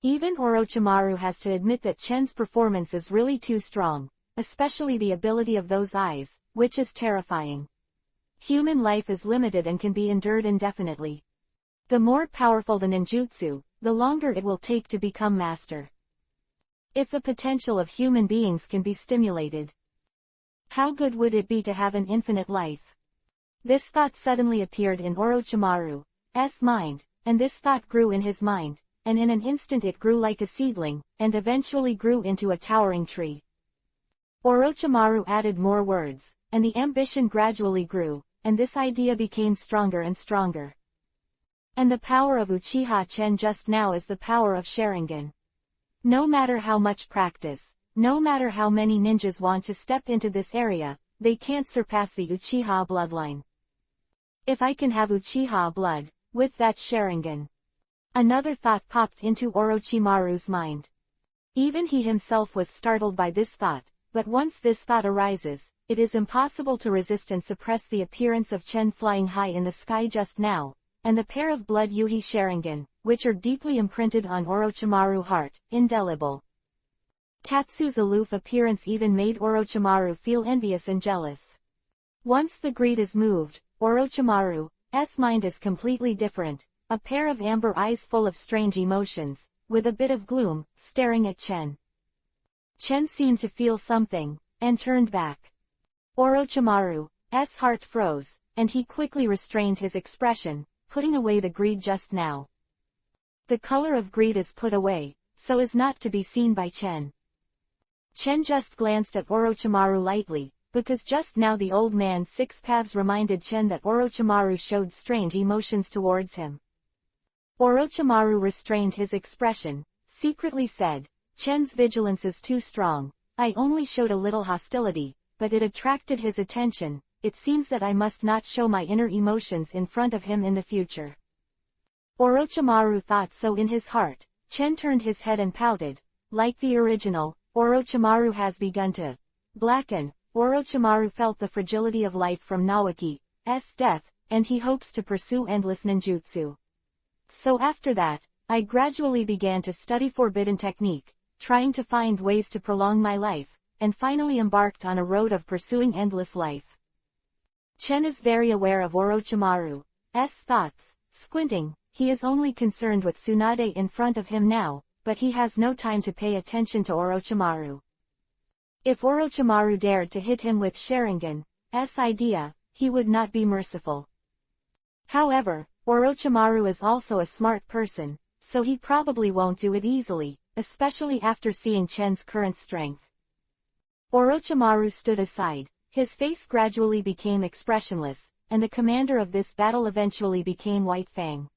S1: Even Orochimaru has to admit that Chen's performance is really too strong, especially the ability of those eyes, which is terrifying. Human life is limited and can be endured indefinitely. The more powerful the ninjutsu, the longer it will take to become master. If the potential of human beings can be stimulated, how good would it be to have an infinite life? This thought suddenly appeared in Orochimaru's mind, and this thought grew in his mind, and in an instant it grew like a seedling, and eventually grew into a towering tree. Orochimaru added more words, and the ambition gradually grew, and this idea became stronger and stronger. And the power of Uchiha Chen just now is the power of Sharingan. No matter how much practice, no matter how many ninjas want to step into this area, they can't surpass the Uchiha bloodline. If I can have Uchiha blood, with that Sharingan. Another thought popped into Orochimaru's mind. Even he himself was startled by this thought, but once this thought arises, it is impossible to resist and suppress the appearance of Chen flying high in the sky just now, and the pair of blood Yuhi Sharingan, which are deeply imprinted on Orochimaru's heart, indelible. Tatsu's aloof appearance even made Orochimaru feel envious and jealous. Once the greed is moved, Orochimaru's mind is completely different, a pair of amber eyes full of strange emotions, with a bit of gloom, staring at Chen. Chen seemed to feel something, and turned back. Orochimaru's heart froze, and he quickly restrained his expression, putting away the greed just now. The color of greed is put away, so as not to be seen by Chen. Chen just glanced at Orochimaru lightly, because just now the old man's 6 paths reminded Chen that Orochimaru showed strange emotions towards him. Orochimaru restrained his expression, secretly said, "Chen's vigilance is too strong. I only showed a little hostility, but it attracted his attention. It seems that I must not show my inner emotions in front of him in the future." Orochimaru thought so in his heart. Chen turned his head and pouted. Like the original, Orochimaru has begun to blacken. Orochimaru felt the fragility of life from Naoki's death, and he hopes to pursue endless ninjutsu. So after that, I gradually began to study forbidden technique, trying to find ways to prolong my life, and finally embarked on a road of pursuing endless life. Chen is very aware of Orochimaru's thoughts. Squinting, he is only concerned with Tsunade in front of him now, but he has no time to pay attention to Orochimaru. If Orochimaru dared to hit him with Sharingan's idea, he would not be merciful. However, Orochimaru is also a smart person, so he probably won't do it easily, especially after seeing Chen's current strength. Orochimaru stood aside, his face gradually became expressionless, and the commander of this battle eventually became White Fang.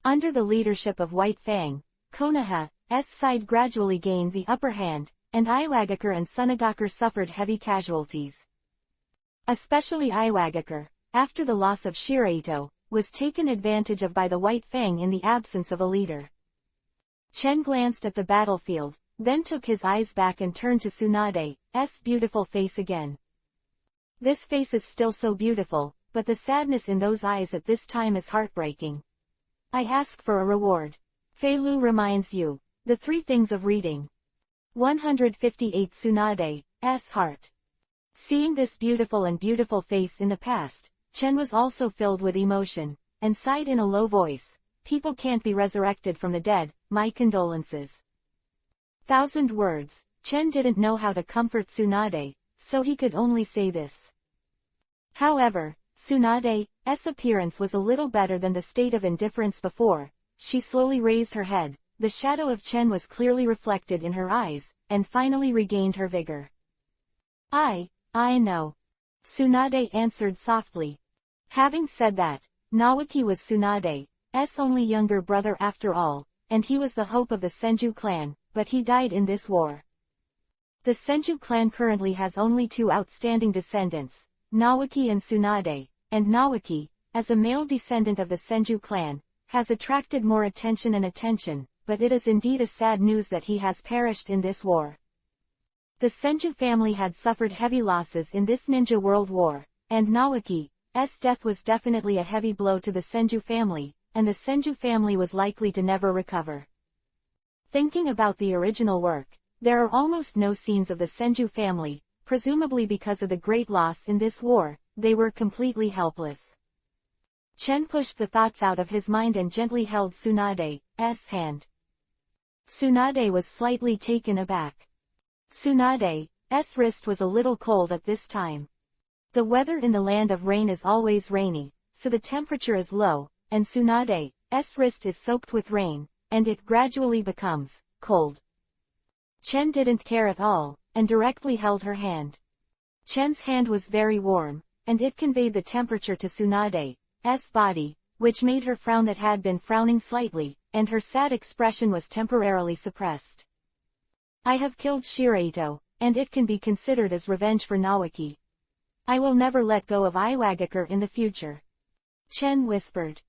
S1: Under the leadership of White Fang, Konoha's side gradually gained the upper hand, and Iwagakure and Tsunagakure suffered heavy casualties. Especially Iwagakure, after the loss of Shiraito, was taken advantage of by the White Fang in the absence of a leader. Chen glanced at the battlefield, then took his eyes back and turned to Tsunade's beautiful face again. This face is still so beautiful, but the sadness in those eyes at this time is heartbreaking. I ask for a reward. Fei Lu reminds you, the 3 things of reading. 158 Tsunade's heart. Seeing this beautiful face in the past, Chen was also filled with emotion, and sighed in a low voice, "People can't be resurrected from the dead, my condolences." 1,000 words, Chen didn't know how to comfort Tsunade, so he could only say this. However, Tsunade's appearance was a little better than the state of indifference before. She slowly raised her head, the shadow of Chen was clearly reflected in her eyes, and finally regained her vigor. I know. Tsunade answered softly. Having said that, Naoki was Tsunade's only younger brother after all, and he was the hope of the Senju clan, but he died in this war. The Senju clan currently has only two outstanding descendants, Naoki and Tsunade, and Naoki, as a male descendant of the Senju clan, has attracted more attention, but it is indeed a sad news that he has perished in this war. The Senju family had suffered heavy losses in this ninja world war, and Naoki's death was definitely a heavy blow to the Senju family, and the Senju family was likely to never recover. Thinking about the original work, there are almost no scenes of the Senju family, presumably because of the great loss in this war. They were completely helpless. Chen pushed the thoughts out of his mind and gently held Tsunade's hand. Tsunade was slightly taken aback. Tsunade's wrist was a little cold at this time. The weather in the land of rain is always rainy, so the temperature is low, and Tsunade's wrist is soaked with rain, and it gradually becomes cold. Chen didn't care at all, and directly held her hand. Chen's hand was very warm, and it conveyed the temperature to Tsunade's body, which made her frown that had been frowning slightly, and her sad expression was temporarily suppressed. I have killed Shiraito, and it can be considered as revenge for Naoki. I will never let go of Iwagakure in the future. Chen whispered.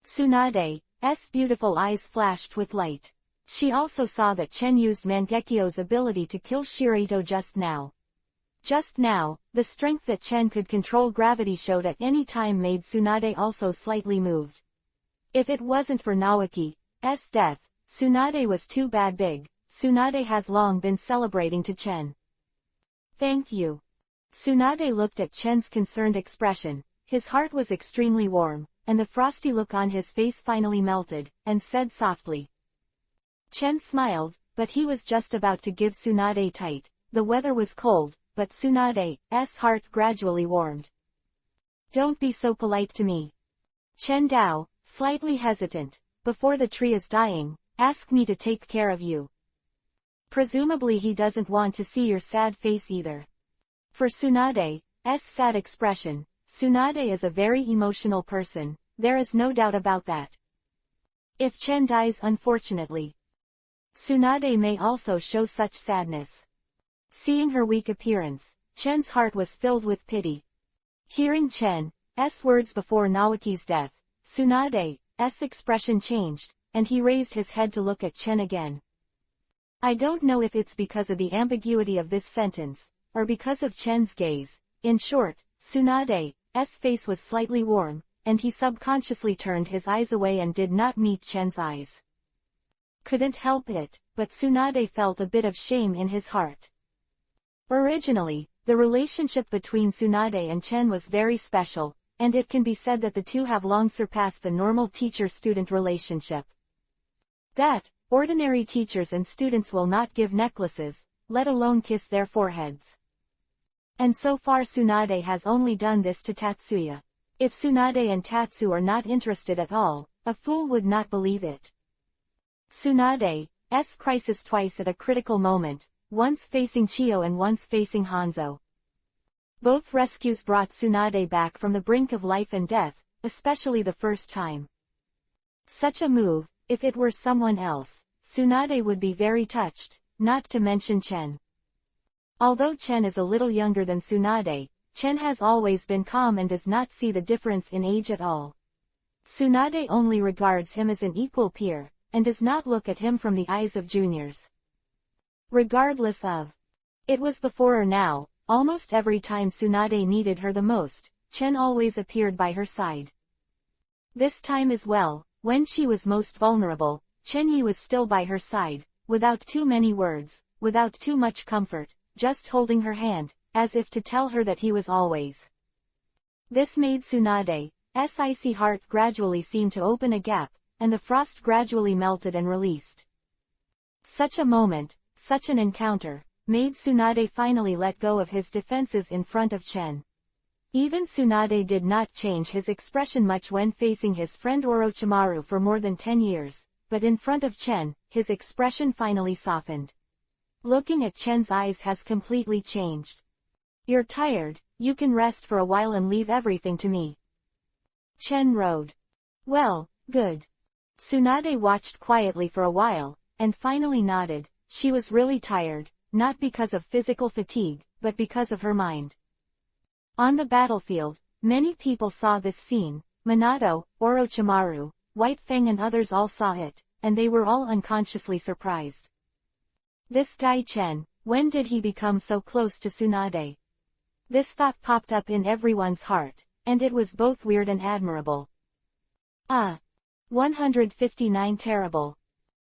S1: Tsunade's beautiful eyes flashed with light. She also saw that Chen used Mangekyo's ability to kill Shiraito just now. Just now, the strength that Chen could control gravity showed at any time made Tsunade also slightly moved. If it wasn't for Naoki's death, Tsunade was too big. Tsunade has long been celebrating to Chen. Thank you. Tsunade looked at Chen's concerned expression. His heart was extremely warm, and the frosty look on his face finally melted, and said softly. Chen smiled, but he was just about to give Tsunade tight. The weather was cold, but Tsunade's heart gradually warmed. Don't be so polite to me. Chen Dao, slightly hesitant, before the tree is dying, ask me to take care of you. Presumably he doesn't want to see your sad face either. For Tsunade's sad expression, Tsunade is a very emotional person, there is no doubt about that. If Chen dies unfortunately, Tsunade may also show such sadness. Seeing her weak appearance, Chen's heart was filled with pity. Hearing Chen's words before Naoki's death, Tsunade's expression changed, and he raised his head to look at Chen again. I don't know if it's because of the ambiguity of this sentence, or because of Chen's gaze. In short, Tsunade's face was slightly warm, and he subconsciously turned his eyes away and did not meet Chen's eyes. Couldn't help it, but Tsunade felt a bit of shame in his heart. Originally, the relationship between Tsunade and Chen was very special, and it can be said that the two have long surpassed the normal teacher-student relationship. That, ordinary teachers and students will not give necklaces, let alone kiss their foreheads. And so far Tsunade has only done this to Tatsuya. If Tsunade and Tatsu are not interested at all, a fool would not believe it. Tsunade's crisis twice at a critical moment, once facing Chiyo and once facing Hanzo. Both rescues brought Tsunade back from the brink of life and death, especially the first time. Such a move, if it were someone else, Tsunade would be very touched, not to mention Chen. Although Chen is a little younger than Tsunade, Chen has always been calm and does not see the difference in age at all. Tsunade only regards him as an equal peer, and does not look at him from the eyes of juniors. Regardless of. It was before or now, almost every time Tsunade needed her the most, Chen always appeared by her side. This time as well, when she was most vulnerable, Chen Yi was still by her side, without too many words, without too much comfort, just holding her hand, as if to tell her that he was always. This made Tsunade's icy heart gradually seem to open a gap, and the frost gradually melted and released. Such a moment, such an encounter, made Tsunade finally let go of his defenses in front of Chen. Even Tsunade did not change his expression much when facing his friend Orochimaru for more than 10 years, but in front of Chen, his expression finally softened. Looking at Chen's eyes has completely changed. You're tired, you can rest for a while and leave everything to me. Chen rode. Well, good. Tsunade watched quietly for a while, and finally nodded. She was really tired, not because of physical fatigue, but because of her mind. On the battlefield, many people saw this scene. Minato, Orochimaru, White Fang and others all saw it, and they were all unconsciously surprised. This guy Chen, when did he become so close to Tsunade? This thought popped up in everyone's heart, and it was both weird and admirable. 159 Terrible.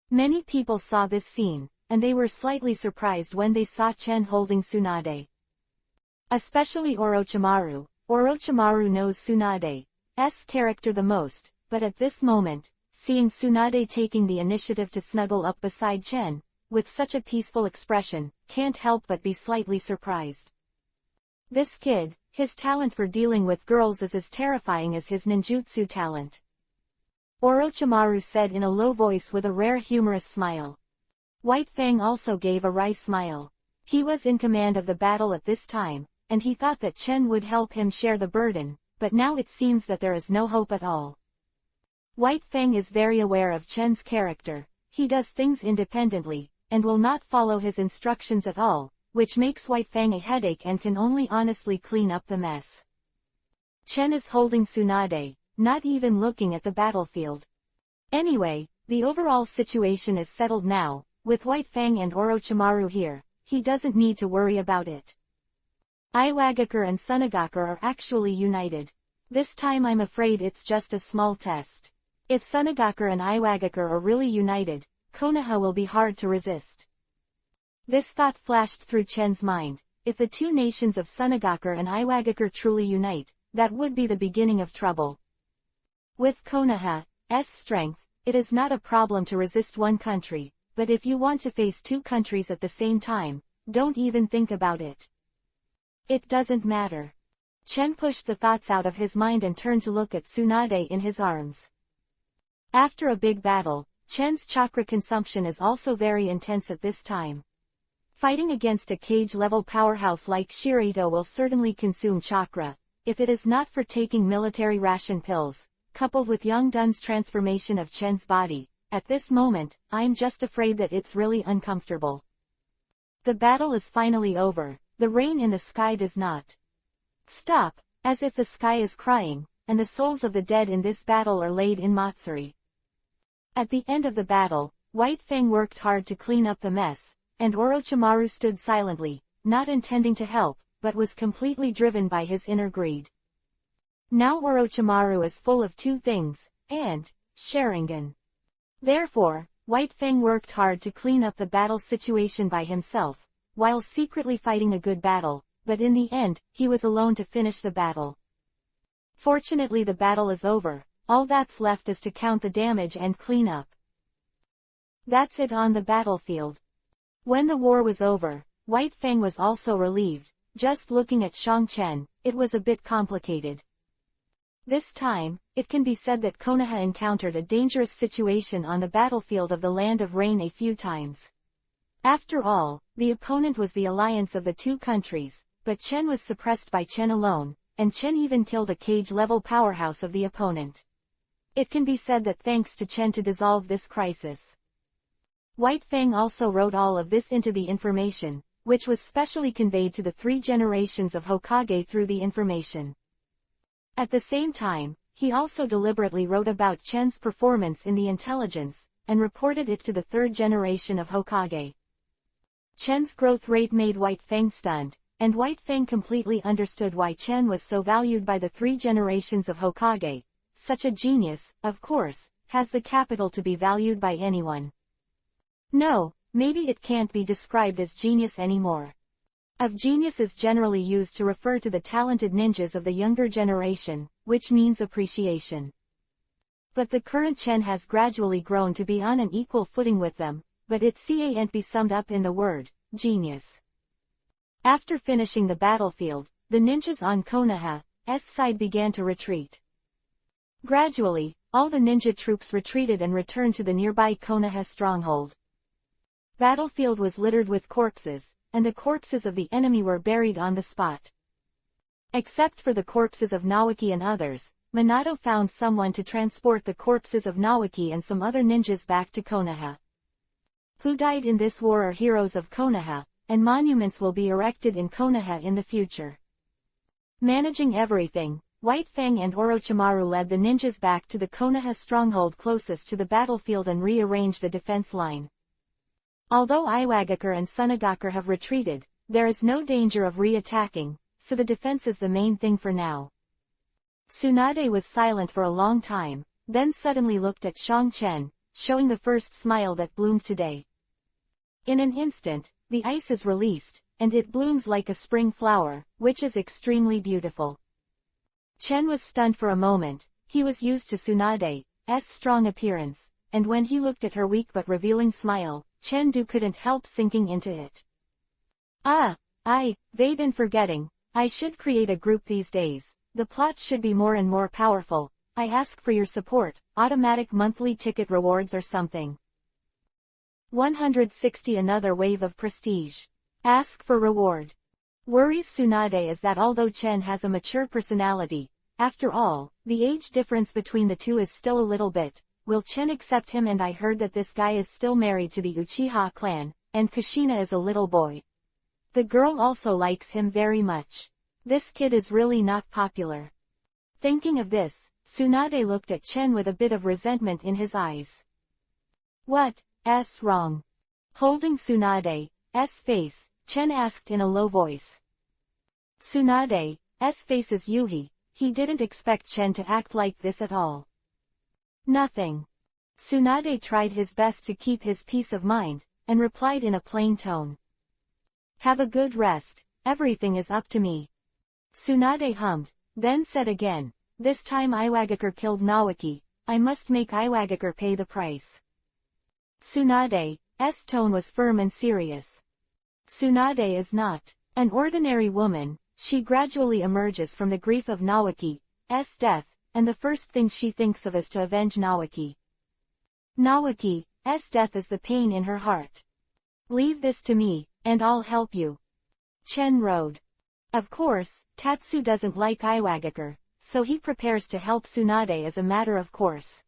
S1: Many people saw this scene, and they were slightly surprised when they saw Chen holding Tsunade. Especially Orochimaru. Orochimaru knows Tsunade's character the most, but at this moment, seeing Tsunade taking the initiative to snuggle up beside Chen, with such a peaceful expression, can't help but be slightly surprised. This kid, his talent for dealing with girls is as terrifying as his ninjutsu talent. Orochimaru said in a low voice with a rare humorous smile. White Fang also gave a wry smile. He was in command of the battle at this time, and he thought that Chen would help him share the burden, but now it seems that there is no hope at all. White Fang is very aware of Chen's character. He does things independently, and will not follow his instructions at all, which makes White Fang a headache and can only honestly clean up the mess. Chen is holding Tsunade, not even looking at the battlefield. Anyway, the overall situation is settled now, with White Fang and Orochimaru here. He doesn't need to worry about it. Iwagakure and Sunagakure are actually united. This time I'm afraid it's just a small test. If Sunagakure and Iwagakure are really united, Konoha will be hard to resist. This thought flashed through Chen's mind. If the two nations of Sunagakure and Iwagakure truly unite, that would be the beginning of trouble. With Konoha's strength, it is not a problem to resist one country, but if you want to face two countries at the same time, don't even think about it. It doesn't matter. Chen pushed the thoughts out of his mind and turned to look at Tsunade in his arms. After a big battle, Chen's chakra consumption is also very intense at this time. Fighting against a cage-level powerhouse like Shirito will certainly consume chakra, if it is not for taking military ration pills, coupled with Yongdun's transformation of Chen's body. At this moment, I'm just afraid that it's really uncomfortable. The battle is finally over. The rain in the sky does not stop, as if the sky is crying, and the souls of the dead in this battle are laid in Matsuri. At the end of the battle, White Fang worked hard to clean up the mess, and Orochimaru stood silently, not intending to help, but was completely driven by his inner greed. Now Orochimaru is full of two things, and Sharingan. Therefore, White Fang worked hard to clean up the battle situation by himself, while secretly fighting a good battle, but in the end, he was alone to finish the battle. Fortunately the battle is over. All that's left is to count the damage and clean up. That's it on the battlefield. When the war was over, White Fang was also relieved. Just looking at Shang Chen, it was a bit complicated. This time, it can be said that Konoha encountered a dangerous situation on the battlefield of the Land of Rain a few times. After all, the opponent was the alliance of the two countries, but Chen was suppressed by Chen alone, and Chen even killed a cage-level powerhouse of the opponent. It can be said that thanks to Chen to dissolve this crisis. White Fang also wrote all of this into the information, which was specially conveyed to the three generations of Hokage through the information. At the same time, he also deliberately wrote about Chen's performance in the intelligence, and reported it to the third generation of Hokage. Chen's growth rate made White Fang stunned, and White Fang completely understood why Chen was so valued by the three generations of Hokage. Such a genius, of course, has the capital to be valued by anyone. No, maybe it can't be described as genius anymore. Of genius is generally used to refer to the talented ninjas of the younger generation, which means appreciation. But the current Chen has gradually grown to be on an equal footing with them, but it can't be summed up in the word, genius. After finishing the battlefield, the ninjas on Konoha's side began to retreat. Gradually, all the ninja troops retreated and returned to the nearby Konoha stronghold. Battlefield was littered with corpses, and the corpses of the enemy were buried on the spot. Except for the corpses of Naoki and others, Minato found someone to transport the corpses of Naoki and some other ninjas back to Konoha. Who died in this war are heroes of Konoha, and monuments will be erected in Konoha in the future. Managing everything, White Fang and Orochimaru led the ninjas back to the Konoha stronghold closest to the battlefield and rearranged the defense line. Although Iwagakure and Sunagakure have retreated, there is no danger of re-attacking, so the defense is the main thing for now. Tsunade was silent for a long time, then suddenly looked at Shang-Chen, showing the first smile that bloomed today. In an instant, the ice is released, and it blooms like a spring flower, which is extremely beautiful. Chen was stunned for a moment. He was used to Tsunade's strong appearance, and when he looked at her weak but revealing smile, Chen-du couldn't help sinking into it. They've been forgetting. I should create a group these days. The plot should be more and more powerful. I ask for your support, automatic monthly ticket rewards or something. 160 Another wave of prestige. Ask for reward. Worries Tsunade is that although Chen has a mature personality, after all, the age difference between the two is still a little bit. Will Chen accept him? And I heard that this guy is still married to the Uchiha clan, and Kushina is a little boy. The girl also likes him very much. This kid is really not popular. Thinking of this, Tsunade looked at Chen with a bit of resentment in his eyes. What's wrong? Holding Tsunade's face, Chen asked in a low voice. Tsunade's face is Yuhi. He didn't expect Chen to act like this at all. Nothing. Tsunade tried his best to keep his peace of mind, and replied in a plain tone. Have a good rest, everything is up to me. Tsunade hummed, then said again, this time Iwagakure killed Naoki, I must make Iwagakure pay the price. Tsunade's tone was firm and serious. Tsunade is not an ordinary woman. She gradually emerges from the grief of Naoki's death, and the first thing she thinks of is to avenge Naoki. Naoki's death is the pain in her heart. Leave this to me, and I'll help you. Chen rode. Of course, Tatsu doesn't like Iwagakure, so he prepares to help Tsunade as a matter of course.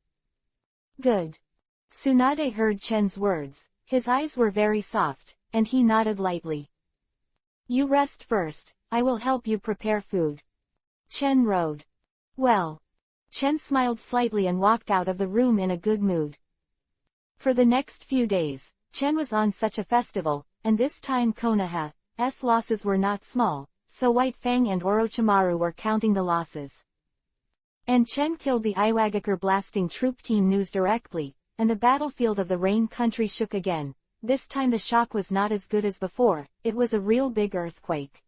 S1: Good. Tsunade heard Chen's words, his eyes were very soft, and he nodded lightly. You rest first, I will help you prepare food. Chen rode. Well. Chen smiled slightly and walked out of the room in a good mood. For the next few days, Chen was on such a festival, and this time Konoha's losses were not small, so White Fang and Orochimaru were counting the losses. And Chen killed the Iwagakure blasting troop team news directly, and the battlefield of the Rain country shook again. This time the shock was not as good as before, it was a real big earthquake.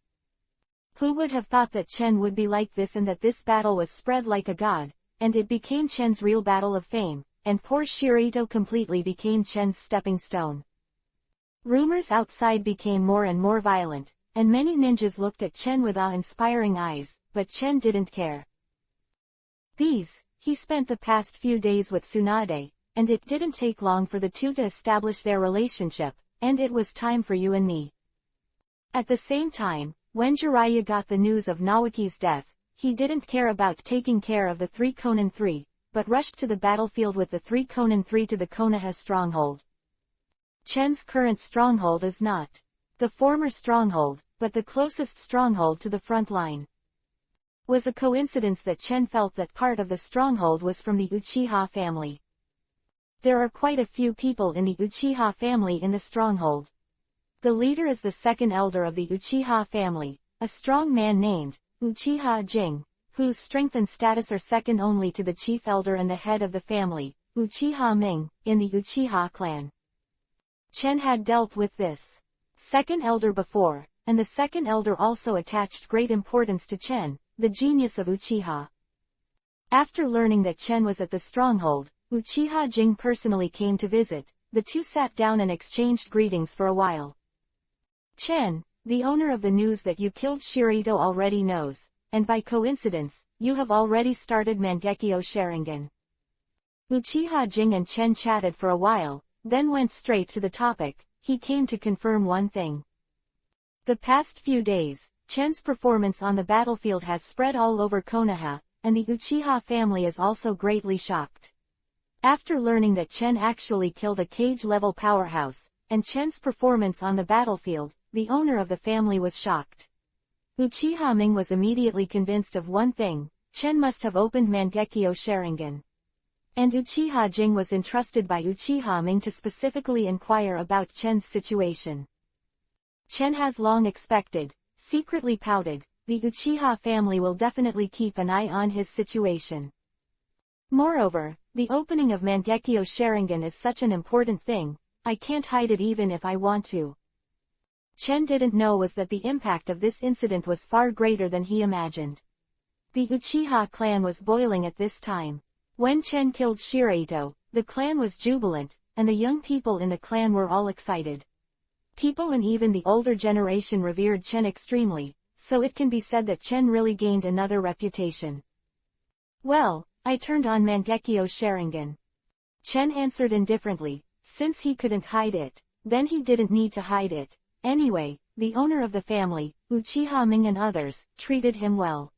S1: Who would have thought that Chen would be like this and that this battle was spread like a god, and it became Chen's real battle of fame, and poor Shirito completely became Chen's stepping stone. Rumors outside became more and more violent, and many ninjas looked at Chen with awe-inspiring eyes, but Chen didn't care. He spent the past few days with Tsunade, and it didn't take long for the two to establish their relationship, and it was time for you and me. At the same time, when Jiraiya got the news of Naoki's death, he didn't care about taking care of the 3 Konin 3, but rushed to the battlefield with the 3 Konin 3 to the Konoha stronghold. Chen's current stronghold is not the former stronghold, but the closest stronghold to the front line. Was a coincidence that Chen felt that part of the stronghold was from the Uchiha family. There are quite a few people in the Uchiha family in the stronghold. The leader is the second elder of the Uchiha family, a strong man named Uchiha Jing, whose strength and status are second only to the chief elder and the head of the family, Uchiha Ming, in the Uchiha clan. Chen had dealt with this second elder before, and the second elder also attached great importance to Chen, the genius of Uchiha. After learning that Chen was at the stronghold, Uchiha Jing personally came to visit. The two sat down and exchanged greetings for a while. Chen, the owner of the news that you killed Shirito already knows, and by coincidence, you have already started Mangekyo Sharingan. Uchiha Jing and Chen chatted for a while, then went straight to the topic. He came to confirm one thing. The past few days, Chen's performance on the battlefield has spread all over Konoha, and the Uchiha family is also greatly shocked. After learning that Chen actually killed a cage-level powerhouse, and Chen's performance on the battlefield, the owner of the family was shocked. Uchiha Ming was immediately convinced of one thing: Chen must have opened Mangekyo Sharingan. And Uchiha Jing was entrusted by Uchiha Ming to specifically inquire about Chen's situation. Chen has long expected, secretly pouted, the Uchiha family will definitely keep an eye on his situation. Moreover, the opening of Mangekyo Sharingan is such an important thing, I can't hide it even if I want to. Chen didn't know was that the impact of this incident was far greater than he imagined. The Uchiha clan was boiling at this time. When Chen killed Shiraito, the clan was jubilant, and the young people in the clan were all excited. People and even the older generation revered Chen extremely, so it can be said that Chen really gained another reputation. Well, I turned on Mangekyo Sharingan. Chen answered indifferently, since he couldn't hide it, then he didn't need to hide it. Anyway, the owner of the family, Uchiha Ming and others, treated him well.